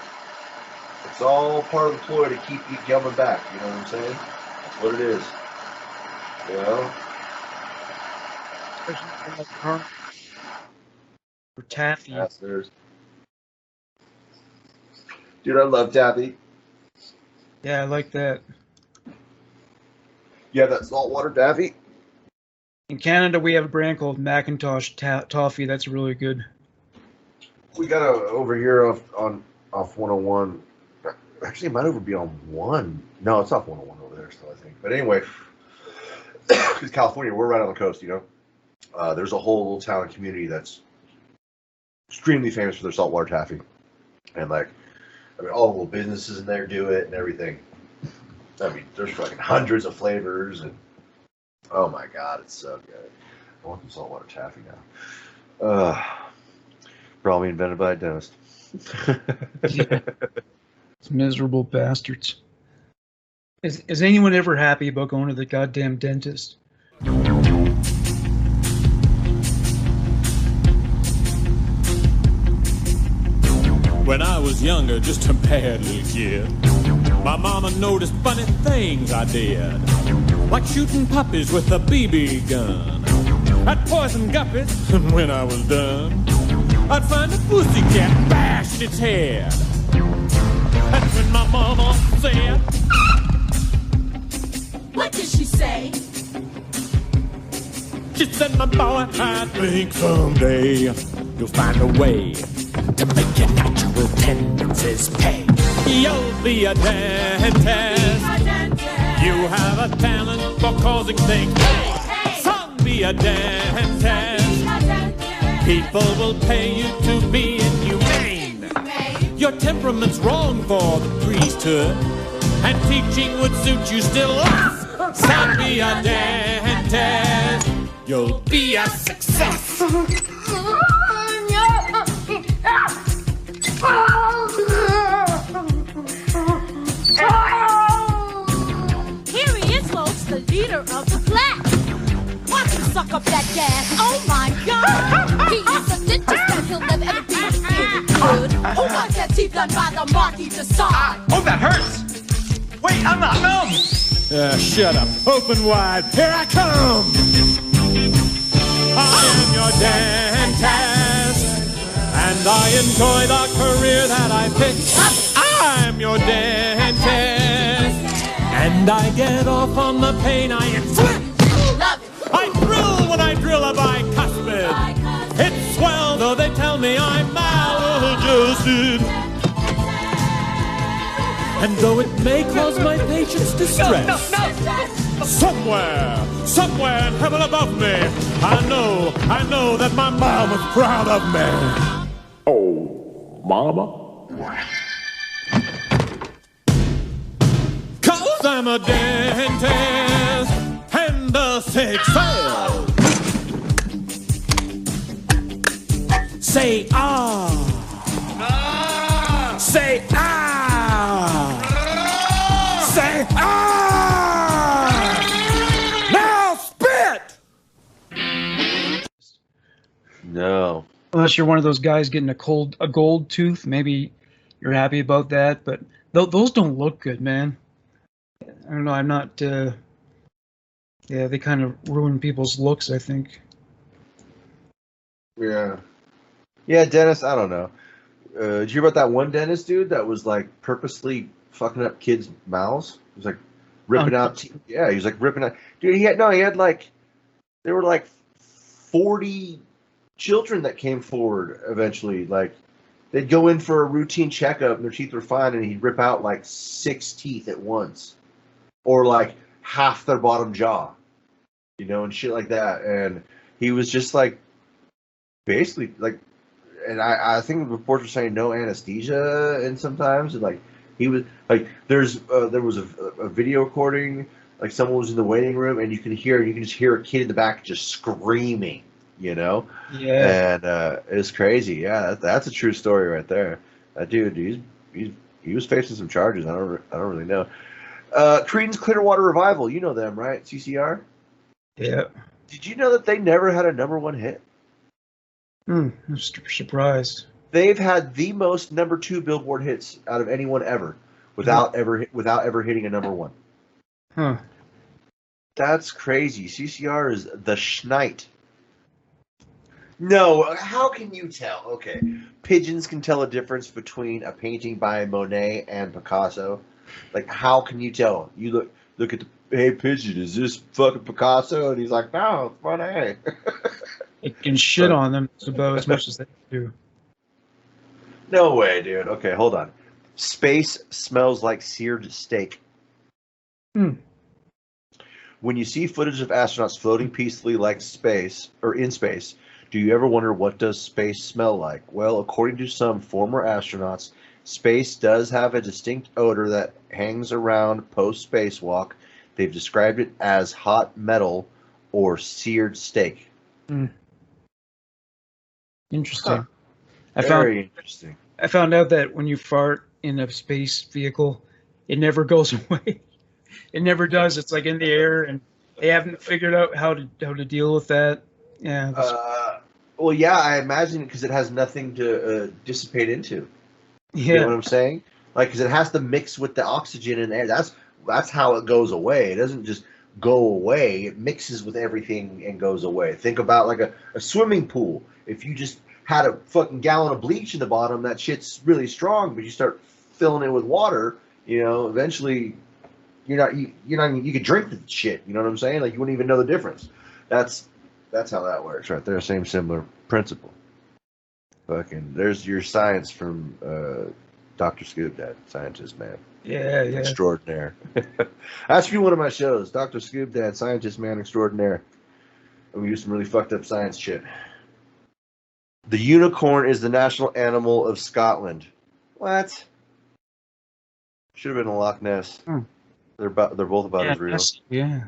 It's all part of the ploy to keep you coming back. You know what I'm saying? That's what it is. You know? Especially for like carnival. Or taffy. Yes, dude, I love taffy. Yeah, I like that. Yeah, that saltwater taffy. In Canada, we have a brand called Macintosh Toffee. That's really good. We got over here off 101. Actually, it might over be on 1. No, it's off 101 over there still, I think. But anyway, because California, we're right on the coast, you know. There's a whole little town and community that's extremely famous for their saltwater taffy. And, like, I mean, all the little businesses in there do it and everything. I mean, there's fucking hundreds of flavors, and oh my god, it's so good. I want some saltwater taffy now. Probably invented by a dentist. Yeah. It's miserable bastards. Is anyone ever happy about going to the goddamn dentist? When I was younger, just a bad little kid, my mama noticed funny things I did, like shooting puppies with a BB gun. I'd poison guppies, and when I was done, I'd find a pussycat and bash its head. That's when my mama said, What did she say? she said, my boy, I think someday you'll find a way to make your natural tendencies pay. You'll be a dentist. You have a talent for causing things. Hey, son, be a dentist. People will pay you to be inhumane. Your temperament's wrong for the priesthood, and teaching would suit you still less. Son, be a dentist. You'll be a success. Here he is, folks, the leader of the class. Watch him suck up that gas. Oh my God! He is a dentist and he'll never ever be any good. Who wants their teeth done by the Marquis de Sade? Oh, that hurts! Wait, I'm not numb! Shut up. Open wide. Here I come. I am your dentist, and I enjoy the career that I picked. I'm your dentist, and I get off on the pain I inflict. I thrill when I drill a bicuspid. It's swell, though they tell me I'm maladjusted. And though it may cause my patients distress, somewhere in heaven above me, I know that my mom is proud of me. Oh, mama? 'Cause I'm a dentist and the six cells say ah, say ah, say ah. Now spit. No. Unless you're one of those guys getting a gold tooth, maybe you're happy about that. But those don't look good, man. I don't know. I'm not. Yeah, they kind of ruin people's looks, I think. Yeah. Yeah, dentist, I don't know. Did you hear about that one dentist dude that was like purposely fucking up kids' mouths? He was like ripping out teeth. Yeah, he was like ripping out. Dude, he had like, there were like 40 children that came forward eventually. Like, they'd go in for a routine checkup and their teeth were fine, and he'd rip out like 6 teeth at once. Or like half their bottom jaw. You know, and shit like that. And he was just like, basically, like, and I think the reports were saying no anesthesia, and sometimes, and like he was like, there was a video recording, like someone was in the waiting room, and you can just hear a kid in the back just screaming, you know? Yeah. And it's crazy. Yeah, that's a true story right there. That dude, he was facing some charges. I don't really know. Creedence Clearwater Revival, you know them, right? CCR. Yeah. Did you know that they never had a #1 hit? I'm surprised. They've had the most #2 Billboard hits out of anyone ever, without ever hitting a #1. Huh. That's crazy. CCR is the schneid. No, how can you tell? Okay, pigeons can tell a difference between a painting by Monet and Picasso. Like, how can you tell? You look at the, hey, pigeon, is this fucking Picasso? And he's like, no, it's Monet. It can shit on them about as much as they do. No way, dude. Okay, hold on. Space smells like seared steak. When you see footage of astronauts floating peacefully like space or in space, do you ever wonder what does space smell like? Well, according to some former astronauts, space does have a distinct odor that hangs around post-spacewalk. They've described it as hot metal or seared steak. Interesting. Huh. Very interesting. I found out that when you fart in a space vehicle, it never goes away. It never does. It's like in the air, and they haven't figured out how to deal with that. Yeah. Well, yeah, I imagine because it has nothing to dissipate into. Yeah. You know what I'm saying? Like, because it has to mix with the oxygen in the air. That's how it goes away. It doesn't just go away. It mixes with everything and goes away. Think about like a swimming pool. If you just had a fucking gallon of bleach in the bottom, that shit's really strong. But you start filling it with water, eventually you could drink the shit. You know what I'm saying? Like, you wouldn't even know the difference. That's how that works right there. Same similar principle. Fucking, there's your science from Dr. Scoop Dad, scientist man. Yeah. Extraordinaire. That should be one of my shows, Dr. Scoop Dad, scientist man extraordinaire. And we do some really fucked up science shit. The unicorn is the national animal of Scotland. What? Should have been a Loch Ness. They're both about as real. Yeah.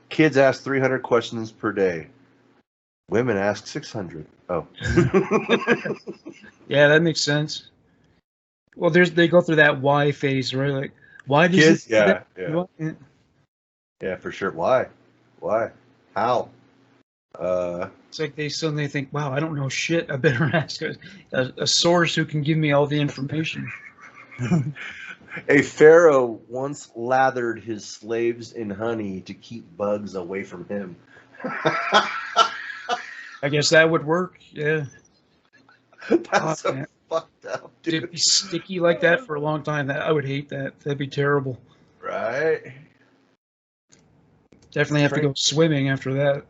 Kids ask 300 questions per day. Women ask 600. Oh. Yeah, that makes sense. Well, they go through that why phase, right? Like, why does Kids? it? Yeah. Yeah, for sure. Why? How? It's like they suddenly think, wow, I don't know shit. I better ask a source who can give me all the information. A pharaoh once lathered his slaves in honey to keep bugs away from him. I guess that would work. Yeah. That's so fucked up, dude. It'd be sticky like that for a long time. I would hate that. That'd be terrible. Right? Definitely have to go swimming after that.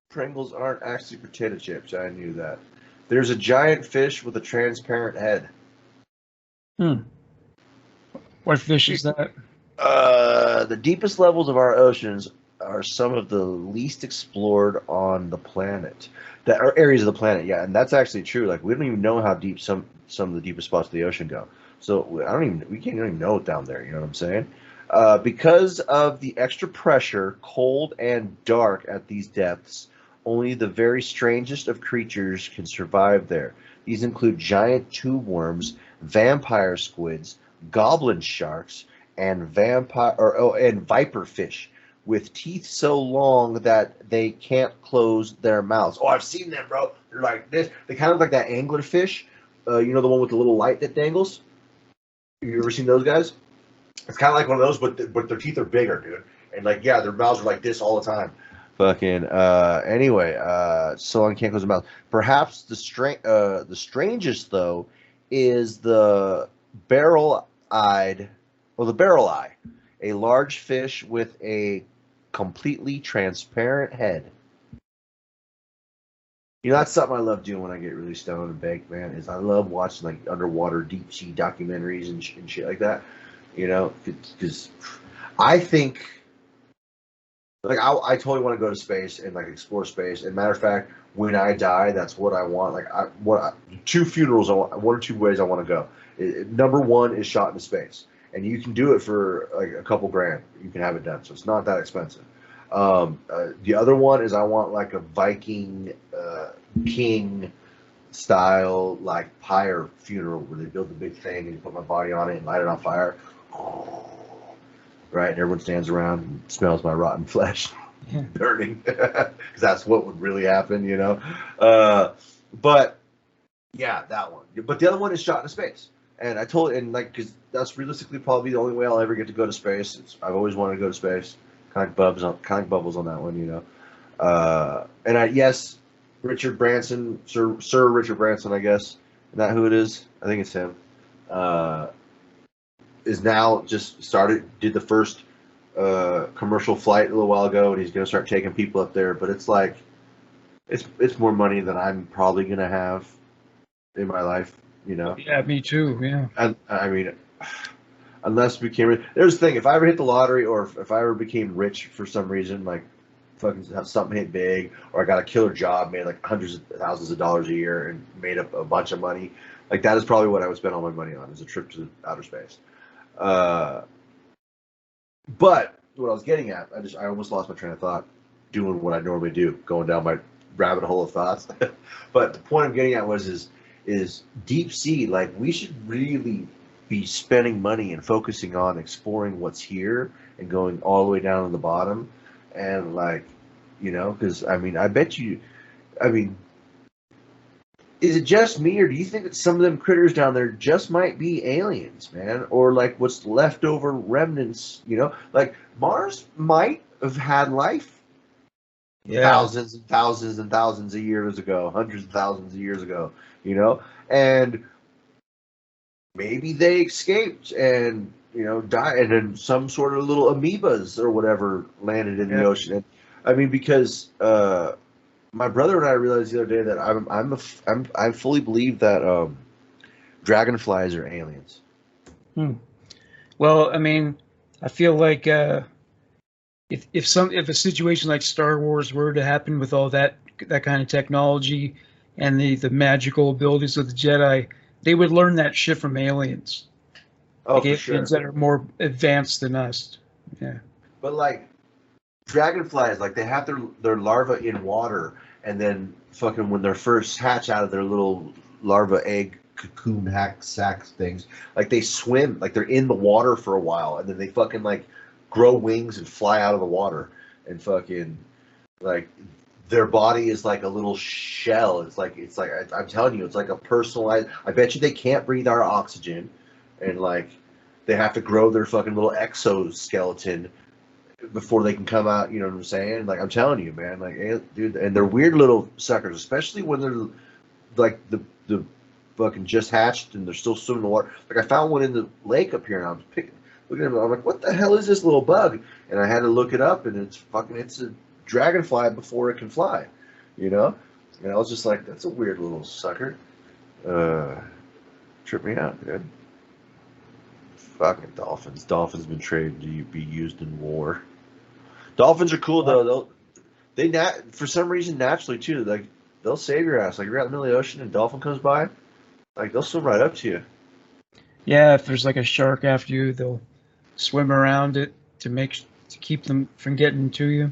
Pringles aren't actually potato chips. I knew that. There's a giant fish with a transparent head. What fish is that? The deepest levels of our oceans are some of the least explored on the planet. That are areas of the planet, yeah, and that's actually true. Like, we don't even know how deep some of the deepest spots of the ocean go. So we can't even know it down there. You know what I'm saying? Because of the extra pressure, cold and dark at these depths, only the very strangest of creatures can survive there. These include giant tube worms, vampire squids, goblin sharks, and viper fish with teeth so long that they can't close their mouths. Oh, I've seen them, bro. They're like this. They kind of look like that anglerfish. The one with the little light that dangles. You ever seen those guys? It's kind of like one of those, but their teeth are bigger, dude. And their mouths are like this all the time. Fucking. Anyway, so long can't close their mouth. Perhaps the strangest though is the barrel eye, a large fish with a completely transparent head. That's something I love doing when I get really stoned and baked, man. Is I love watching like underwater deep sea documentaries and shit like that. Because I think I totally want to go to space and explore space. And matter of fact, when I die, that's what I want. Two funerals. One or two ways I want to go. Number one is shot into space. And you can do it for a couple grand. You can have it done, so it's not that expensive. The other one is I want like a Viking king style like pyre funeral where they build the big thing and you put my body on it and light it on fire. Right, and everyone stands around and smells my rotten flesh burning, because that's what would really happen, you know. But yeah, that one. But the other one is shot into space, and I told, and like, because that's realistically probably the only way I'll ever get to go to space. I've always wanted to go to space. Kind of bubbles on that one, you know. And yes, Richard Branson, Sir Richard Branson, I guess. Isn't that who it is? I think it's him. Is now just did the first commercial flight a little while ago, and he's going to start taking people up there. But it's like, it's more money than I'm probably going to have in my life, you know. Yeah, me too. Yeah. And I mean, unless we became, there's the thing. If I ever hit the lottery, or if I ever became rich for some reason, like fucking have something hit big, or I got a killer job, made like hundreds of thousands of dollars a year, and made up a bunch of money, like that is probably what I would spend all my money on, is a trip to outer space. But what I was getting at, I almost lost my train of thought doing what I normally do, going down my rabbit hole of thoughts. But the point I'm getting at is deep sea. Like, we should really be spending money and focusing on exploring what's here and going all the way down to the bottom. And like, you know, because I mean, is it just me, or do you think that some of them critters down there just might be aliens, man? Or like what's leftover remnants, you know? Like Mars might have had life thousands and thousands and thousands of years ago, hundreds of thousands of years ago, you know? And maybe they escaped and, you know, died, and then some sort of little amoebas or whatever landed in the ocean. And, I mean, because my brother and I realized the other day that I fully believe that dragonflies are aliens. Well, I mean, I feel like if a situation like Star Wars were to happen with all that kind of technology and the magical abilities of the Jedi, they would learn that shit from aliens. Oh, like for aliens sure. that are more advanced than us. Yeah. But like dragonflies, like they have their larvae in water, and then fucking when they're first hatch out of their little larva egg cocoon sack things, like they swim, like they're in the water for a while, and then they fucking like grow wings and fly out of the water, and fucking like their body is like a little shell. It's like I'm telling you, it's like a personalized. I bet you they can't breathe our oxygen, and like they have to grow their fucking little exoskeleton before they can come out, you know what I'm saying? Like, I'm telling you, man, like, dude, and they're weird little suckers, especially when they're like the fucking just hatched and they're still swimming in the water. Like, I found one in the lake up here, and I was looking at it, I'm like, what the hell is this little bug? And I had to look it up, and it's a dragonfly before it can fly, you know? And I was just like, that's a weird little sucker. Tripped me out, dude. Fucking dolphins. Dolphins been trained to be used in war. Dolphins are cool though. They for some reason naturally too. Like they'll save your ass. Like you're out in the middle of the ocean and a dolphin comes by, like they'll swim right up to you. Yeah, if there's like a shark after you, they'll swim around it to keep them from getting to you.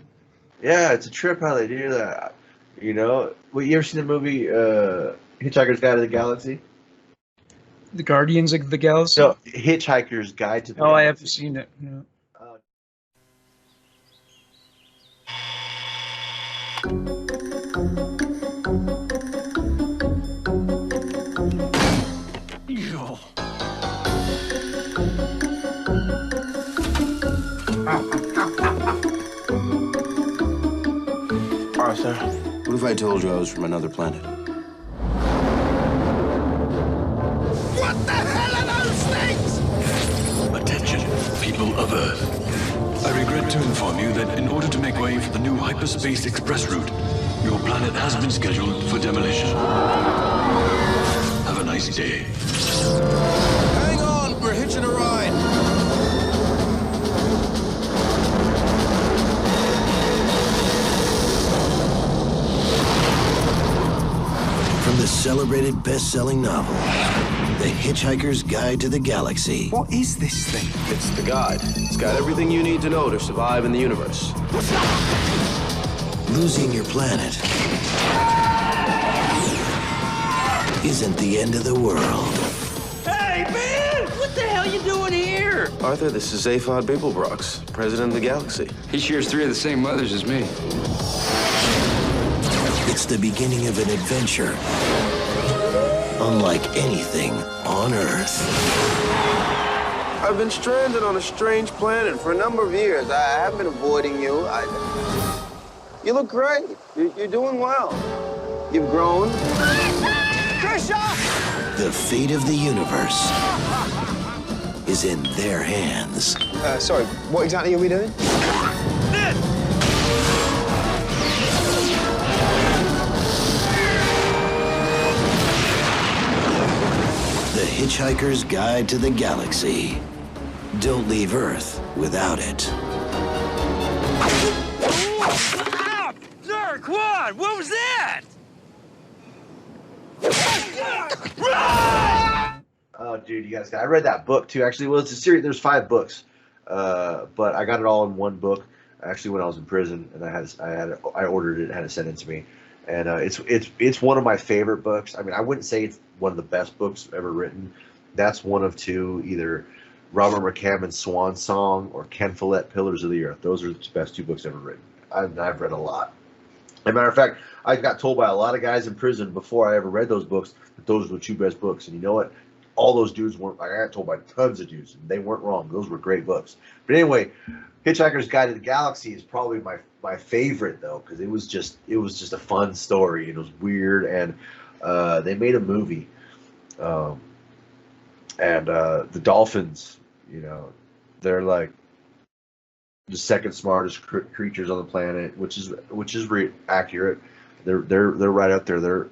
Yeah, it's a trip how they do that. You know, you ever seen the movie Hitchhiker's Guide to the Galaxy? The Guardians of the Galaxy? No, Hitchhiker's Guide to the Galaxy. I haven't seen it. No. Arthur, what if I told you I was from another planet? What the hell are those things? Attention, people of Earth. I regret to inform you that in order to make way for the new hyperspace express route, your planet has been scheduled for demolition. Have a nice day. Hang on, we're hitching a ride. From the sun. celebrated best-selling novel, The Hitchhiker's Guide to the Galaxy. What is this thing? It's the guide. It's got everything you need to know to survive in the universe. Losing your planet isn't the end of the world. Hey, man! What the hell you doing here? Arthur, this is Zaphod Beeblebrox, president of the galaxy. He shares 3 of the same mothers as me. It's the beginning of an adventure unlike anything on Earth. I've been stranded on a strange planet for a number of years. I have been avoiding you. You look great. You're doing well. You've grown. The fate of the universe is in their hands. Sorry, what exactly are we doing? The Hitchhiker's Guide to the Galaxy. Don't leave Earth without it. Ow! Sir, come on! What was that? Oh, dude, you guys! I read that book too. Actually, well, it's a series. There's 5 books, but I got it all in one book. Actually, when I was in prison, and I ordered it, and had it sent in to me, and it's one of my favorite books. I mean, I wouldn't say it's one of the best books ever written. That's one of 2, either Robert McCammon's Swan Song or Ken Follett, Pillars of the Earth. Those are the best 2 books ever written. I've read a lot. As a matter of fact, I got told by a lot of guys in prison before I ever read those books that those were the 2 best books. And you know what? All those dudes weren't. I got told by tons of dudes, and they weren't wrong. Those were great books. But anyway, Hitchhiker's Guide to the Galaxy is probably my favorite though, because it was just a fun story. It was weird, and they made a movie. And the dolphins, you know, they're like the second smartest creatures on the planet, which is accurate. They're right up there. They're,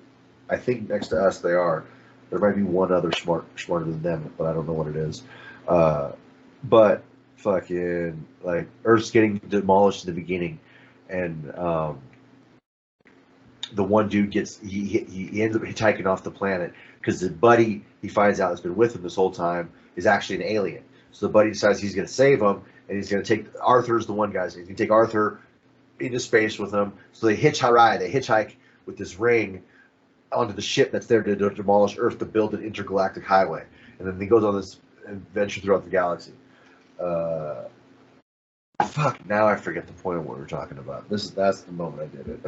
I think, next to us they are. There might be one other smarter than them, but I don't know what it is. But fucking, like, Earth's getting demolished in the beginning, and the one dude he ends up hitchhiking off the planet because the buddy he finds out has been with him this whole time is actually an alien. So the buddy decides he's going to save him, and he's going to take Arthur's the one guy. So he's going to take Arthur into space with him. So they hitchhike with this ring onto the ship that's there to demolish Earth to build an intergalactic highway. And then he goes on this adventure throughout the galaxy. Fuck, now I forget the point of what we were talking about. That's the moment I did it.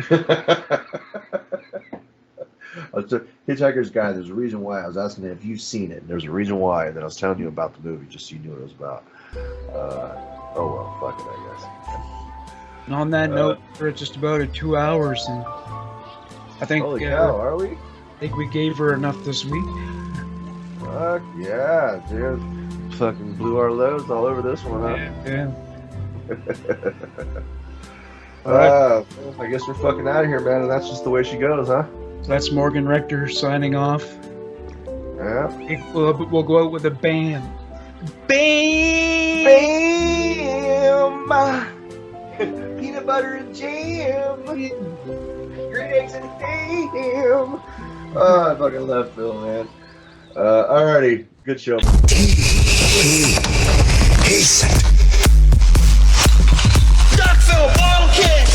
Hitchhiker's Guide, there's a reason why. I was asking if you've seen it, and there's a reason why, and then I was telling you about the movie just so you knew what it was about. Oh well, fuck it, I guess. And on that note, we're at just about 2 hours, and I think holy cow, are we? I think we gave her enough this week. Fuck yeah, dude. Fucking blew our loads all over this one, huh? Yeah. I guess we're fucking out of here, man, and that's just the way she goes, huh? So that's Morgan Rector signing off. Yeah. We'll go out with a bam. Bam! Peanut butter and jam. Green eggs and ham. Oh, I fucking love Phil, man. Alrighty, good show. He's Duckville bottle kid.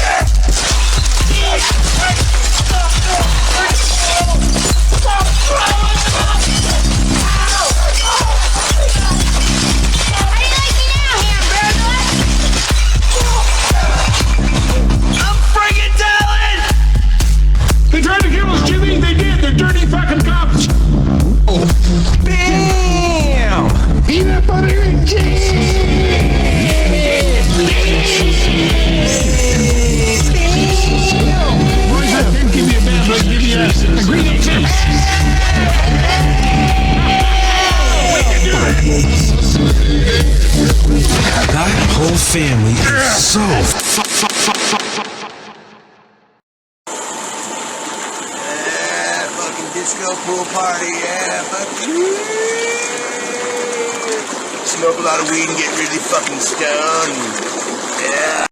They tried to kill us, Jimmy. They did. They're dirty fucking cops. Bam! Peanut butter and jam! Boys, I didn't give you a bad look. Give you a green egg chips. That whole family is so disco pool party, yeah, fuck you. Smoke a lot of weed and get really fucking stoned. Yeah.